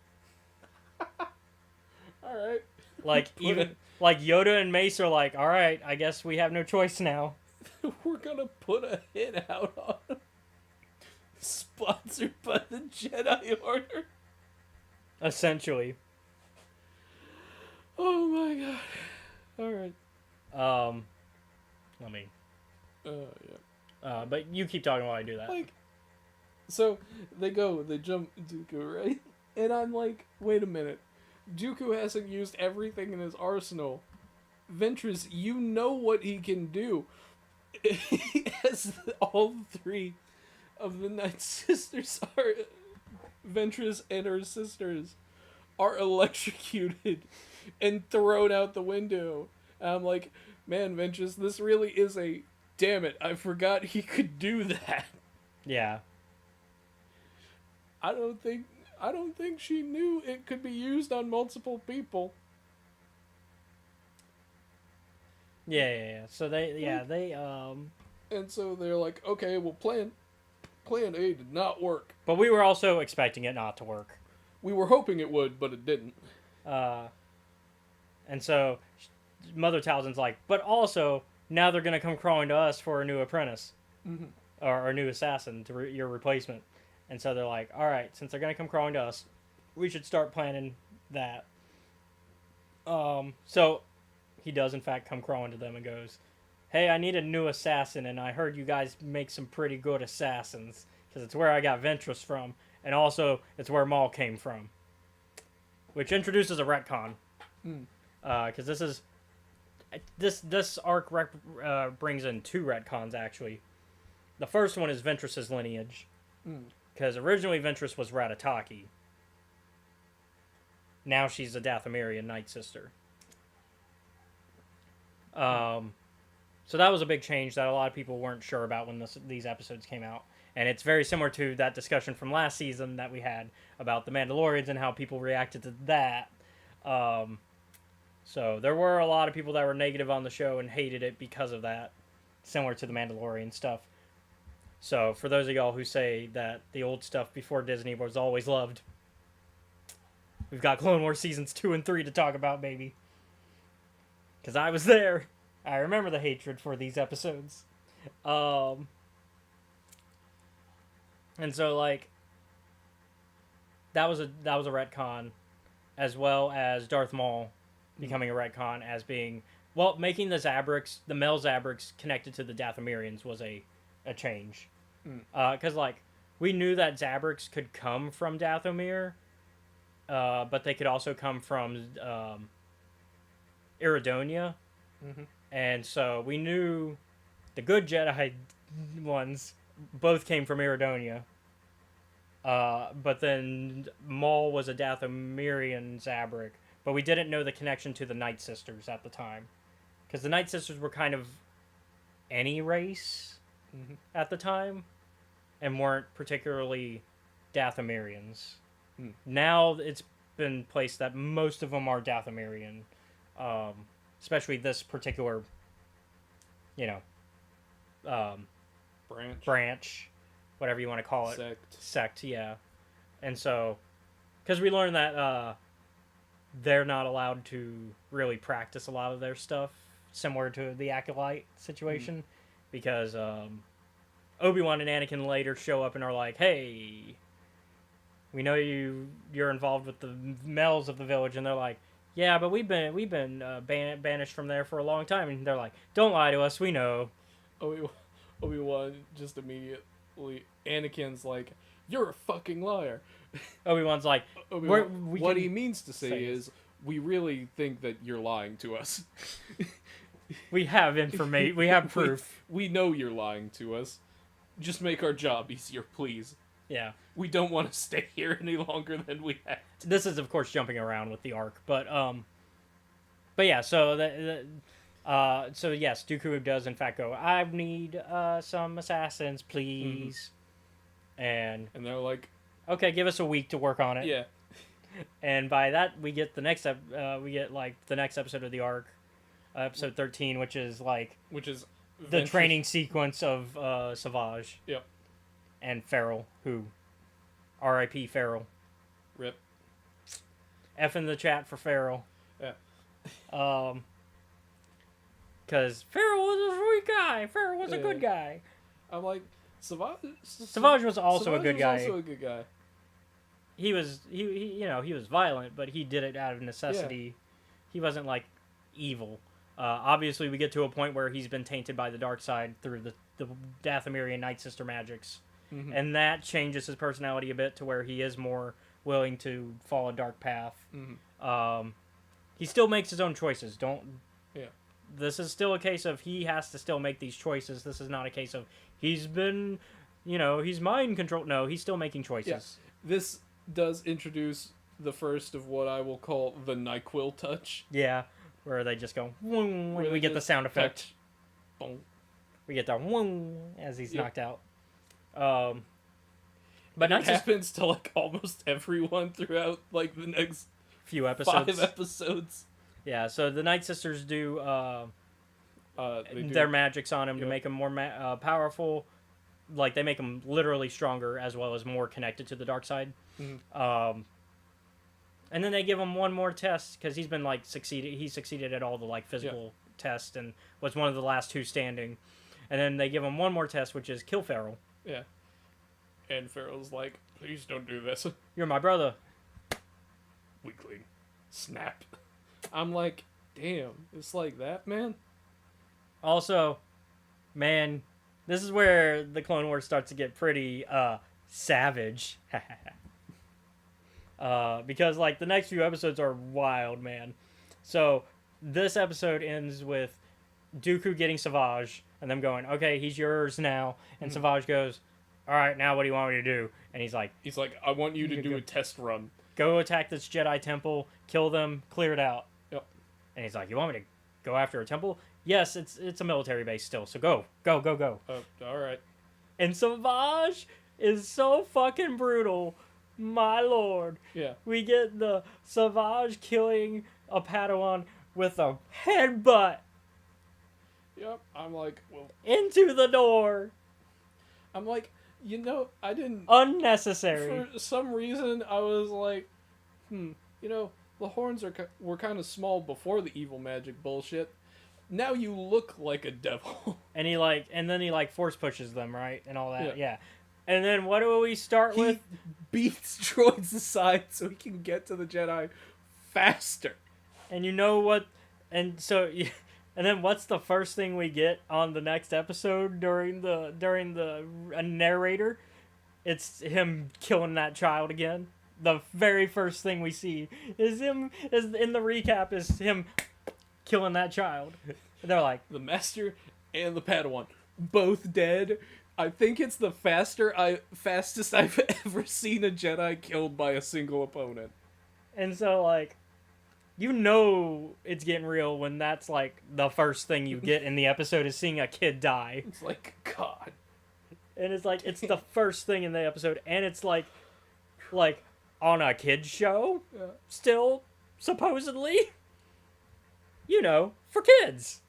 Alright. Like, Put even, it- like Yoda and Mace are like, alright, I guess we have no choice now. We're gonna put a hit out on him. Sponsored by the Jedi Order. Essentially. Oh my god. Alright. Let me, Yeah. but you keep talking while I do that. Like, so they jump Dooku, right? And I'm like, wait a minute. Dooku hasn't used everything in his arsenal. Ventress, you know what he can do. As all three of the Night Sisters are, Ventress and her sisters, are electrocuted and thrown out the window. And I'm like, man, Ventress, this really is a, damn it, I forgot he could do that. Yeah. I don't think she knew it could be used on multiple people. Yeah. So they And so they're like, okay, well, plan A did not work. but we were also expecting it not to work. We were hoping it would, but it didn't. And so Mother Talzin's like, but also now they're gonna come crawling to us for a new apprentice, or a new assassin to your replacement. And so they're like, all right, since they're gonna come crawling to us, we should start planning that. So he does in fact come crawling to them and goes, hey, I need a new assassin, and I heard you guys make some pretty good assassins, because it's where I got Ventress from, and also it's where Maul came from. Which introduces a retcon. Because this arc brings in 2 retcons, actually. The first one is Ventress's lineage. Because originally Ventress was Ratataki. Now she's a Dathomirian Night Sister. So that was a big change that a lot of people weren't sure about when these episodes came out. And it's very similar to that discussion from last season that we had about the Mandalorians and how people reacted to that. So there were a lot of people that were negative on the show and hated it because of that, similar to the Mandalorian stuff. So for those of y'all who say that the old stuff before Disney was always loved, we've got Clone Wars seasons 2 and 3 to talk about, baby. Because I was there. I remember the hatred for these episodes. And so, like, that was a retcon, as well as Darth Maul becoming a retcon as being, well, making the male Zabrix connected to the Dathomirians was a change. Because, like, we knew that Zabrix could come from Dathomir, but they could also come from Iridonia. And so we knew the good Jedi ones both came from Iridonia. But then Maul was a Dathomirian Zabrix. But we didn't know the connection to the Night Sisters at the time. Because the Night Sisters were kind of any race at the time. And weren't particularly Dathomirians. Now it's been placed that most of them are Dathomirian. Especially this particular, branch, whatever you want to call it. Sect, yeah. And so, because we learned that they're not allowed to really practice a lot of their stuff, similar to the Acolyte situation, because Obi-Wan and Anakin later show up and are like, hey, we know you're involved with the males of the village, and they're like, yeah, but we've been banished from there for a long time, and they're like, don't lie to us, we know. Obi-Wan just immediately, Anakin's like, you're a fucking liar. Obi-Wan's like, what he means to say is, we really think that you're lying to us. We have information, we have proof. We know you're lying to us. Just make our job easier, please. Yeah. We don't want to stay here any longer than we have to. This is, of course, jumping around with the arc, but yeah. So so yes, Dooku does in fact go, I need some assassins, please, and they're like, okay, give us a week to work on it. Yeah. And by that we get the next the next episode of the arc, episode 13, which is the training sequence of Savage. Yep. And Farrell, who, R.I.P. Farrell. Rip. F in the chat for Farrell. Yeah. Because Farrell was a sweet guy. Farrell was a good guy. I'm like, Savage was also a good guy. Also a good guy. He was violent, but he did it out of necessity. Yeah. He wasn't evil. Obviously, we get to a point where he's been tainted by the dark side through the Dathomirian Night Sister magics. And that changes his personality a bit to where he is more willing to follow a dark path. He still makes his own choices. This is still a case of he has to still make these choices. This is not a case of he's been, he's mind controlled. No, he's still making choices. Yeah. This does introduce the first of what I will call the NyQuil touch. Yeah, where they just go, when we get the sound effect. Boom. We get the as he's knocked out. But it Night Sisters, happens to like almost everyone throughout like the next few episodes. 5 episodes. Yeah, so the Night Sisters do They do. their magics on him to Yep. make him more powerful. Like, they make him literally stronger as well as more connected to the dark side. Mhm. And then they give him one more test because he's been like succeeded. He succeeded at all the like physical tests and was one of the last two standing. And then they give him one more test, which is kill Farrell. Yeah. And Pharaoh's like, please don't do this. You're my brother. Weakling. Snap. I'm like, damn, it's like that, man? Also, man, this is where the Clone Wars starts to get pretty savage. Because like the next few episodes are wild, man. So this episode ends with Dooku getting Savage and them going, okay, he's yours now. And Savage goes, all right, now what do you want me to do? And he's like, I want you to do a test run. go attack this Jedi temple, kill them, clear it out. Yep. And he's like, you want me to go after a temple? Yes, it's a military base still, so go. All right. And Savage is so fucking brutal, my lord. Yeah. We get the Savage killing a Padawan with a headbutt Yep. I'm like, well, into the door. I'm like, you know, I didn't. Unnecessary. For some reason, I was like, you know, the horns were kind of small before the evil magic bullshit. Now you look like a devil. And then he force pushes them, right? And all that. Yeah. Yeah. And then what do we start He with? beats droids aside so he can get to the Jedi faster. And you know what? And so, and then what's the first thing we get on the next episode during the narrator? It's him killing that child again. The very first thing we see is in the recap is him killing that child. They're like, The Master and the Padawan, both dead. I think it's the fastest I've ever seen a Jedi killed by a single opponent. and so like, you know it's getting real when that's like the first thing you get in the episode is seeing a kid die. It's like, God. And it's like it's the first thing in the episode, and it's like on a kids show, still supposedly, you know, for kids.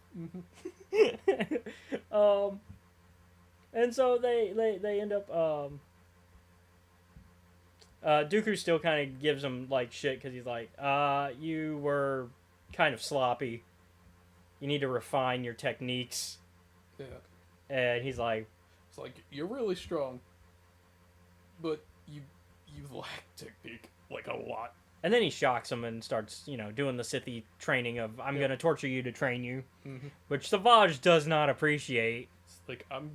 And so they end up Dooku still kind of gives him like shit because he's like, you were kind of sloppy. You need to refine your techniques. Yeah. And he's like, It's like, you're really strong, but you lack technique, like, a lot. and then he shocks him and starts, you know, doing the Sithy training of, I'm going to torture you to train you, which Savage does not appreciate. It's like, I'm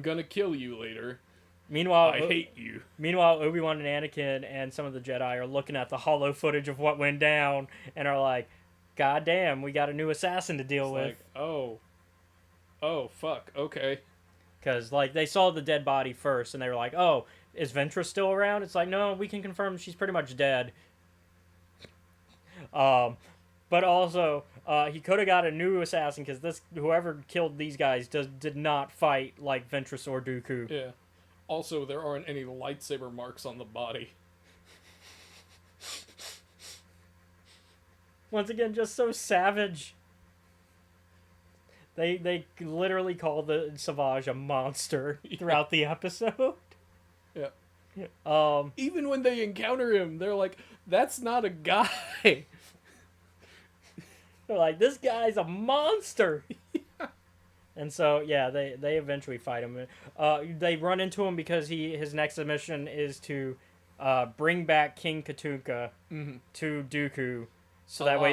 gonna kill you later. Meanwhile, I hate you. Meanwhile, Obi-Wan and Anakin and some of the Jedi are looking at the holo footage of what went down and are like, God damn, we got a new assassin to deal with. Like, oh, fuck, okay. Because, like, they saw the dead body first, and they were like, oh, is Ventress still around? It's like, no, we can confirm she's pretty much dead. But also, he could have got a new assassin, because whoever killed these guys did not fight like Ventress or Dooku. Yeah. Also, there aren't any lightsaber marks on the body. Once again, just so savage. They literally call the Savage a monster throughout the episode. Yeah. Even when they encounter him, they're like, that's not a guy. They're like, this guy's a monster. And so, yeah, they eventually fight him. They run into him because his next mission is to bring back King Katunka to Dooku, so that way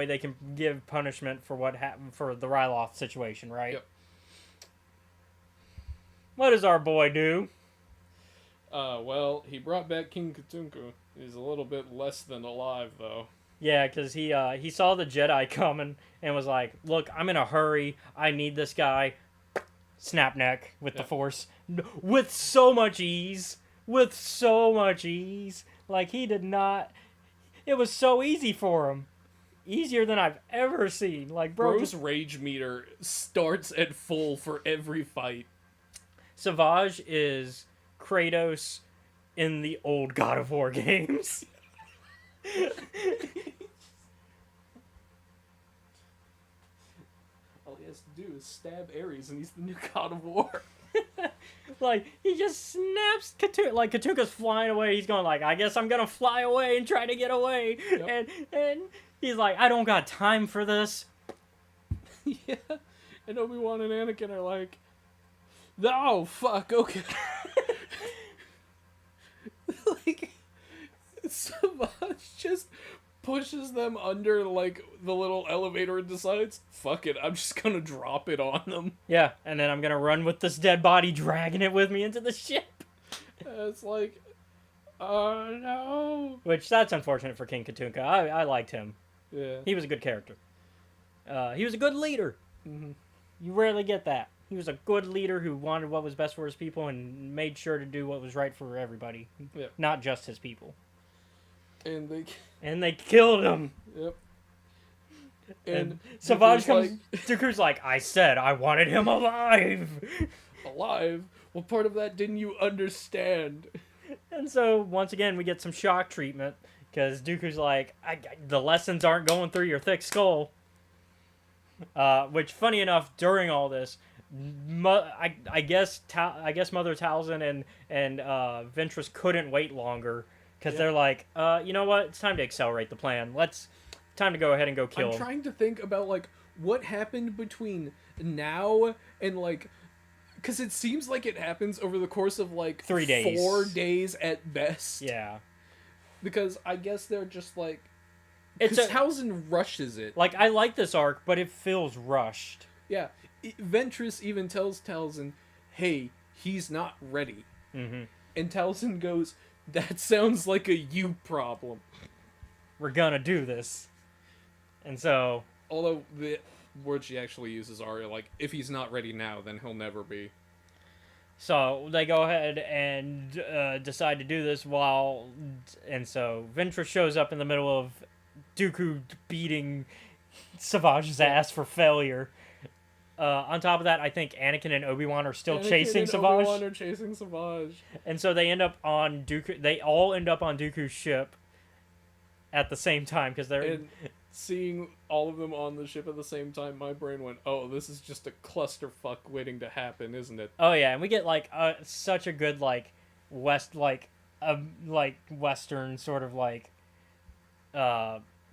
they can give punishment for what happened for the Ryloth situation, right? Yep. What does our boy do? Well, he brought back King Katunku. He's a little bit less than alive, though. Yeah, because he saw the Jedi coming and was like, look, I'm in a hurry. I need this guy. Snap neck with the Force. With so much ease. Like, he did not... It was so easy for him. Easier than I've ever seen. Like, bro... Bro's rage meter starts at full for every fight. Savage is Kratos in the old God of War games. All he has to do is stab Ares, and he's the new God of War. Like, he just snaps Katuka. Like, Katuka's flying away. He's going like, I guess I'm gonna fly away and try to get away. Yep. And he's like, I don't got time for this. Yeah. And Obi-Wan and Anakin are like, oh, fuck, okay. Like, Savage just pushes them under, like, the little elevator and decides, fuck it, I'm just gonna drop it on them. Yeah, and then I'm gonna run with this dead body, dragging it with me into the ship. It's like, oh no. Which, that's unfortunate for King Katuka. I liked him. Yeah. He was a good character. He was a good leader. Mm-hmm. You rarely get that. He was a good leader who wanted what was best for his people and made sure to do what was right for everybody. Yeah. Not just his people. And they killed him. Yep. And Savage Dooku's comes. Dooku's like, I said I wanted him alive. alive? What part of that didn't you understand? And so once again we get some shock treatment because Dooku's like, the lessons aren't going through your thick skull. Which, funny enough, during all this, I guess Mother Talzin and Ventress couldn't wait longer because they're like, you know what? It's time to accelerate the plan. Time to go ahead and go kill. I'm trying to think about like what happened between now and like, because it seems like it happens over the course of like 3 days, 4 days at best. Yeah. Because I guess they're just like, it's Talzin rushes it. Like, I like this arc, but it feels rushed. Yeah. Ventress even tells Talzin, hey, he's not ready. Mm-hmm. And Talzin goes, that sounds like a you problem. We're gonna do this. And so... Although, the words she actually uses are, like, if he's not ready now, then he'll never be. So, they go ahead and decide to do this and so, Ventress shows up in the middle of Dooku beating Savage's ass for failure. On top of that, I think Anakin and Obi-Wan are still chasing Savage. Obi-Wan are chasing Savage. And so they end up on Dooku. They all end up on Dooku's ship at the same time because they're. And seeing all of them on the ship at the same time, my brain went, "Oh, this is just a clusterfuck waiting to happen, isn't it?" Oh yeah, and we get like such a good like Western sort of like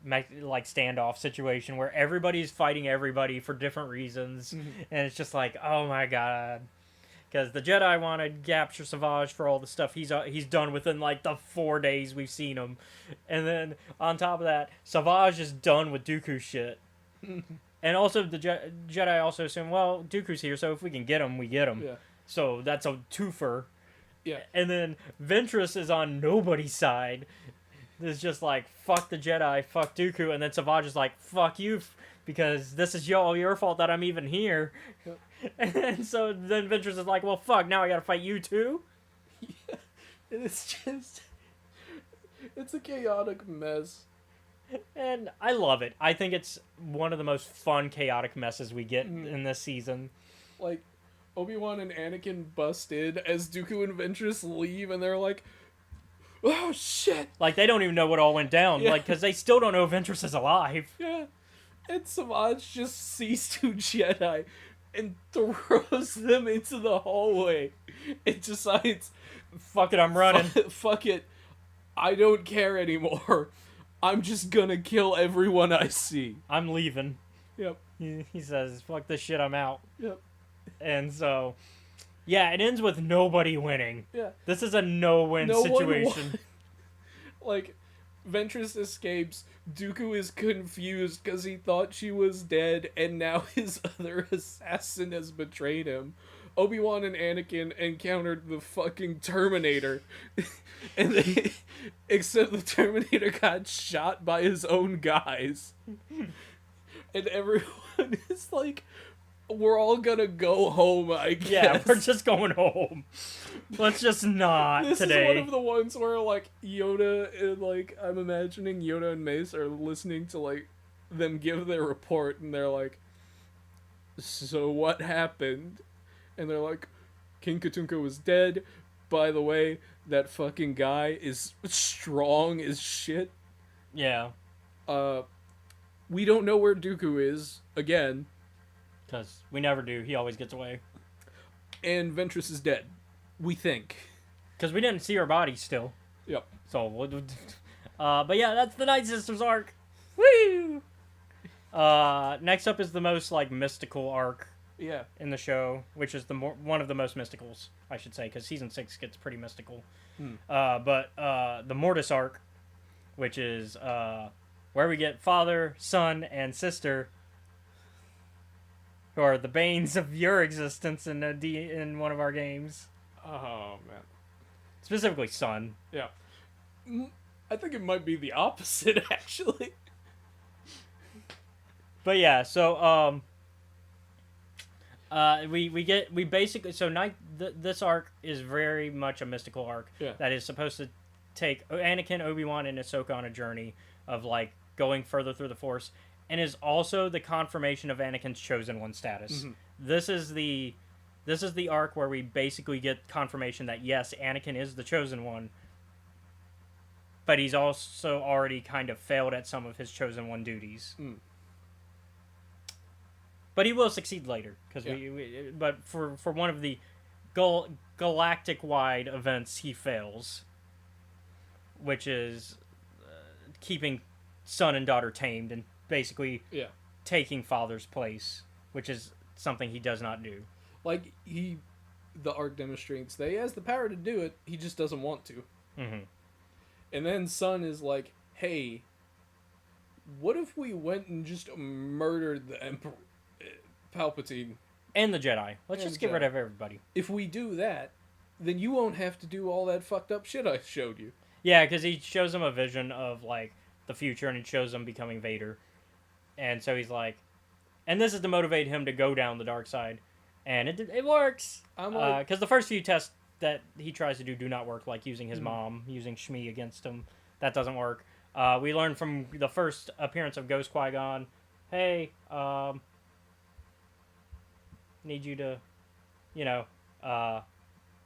standoff situation where everybody's fighting everybody for different reasons, and it's just like, oh my god, because the Jedi want to capture Savage for all the stuff he's done within like the 4 days we've seen him, and then on top of that, Savage is done with Dooku shit, and also the Jedi also assume, well, Dooku's here, so if we can get him, we get him. Yeah. So that's a twofer. Yeah. And then Ventress is on nobody's side. It's just like, fuck the Jedi, fuck Dooku, and then Savage is like, fuck you, because this is your fault that I'm even here. Yep. And so then Ventress is like, well, fuck, now I gotta fight you too? Yeah. It's just... It's a chaotic mess. And I love it. I think it's one of the most fun, chaotic messes we get in this season. Like, Obi-Wan and Anakin bust in as Dooku and Ventress leave, and they're like, oh shit! Like, they don't even know what all went down. Yeah. Like, because they still don't know Ventress is alive. Yeah. And Savage just sees 2 Jedi and throws them into the hallway. It decides, fuck it, I'm running. Fuck it. I don't care anymore. I'm just gonna kill everyone I see. I'm leaving. Yep. He says, fuck this shit, I'm out. Yep. And so, yeah, it ends with nobody winning. Yeah. This is a no-win situation. Like, Ventress escapes. Dooku is confused because he thought she was dead, and now his other assassin has betrayed him. Obi-Wan and Anakin encountered the fucking Terminator. And except the Terminator got shot by his own guys. And everyone is like, we're all gonna go home, I guess. Yeah, we're just going home. Let's just not this today. Is one of the ones where, like, Yoda and, like, I'm imagining Yoda and Mace are listening to, like, them give their report, and they're like, so what happened? And they're like, King Katunka was dead. By the way, that fucking guy is strong as shit. Yeah, We don't know where Dooku is, again, because we never do. He always gets away. and Ventress is dead. We think. Because we didn't see her body still. Yep. So, but yeah, that's the Night Sisters arc. Woo! Next up is the most, like, mystical arc Yeah. in the show, which is one of the most mysticals, I should say, because season 6 gets pretty mystical. But the Mortis arc, which is where we get father, son, and sister, who are the banes of your existence in one of our games. Oh, man. Specifically, son. Yeah. I think it might be the opposite, actually. But yeah, so we basically this arc is very much a mystical arc that is supposed to take Anakin, Obi-Wan, and Ahsoka on a journey of like going further through the Force, and is also the confirmation of Anakin's chosen one status. Mm-hmm. This is the arc where we basically get confirmation that yes, Anakin is the chosen one, but he's also already kind of failed at some of his chosen one duties. But he will succeed later, because but for one of the galactic-wide events, he fails, which is keeping son and daughter tamed and basically taking father's place, which is something he does not do. Like, the arc demonstrates that he has the power to do it, he just doesn't want to. Mm-hmm. And then son is like, hey, what if we went and just murdered the Emperor Palpatine? And the Jedi. Let's just get rid of everybody. If we do that, then you won't have to do all that fucked up shit I showed you. Yeah, because he shows him a vision of, like, the future, and it shows him becoming Vader. And so he's like... And this is to motivate him to go down the dark side. And it works! Because the first few tests that he tries to do not work, like using his mom, using Shmi against him. That doesn't work. We learned from the first appearance of Ghost Qui-Gon, hey, need you to,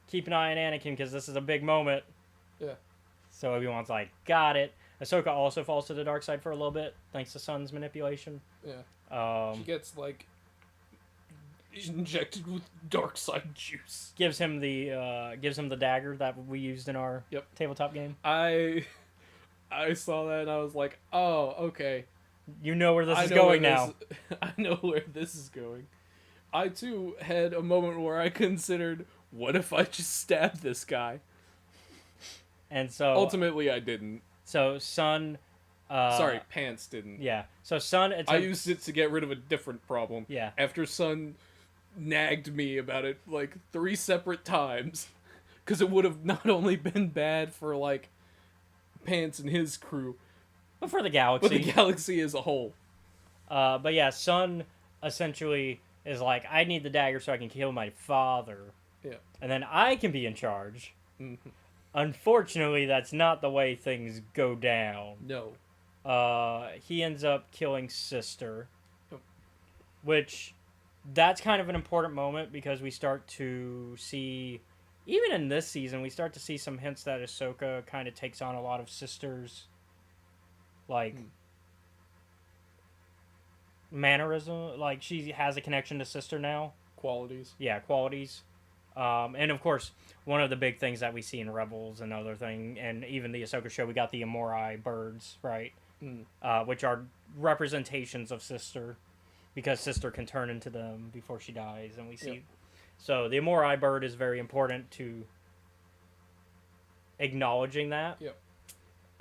keep an eye on Anakin, because this is a big moment. Yeah. So Obi-Wan's like, got it. Ahsoka also falls to the dark side for a little bit, thanks to Son's manipulation. Yeah. She gets, like, injected with dark side juice. Gives him the dagger that we used in our tabletop game. I saw that and I was like, oh, okay. You know where this is going now. I know where this is going. I, too, had a moment where I considered, what if I just stabbed this guy? And so... Ultimately, I didn't. So, Son... Sorry, Pants didn't. Yeah. So, Son... I used it to get rid of a different problem. Yeah. After Son nagged me about it, like, 3 separate times. Because it would have not only been bad for, like, Pants and his crew... But for the galaxy. But the galaxy as a whole. But yeah, Son essentially is like, I need the dagger so I can kill my father. Yeah. And then I can be in charge. Mm-hmm. Unfortunately, that's not the way things go down. No. He ends up killing Sister. Oh. Which, that's kind of an important moment because we start to see, even in this season, we start to see some hints that Ahsoka kind of takes on a lot of Sister's, like, mannerism. Like, she has a connection to Sister now. Qualities. Yeah, qualities. And of course, one of the big things that we see in Rebels and other thing, and even the Ahsoka show, we got the Amori birds, right? Which are representations of Sister, because Sister can turn into them before she dies, and we see. Yep. So the Amori bird is very important to acknowledging that. Yep.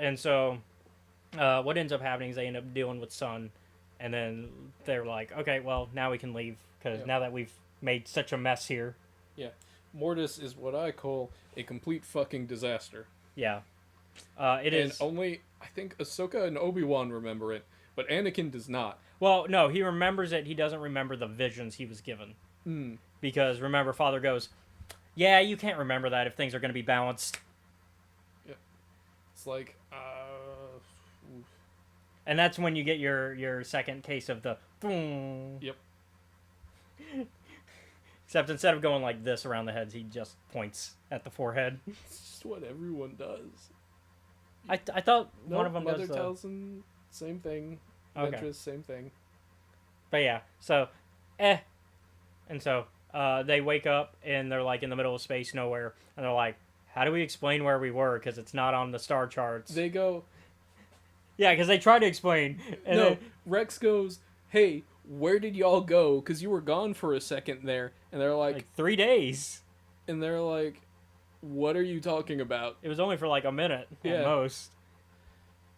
And so, what ends up happening is they end up dealing with Son, and then they're like, okay, well, now we can leave, because now that we've made such a mess here. Yeah. Mortis is what I call a complete fucking disaster. Yeah. It is. And only, I think, Ahsoka and Obi-Wan remember it, but Anakin does not. Well, no, he remembers it. He doesn't remember the visions he was given. Because, remember, Father goes, yeah, you can't remember that if things are going to be balanced. Yeah. It's like, And that's when you get your second case of the... Yep. Except instead of going like this around the heads, he just points at the forehead. It's just what everyone does. I thought one Nope, of them Mother does the... Talzin, same thing. Okay. Ventress, same thing. But yeah, so, And so, they wake up, and they're, like, in the middle of space, nowhere. And they're like, how do we explain where we were? Because it's not on the star charts. They go... Yeah, because they try to explain. And no, then, Rex goes, hey, where did y'all go? Because you were gone for a second there. And they're like... 3 days. And they're like, what are you talking about? It was only for, like, a minute at most.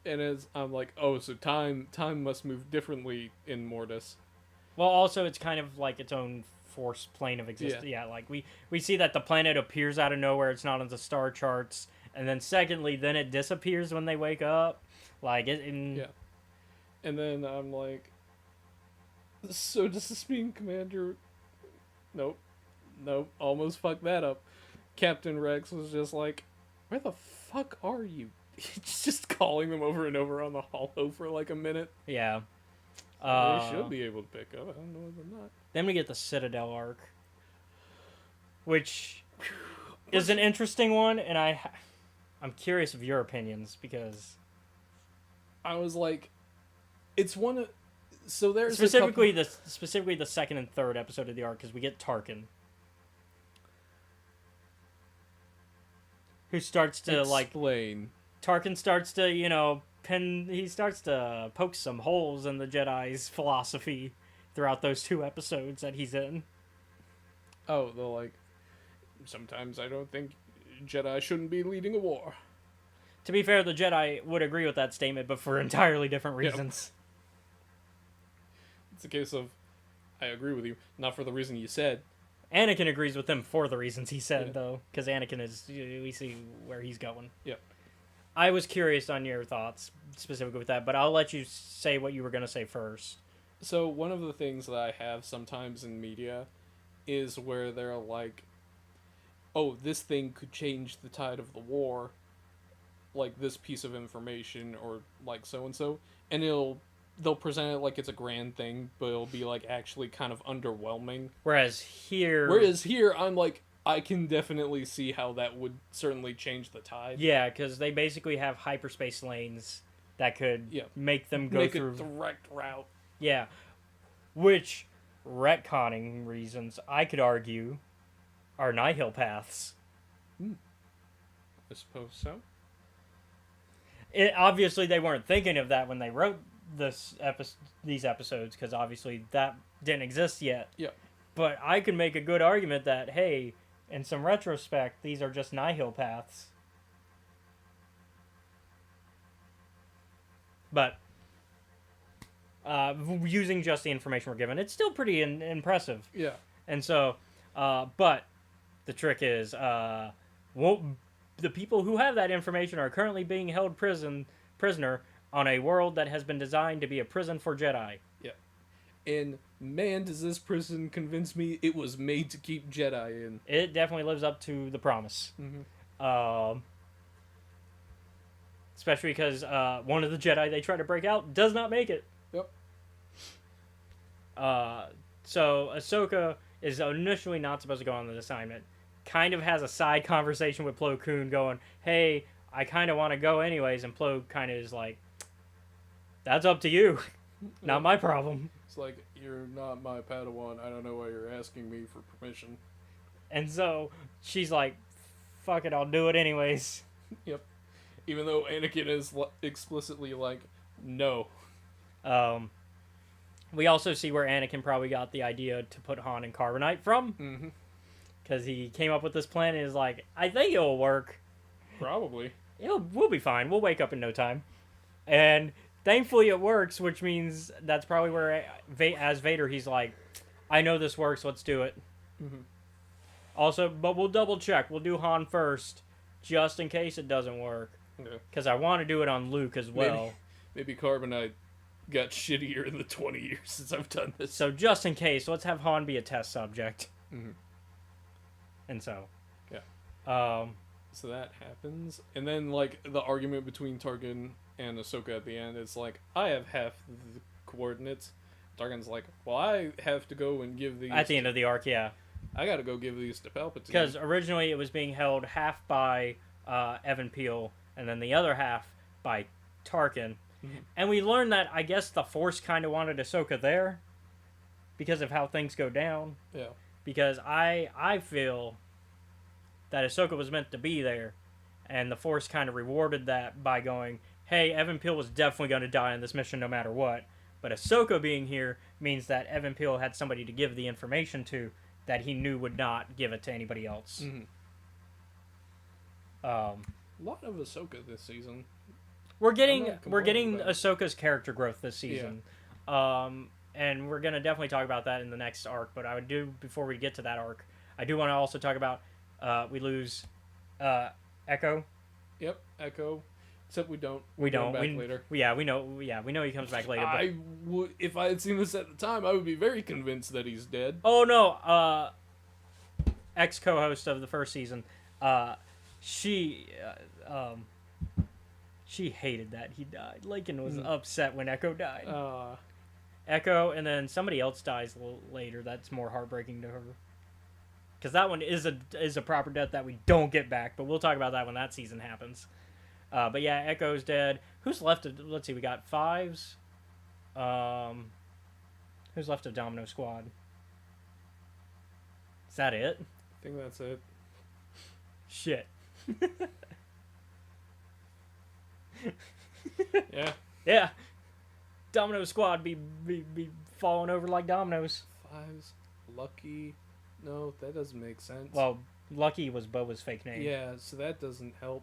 And I'm like, oh, so time must move differently in Mortis. Well, also, it's kind of like its own force plane of existence. Yeah, like, we see that the planet appears out of nowhere. It's not on the star charts. And then, secondly, then it disappears when they wake up. Like, Yeah. And then I'm like, so does this mean Commander... Nope, almost fucked that up. Captain Rex was just like, where the fuck are you? He's just calling them over and over on the holo for like a minute. Yeah. They should be able to pick up. I don't know if they're not. Then we get the Citadel arc, which is an interesting one, and I'm curious of your opinions, because I was like, it's one of... So there's specifically the second and third episode of the arc, because we get Tarkin, who starts to explain. Tarkin starts to, he starts to poke some holes in the Jedi's philosophy throughout those 2 episodes that he's in. Oh, they're like, sometimes I don't think Jedi shouldn't be leading a war. To be fair, the Jedi would agree with that statement, but for entirely different reasons. It's a case of, I agree with you, not for the reason you said. Anakin agrees with him for the reasons he said, though, because Anakin we see where he's going. Yeah. I was curious on your thoughts specifically with that, but I'll let you say what you were going to say first. So one of the things that I have sometimes in media is where they're like, oh, this thing could change the tide of the war, like this piece of information, or like so-and-so, and they'll present it like it's a grand thing, but it'll be like actually kind of underwhelming. Whereas here, I'm like, I can definitely see how that would certainly change the tide. Yeah, because they basically have hyperspace lanes that could make them go through a direct route. Yeah, which retconning reasons I could argue are nihil paths. I suppose so. Obviously, they weren't thinking of that when they wrote these episodes, because obviously that didn't exist yet. Yeah. But I could make a good argument that, hey, in some retrospect, these are just nihil paths. But using just the information we're given, it's still pretty impressive. Yeah. And so, but the trick is, the people who have that information are currently being held prisoner on a world that has been designed to be a prison for Jedi. Yeah. And man, does this prison convince me it was made to keep Jedi in. It definitely lives up to the promise. Mm-hmm. Especially because one of the Jedi they try to break out does not make it. Yep. So Ahsoka is initially not supposed to go on this assignment. Kind of has a side conversation with Plo Koon going, hey, I kind of want to go anyways. And Plo kind of is like, that's up to you. Not my problem. It's like, you're not my Padawan. I don't know why you're asking me for permission. And so she's like, fuck it, I'll do it anyways. Yep. Even though Anakin is explicitly like, no. We also see where Anakin probably got the idea to put Han in carbonite from. Mm-hmm. Because he came up with this plan and is like, I think it'll work. Probably. We'll be fine. We'll wake up in no time. And thankfully it works, which means that's probably where, as Vader, he's like, I know this works, let's do it. Mm-hmm. Also, but we'll double check. We'll do Han first, just in case it doesn't work. Because I want to do it on Luke as well. Maybe carbonite got shittier in the 20 years since I've done this. So just in case, let's have Han be a test subject. Mm-hmm. And so. Yeah. So that happens. And then, like, the argument between Tarkin and Ahsoka at the end is like, I have half the coordinates. Tarkin's like, well, I have to go and give these... At the end of the arc, yeah. I gotta go give these to Palpatine. Because originally it was being held half by Evan Peel and then the other half by Tarkin. And we learned that I guess the Force kind of wanted Ahsoka there because of how things go down. Yeah. Because I feel that Ahsoka was meant to be there, and the Force kind of rewarded that by going, hey, Evan Peel was definitely going to die in this mission no matter what. But Ahsoka being here means that Evan Peel had somebody to give the information to that he knew would not give it to anybody else. A lot of Ahsoka this season. We're getting I'm not complaining about it. Ahsoka's character growth this season. And we're going to definitely talk about that in the next arc. But I would do, before we get to that arc, I do want to also talk about we lose Echo. Yep, Echo. Except we don't. We don't. Back later. We know he comes back later. But... if I had seen this at the time, I would be very convinced that he's dead. Oh no! Ex-co-host of the first season, she hated that he died. Lincoln was upset when Echo died. Echo, and then somebody else dies a little later. That's more heartbreaking to her. Because that one is a proper death that we don't get back. But we'll talk about that when that season happens. But yeah, Echo's dead. Who's left? Let's see, we got Fives. Who's left of Domino Squad? Is that it? I think that's it. Shit. Yeah. Yeah. Domino Squad be falling over like dominoes. Fives. Lucky. No, that doesn't make sense. Well, Lucky was Boba's fake name. Yeah, so that doesn't help.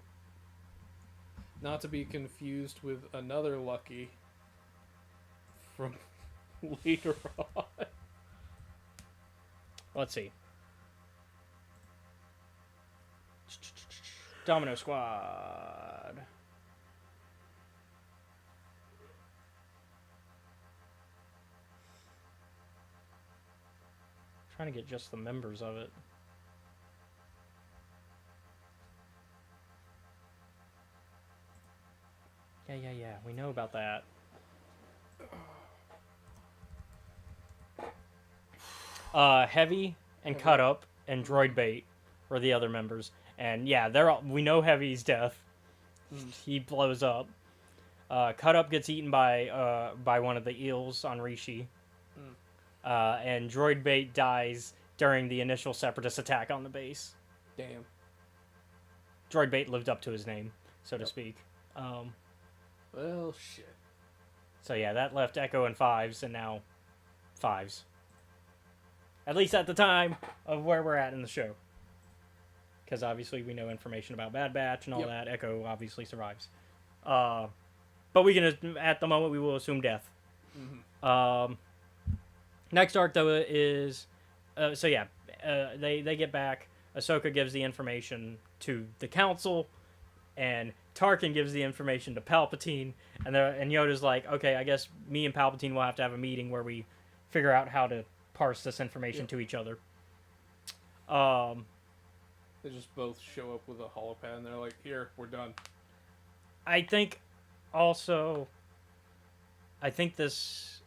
Not to be confused with another Lucky from later on. Let's see. Domino Squad. Trying to get just the members of it. Yeah. We know about that. Heavy and Cut Up and Droid Bait were the other members. And yeah, they're all, we know Heavy's death. He blows up. Cut Up gets eaten by one of the eels on Rishi. And Droid Bait dies during the initial Separatist attack on the base. Damn. Droid Bait lived up to his name, so to speak. Well, shit. So yeah, that left Echo and Fives, and now Fives. At least at the time of where we're at in the show. Because obviously we know information about Bad Batch and all that. Echo obviously survives. But we can, at the moment, we will assume death. Next arc, though, is... they get back. Ahsoka gives the information to the Council, and Tarkin gives the information to Palpatine, and Yoda's like, okay, I guess me and Palpatine will have to have a meeting where we figure out how to parse this information to each other. They just both show up with a holopad, and they're like, here, we're done. I think also... I think these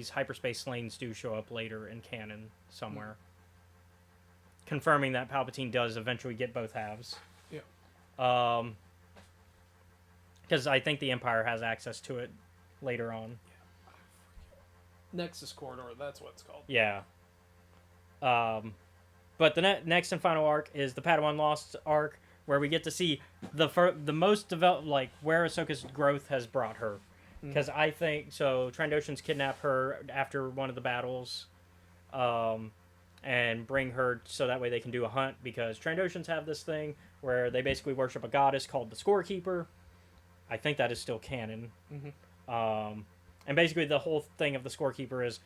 hyperspace lanes do show up later in canon somewhere. Confirming that Palpatine does eventually get both halves. Yeah. Because I think the Empire has access to it later on. Nexus Corridor, that's what it's called. Yeah. But the next and final arc is the Padawan Lost arc, where we get to see the most developed, like, where Ahsoka's growth has brought her. Because I think, so Trandoshans kidnap her after one of the battles, and bring her so that way they can do a hunt, because Trandoshans have this thing where they basically worship a goddess called the Scorekeeper. I think that is still canon. And basically the whole thing of the Scorekeeper is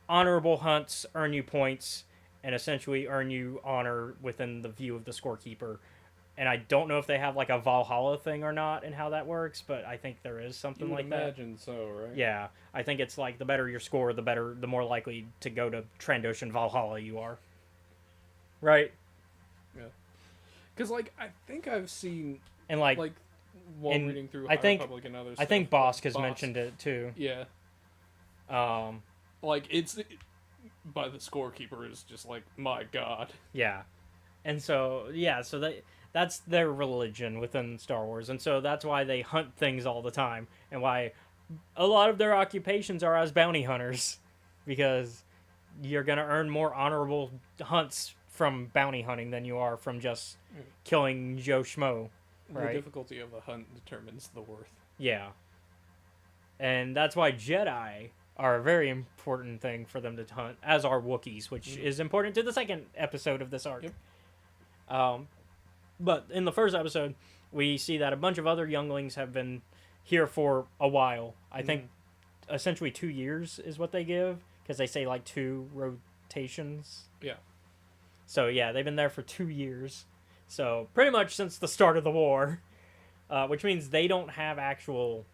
honorable hunts earn you points, and essentially earn you honor within the view of the Scorekeeper. And I don't know if they have like a Valhalla thing or not and how that works, but I think there is something like that. You would imagine so, right? Yeah, I think it's like the better your score, the more likely to go to Trandoshan Valhalla you are. Right? Yeah. Because, like, I think I've seen, and while reading through High Republic and other stuff. I think Bosk has mentioned it too. Yeah. Like, it's by the scorekeeper is just like, my god. Yeah. And so, yeah, so that's their religion within Star Wars. And so that's why they hunt things all the time, and why a lot of their occupations are as bounty hunters, because you're going to earn more honorable hunts from bounty hunting than you are from just killing Joe Schmo, The right? difficulty of the hunt determines the worth. Yeah. And that's why Jedi are a very important thing for them to hunt, as are Wookiees, which is important to the second episode of this arc. Yep. But in the first episode, we see that a bunch of other younglings have been here for a while. I think essentially 2 years is what they give, because they say like 2 rotations. Yeah. So yeah, they've been there for 2 years. So pretty much since the start of the war, which means they don't have actual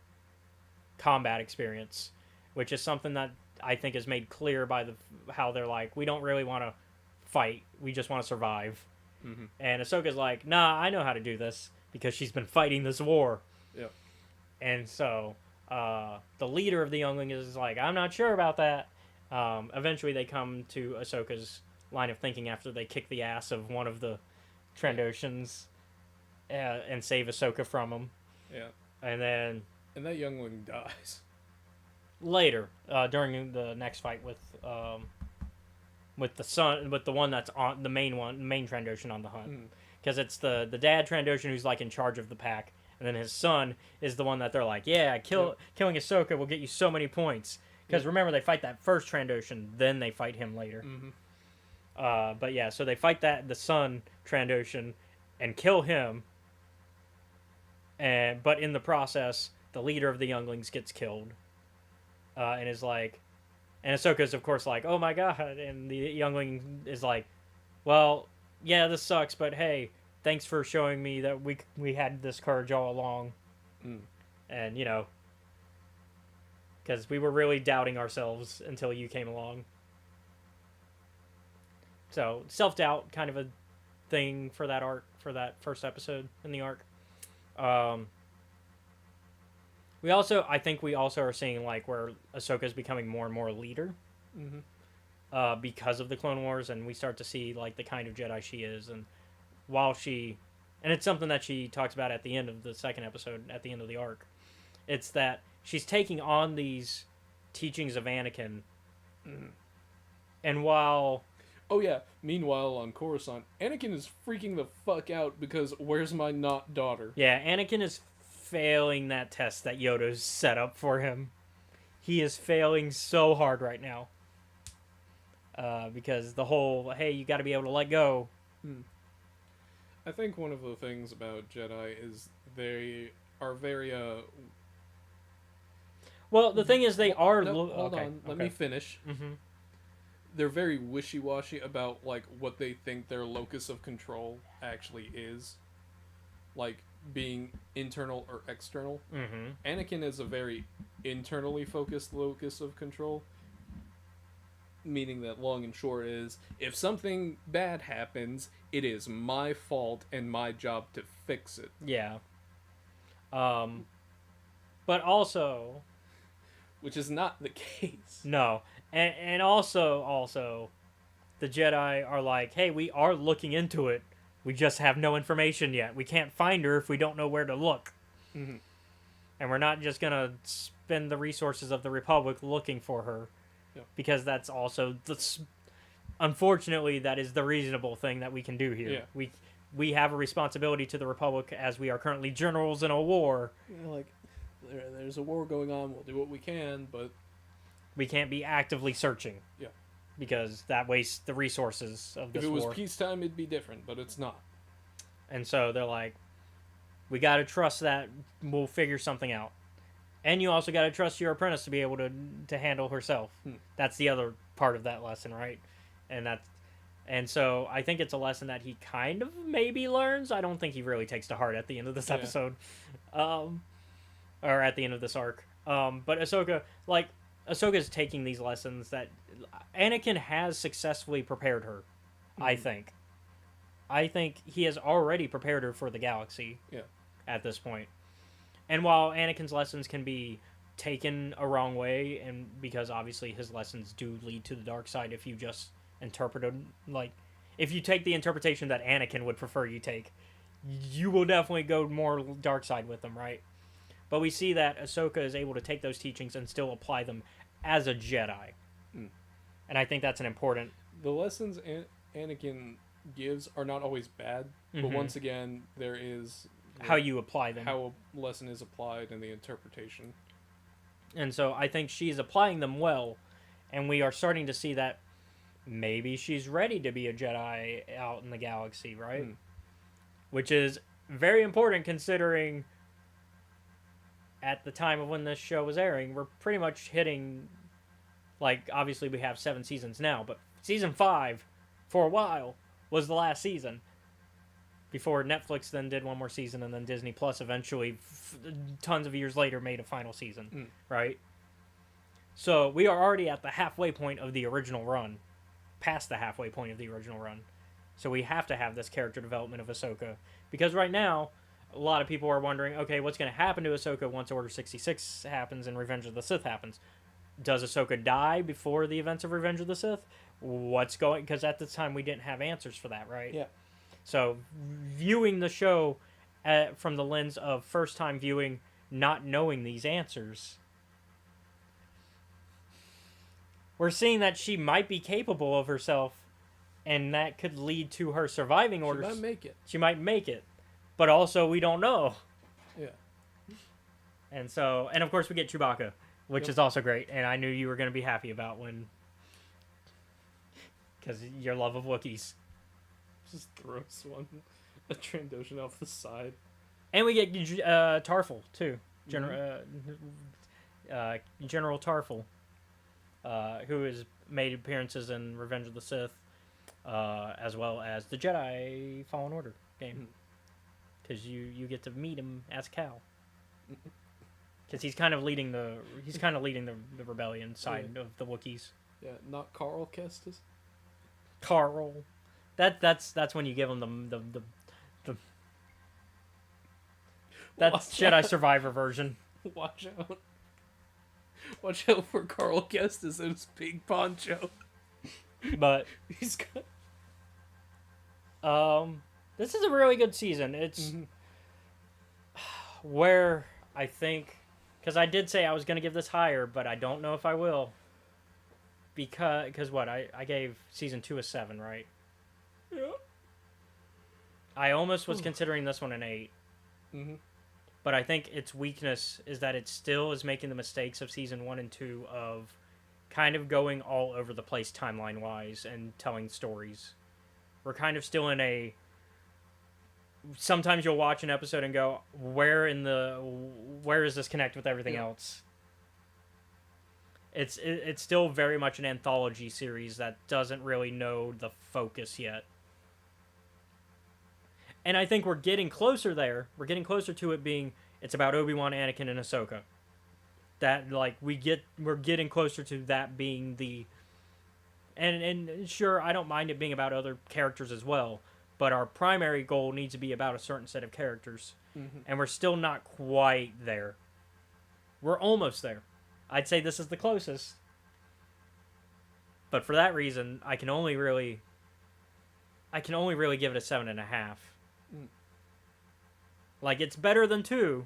combat experience, which is something that I think is made clear by how they're like, we don't really want to fight, we just want to survive. Mm-hmm. And Ahsoka's like, nah, I know how to do this, because she's been fighting this war. Yeah. And so the leader of the youngling is like, I'm not sure about that. Eventually they come to Ahsoka's line of thinking after they kick the ass of one of the Trandoshans and save Ahsoka from him. Yeah. And then And that youngling dies. later, during the next fight with the one that's on the main Trandoshan on the hunt, because it's the dad Trandoshan who's like in charge of the pack, and then his son is the one that they're like, yeah, killing Ahsoka will get you so many points. Because remember, they fight that first Trandoshan, then they fight him later. But yeah, so they fight the son Trandoshan and kill him, but in the process, the leader of the younglings gets killed, and is like, and Ahsoka's of course like, oh my god, and the youngling is like, well, yeah, this sucks, but hey, thanks for showing me that we had this courage all along, and because we were really doubting ourselves until you came along. So self-doubt, kind of a thing for that arc, for that first episode in the arc. I think we also are seeing like where Ahsoka's becoming more and more a leader, because of the Clone Wars, and we start to see like the kind of Jedi she is, and it's something that she talks about at the end of the second episode, at the end of the arc. It's that she's taking on these teachings of Anakin, and while... Oh yeah, meanwhile on Coruscant, Anakin is freaking the fuck out because where's my not daughter? Yeah, Anakin is failing that test that Yoda's set up for him. He is failing so hard right now. Because the whole, hey, you gotta be able to let go. I think one of the things about Jedi is they are very, Well, the thing is, they are... hold on, let me finish. They're very wishy-washy about, like, what they think their locus of control actually is. Like, being internal or external. Anakin is a very internally focused locus of control. Meaning that long and short is, if something bad happens, it is my fault and my job to fix it. Yeah. But also... Which is not the case. No. And also, the Jedi are like, hey, we are looking into it. We just have no information yet. We can't find her if we don't know where to look. And we're not just going to spend the resources of the Republic looking for her. Because that's also... Unfortunately, that is the reasonable thing that we can do here. We have a responsibility to the Republic as we are currently generals in a war. Like, there's a war going on. We'll do what we can, but... We can't be actively searching. Because that wastes the resources of this war. If it was peacetime, it'd be different, but it's not. And so they're like, we got to trust that we'll figure something out. And you also got to trust your apprentice to be able to handle herself. That's the other part of that lesson, right? And so I think it's a lesson that he kind of maybe learns. I don't think he really takes to heart at the end of this episode. Or at the end of this arc. But Ahsoka's taking these lessons that Anakin has successfully prepared her, I think. I think he has already prepared her for the galaxy at this point. And while Anakin's lessons can be taken a wrong way, and because obviously his lessons do lead to the dark side if you just interpret them, like, if you take the interpretation that Anakin would prefer you take, you will definitely go more dark side with them, right? But we see that Ahsoka is able to take those teachings and still apply them as a Jedi. And I think that's an important... The lessons Anakin gives are not always bad, but once again, there is... how you apply them. How a lesson is applied and the interpretation. And so I think she's applying them well, and we are starting to see that maybe she's ready to be a Jedi out in the galaxy, right? Which is very important considering at the time of when this show was airing, we're pretty much hitting, like, obviously we have 7 seasons now, but season 5, for a while, was the last season. Before Netflix then did one more season, and then Disney Plus eventually, tons of years later, made a final season, right? So we are already at the halfway point of the original run, past the halfway point of the original run. So we have to have this character development of Ahsoka, because right now, a lot of people are wondering, okay, what's going to happen to Ahsoka once Order 66 happens and Revenge of the Sith happens? Does Ahsoka die before the events of Revenge of the Sith? What's going... Because at the time, we didn't have answers for that, right? Yeah. So, viewing the show from the lens of first-time viewing, not knowing these answers, we're seeing that she might be capable of herself, and that could lead to her surviving Order... She might make it. She might make it. But also, we don't know. Yeah. And so... And, of course, we get Chewbacca, which is also great, and I knew you were going to be happy about when... Because your love of Wookiees. Just throws a Trandoshan off the side. And we get Tarful, too. General Tarful, who has made appearances in Revenge of the Sith, as well as the Jedi Fallen Order game. Because you get to meet him as Cal. Because he's kind of leading the rebellion side of the Wookiees. Yeah, not Carl Kestis. Carl. That's when you give him the that's Jedi Survivor version. Watch out. Watch out for Carl Kestis and his big poncho. But he's got... this is a really good season. It's where I think, because I did say I was going to give this higher, but I don't know if I will. Because what? I gave season 2 a 7, right? Yeah. I almost was considering this one an 8. But I think its weakness is that it still is making the mistakes of season 1 and 2 of kind of going all over the place timeline-wise and telling stories. We're kind of still in a... Sometimes you'll watch an episode and go, where does this connect with everything else? It's still very much an anthology series that doesn't really know the focus yet. And I think we're getting closer there. We're getting closer to it being, it's about Obi-Wan, Anakin, and Ahsoka. That, like, we're getting closer to that being the... And sure, I don't mind it being about other characters as well, but our primary goal needs to be about a certain set of characters. And we're still not quite there. We're almost there. I'd say this is the closest. But for that reason, I can only really give it a 7.5. Like, it's better than 2,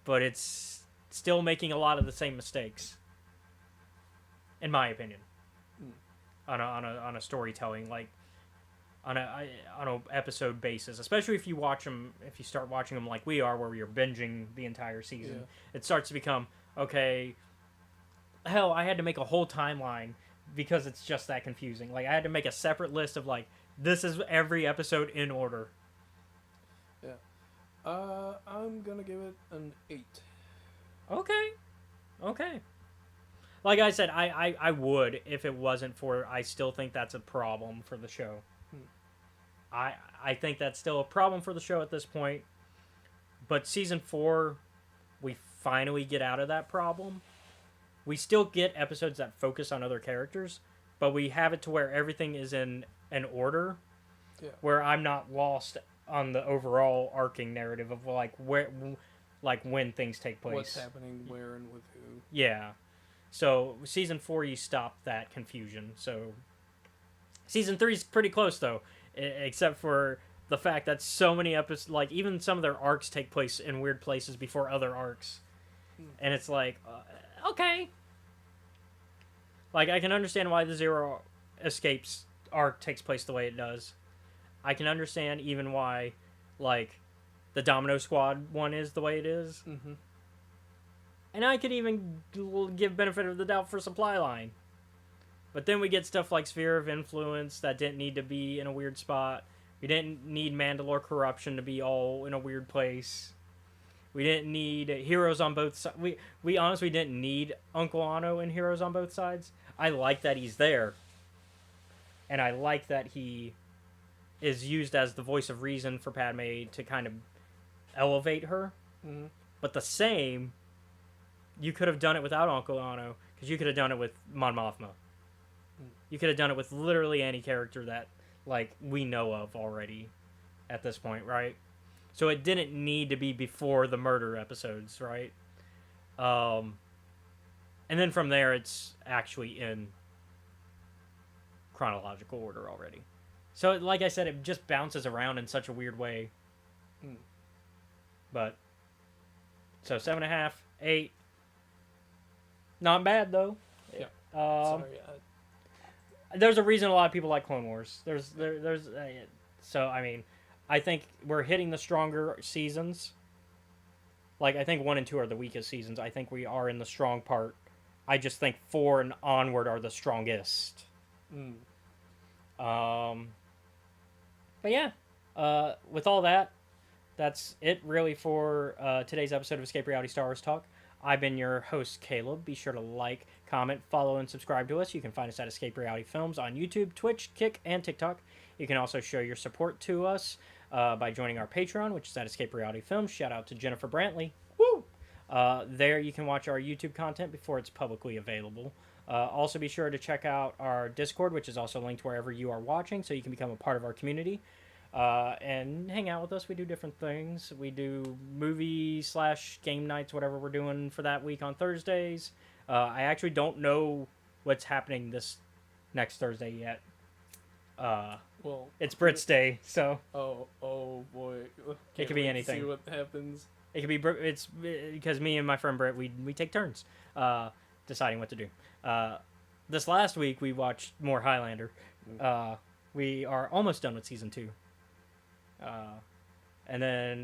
but it's still making a lot of the same mistakes, in my opinion. On a storytelling, like on a episode basis, especially if you start watching them like we are, where you're binging the entire season, it starts to become, okay, hell, I had to make a whole timeline because it's just that confusing. Like, I had to make a separate list of, like, this is every episode in order. Yeah. I'm gonna give it an 8. Okay. Like I said, I would if it wasn't for... I still think that's a problem for the show. I think that's still a problem for the show at this point. But season 4, we finally get out of that problem. We still get episodes that focus on other characters, but we have it to where everything is in an order, where I'm not lost on the overall arcing narrative of, like, where, like when things take place. What's happening, where, and with who. Yeah. So season 4, you stop that confusion. So season 3 is pretty close though, except for the fact that so many episodes, like even some of their arcs take place in weird places before other arcs, and it's like, okay. Like I can understand why the Zero Escapes arc takes place the way it does. I can understand even why, like, the Domino Squad one is the way it is. Mm-hmm. And I could even give benefit of the doubt for Supply Line. But then we get stuff like Sphere of Influence that didn't need to be in a weird spot. We didn't need Mandalore Corruption to be all in a weird place. We didn't need Heroes on both sides. We honestly didn't need Uncle Anno in Heroes on both sides. I like that he's there. And I like that he is used as the voice of reason for Padme to kind of elevate her. Mm-hmm. But the same, you could have done it without Uncle Anno, because you could have done it with Mon Mothma. You could have done it with literally any character that, like, we know of already at this point, right? So it didn't need to be before the murder episodes, right? And then from there, it's actually in chronological order already. So, like I said, it just bounces around in such a weird way. But, so 7.5, 8. Not bad, though. Yeah. Sorry. Sorry. There's a reason a lot of people like Clone Wars. So, I mean, I think we're hitting the stronger seasons. Like, I think 1 and 2 are the weakest seasons. I think we are in the strong part. I just think 4 and onward are the strongest. But yeah, with all that, that's it really for today's episode of Escape Reality Star Wars Talk. I've been your host, Caleb. Be sure to like, comment, follow, and subscribe to us. You can find us at Escape Reality Films on YouTube, Twitch, Kick, and TikTok. You can also show your support to us by joining our Patreon, which is at Escape Reality Films. Shout out to Jennifer Brantley. Woo! There you can watch our YouTube content before it's publicly available. Also be sure to check out our Discord, which is also linked wherever you are watching, so you can become a part of our community. And hang out with us. We do different things. We do movie/game nights, whatever we're doing for that week on Thursdays. I actually don't know what's happening this next Thursday yet. Well, it's Brits Day, so oh boy, it could be anything. See what happens. It could be. It's because me and my friend Britt, we take turns deciding what to do. This last week we watched more Highlander. We are almost done with season 2. And then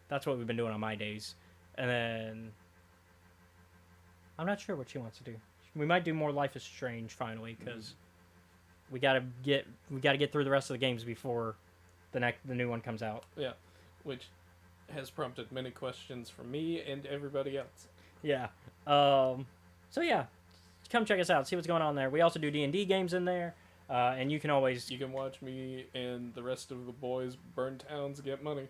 that's what we've been doing on my days. And then I'm not sure what she wants to do. We might do more Life is Strange finally, because we gotta get through the rest of the games before the new one comes out. Yeah, which has prompted many questions from me and everybody else. Yeah. So yeah, come check us out. See what's going on there. We also do D&D games in there. And you can always... You can watch me and the rest of the boys burn towns, get money.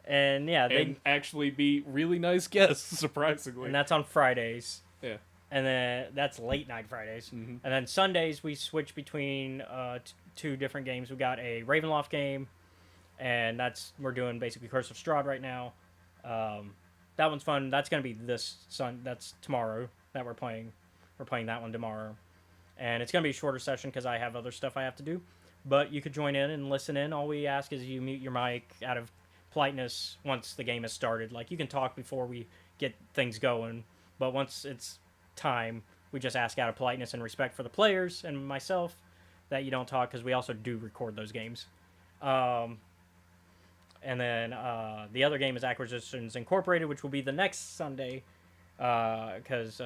And yeah, and actually be really nice guests, surprisingly. And that's on Fridays. Yeah. And then that's late night Fridays. Mm-hmm. And then Sundays we switch between 2 different games. We got a Ravenloft game, and we're doing basically Curse of Strahd right now. That one's fun. That's gonna be that's tomorrow that we're playing. We're playing that one tomorrow. And it's going to be a shorter session because I have other stuff I have to do. But you could join in and listen in. All we ask is you mute your mic out of politeness once the game has started. Like, you can talk before we get things going. But once it's time, we just ask out of politeness and respect for the players and myself that you don't talk, because we also do record those games. And then the other game is Acquisitions Incorporated, which will be the next Sunday because...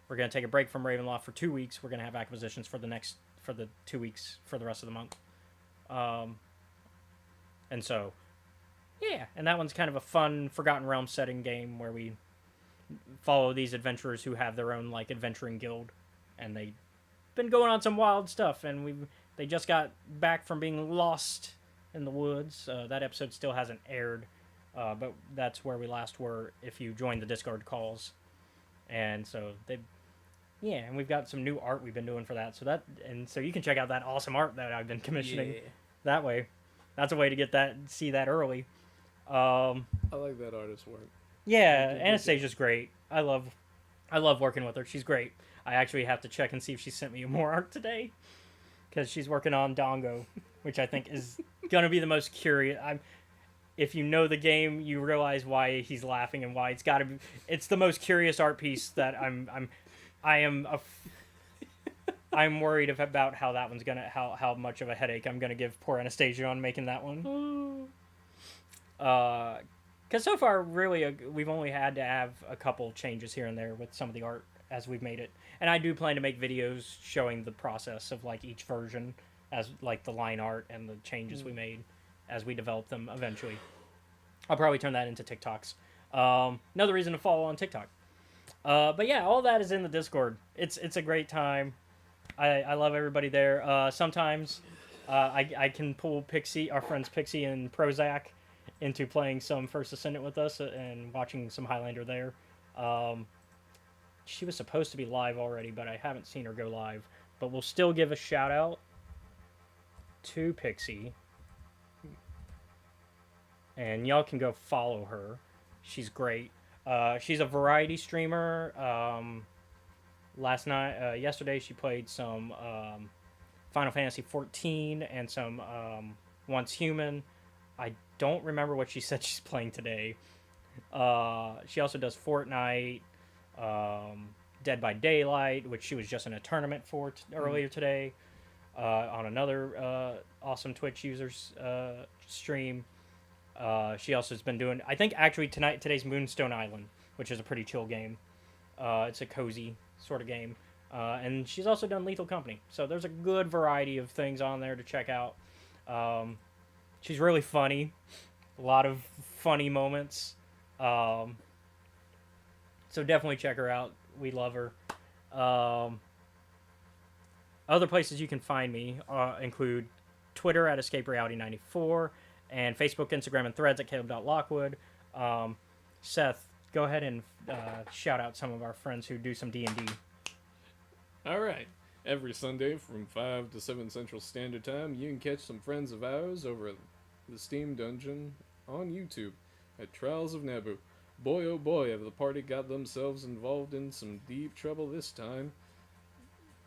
we're going to take a break from Ravenloft for 2 weeks. We're going to have Acquisitions for the 2 weeks for the rest of the month. And so, yeah. And that one's kind of a fun Forgotten Realms setting game where we follow these adventurers who have their own, like, adventuring guild. And they've been going on some wild stuff. And they just got back from being lost in the woods. That episode still hasn't aired. But that's where we last were if you joined the Discord calls. And so and we've got some new art we've been doing for that. So you can check out that awesome art that I've been commissioning that way. That's a way to see that early. I like that artist's work. Yeah, Anastasia's great. I love working with her. She's great. I actually have to check and see if she sent me more art today, because she's working on Dongo, which I think is gonna be the most curious. If you know the game, you realize why he's laughing and why it's got to be. It's the most curious art piece that I'm worried about how that one's gonna how much of a headache I'm gonna give poor Anastasia on making that one. Because so far, really, we've only had to have a couple changes here and there with some of the art as we've made it. And I do plan to make videos showing the process of like each version, as like the line art and the changes we made as we develop them eventually. I'll probably turn that into TikToks. Another reason to follow on TikTok. But yeah, all that is in the Discord. It's a great time. I love everybody there. Sometimes I can pull Pixie, our friends Pixie and Prozac, into playing some First Ascendant with us and watching some Highlander there. She was supposed to be live already, but I haven't seen her go live. But we'll still give a shout out to Pixie. And y'all can go follow her. She's great. She's a variety streamer. Yesterday she played some Final Fantasy 14 and some Once Human. I don't remember what she said she's playing today. She also does Fortnite, Dead by Daylight, which she was just in a tournament for earlier today, on another awesome Twitch user's stream. She also has been doing, I think actually today's Moonstone Island, which is a pretty chill game. It's a cozy sort of game. And she's also done Lethal Company. So there's a good variety of things on there to check out. She's really funny. A lot of funny moments. So definitely check her out. We love her. Other places you can find me include Twitter at EscapeReality94 and Facebook, Instagram, and Threads at Caleb.Lockwood. Seth, go ahead and shout out some of our friends who do some D&D. All right. Every Sunday from 5 to 7 Central Standard Time, you can catch some friends of ours over at the Steam Dungeon on YouTube at Trials of Naboo. Boy, oh boy, have the party got themselves involved in some deep trouble this time.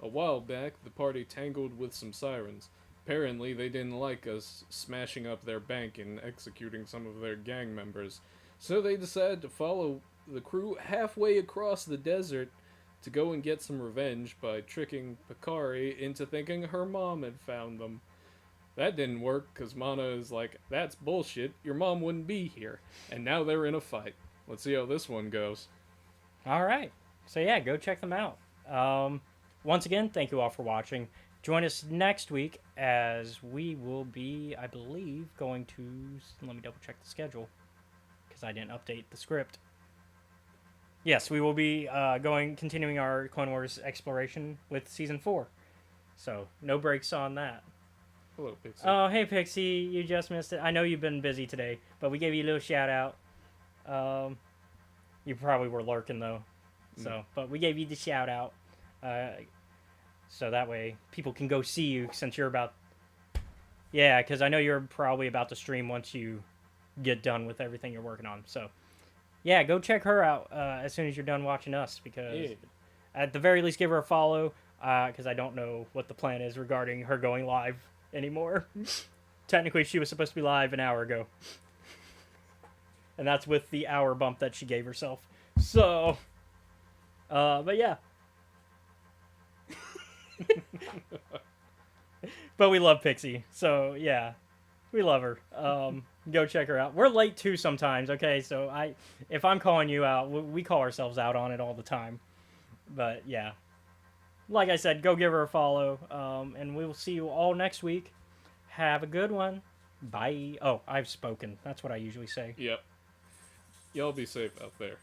A while back, the party tangled with some sirens. Apparently, they didn't like us smashing up their bank and executing some of their gang members, so they decided to follow the crew halfway across the desert to go and get some revenge by tricking Picari into thinking her mom had found them. That didn't work, because Mana is like, that's bullshit, your mom wouldn't be here. And now they're in a fight. Let's see how this one goes. Alright. So yeah, go check them out. Once again, thank you all for watching. Join us next week as we will be, I believe, going to... Let me double check the schedule, because I didn't update the script. Yes, we will be continuing our Clone Wars exploration with Season 4. So, no breaks on that. Hello, Pixie. Oh, hey, Pixie. You just missed it. I know you've been busy today, but we gave you a little shout-out. You probably were lurking, though. So, but we gave you the shout-out. So that way people can go see you since you're about... Yeah, because I know you're probably about to stream once you get done with everything you're working on. So, yeah, go check her out as soon as you're done watching us, because at the very least give her a follow, because I don't know what the plan is regarding her going live anymore. Technically, she was supposed to be live an hour ago. And that's with the hour bump that she gave herself. So, but yeah. But we love Pixie, so yeah, we love her. Go check her out. We're late too sometimes, okay? So if I'm calling you out, we call ourselves out on it all the time. But yeah, like I said, go give her a follow, and we will see you all next week. Have a good one. Bye. Oh, I've spoken. That's what I usually say. Yep. Y'all be safe out there.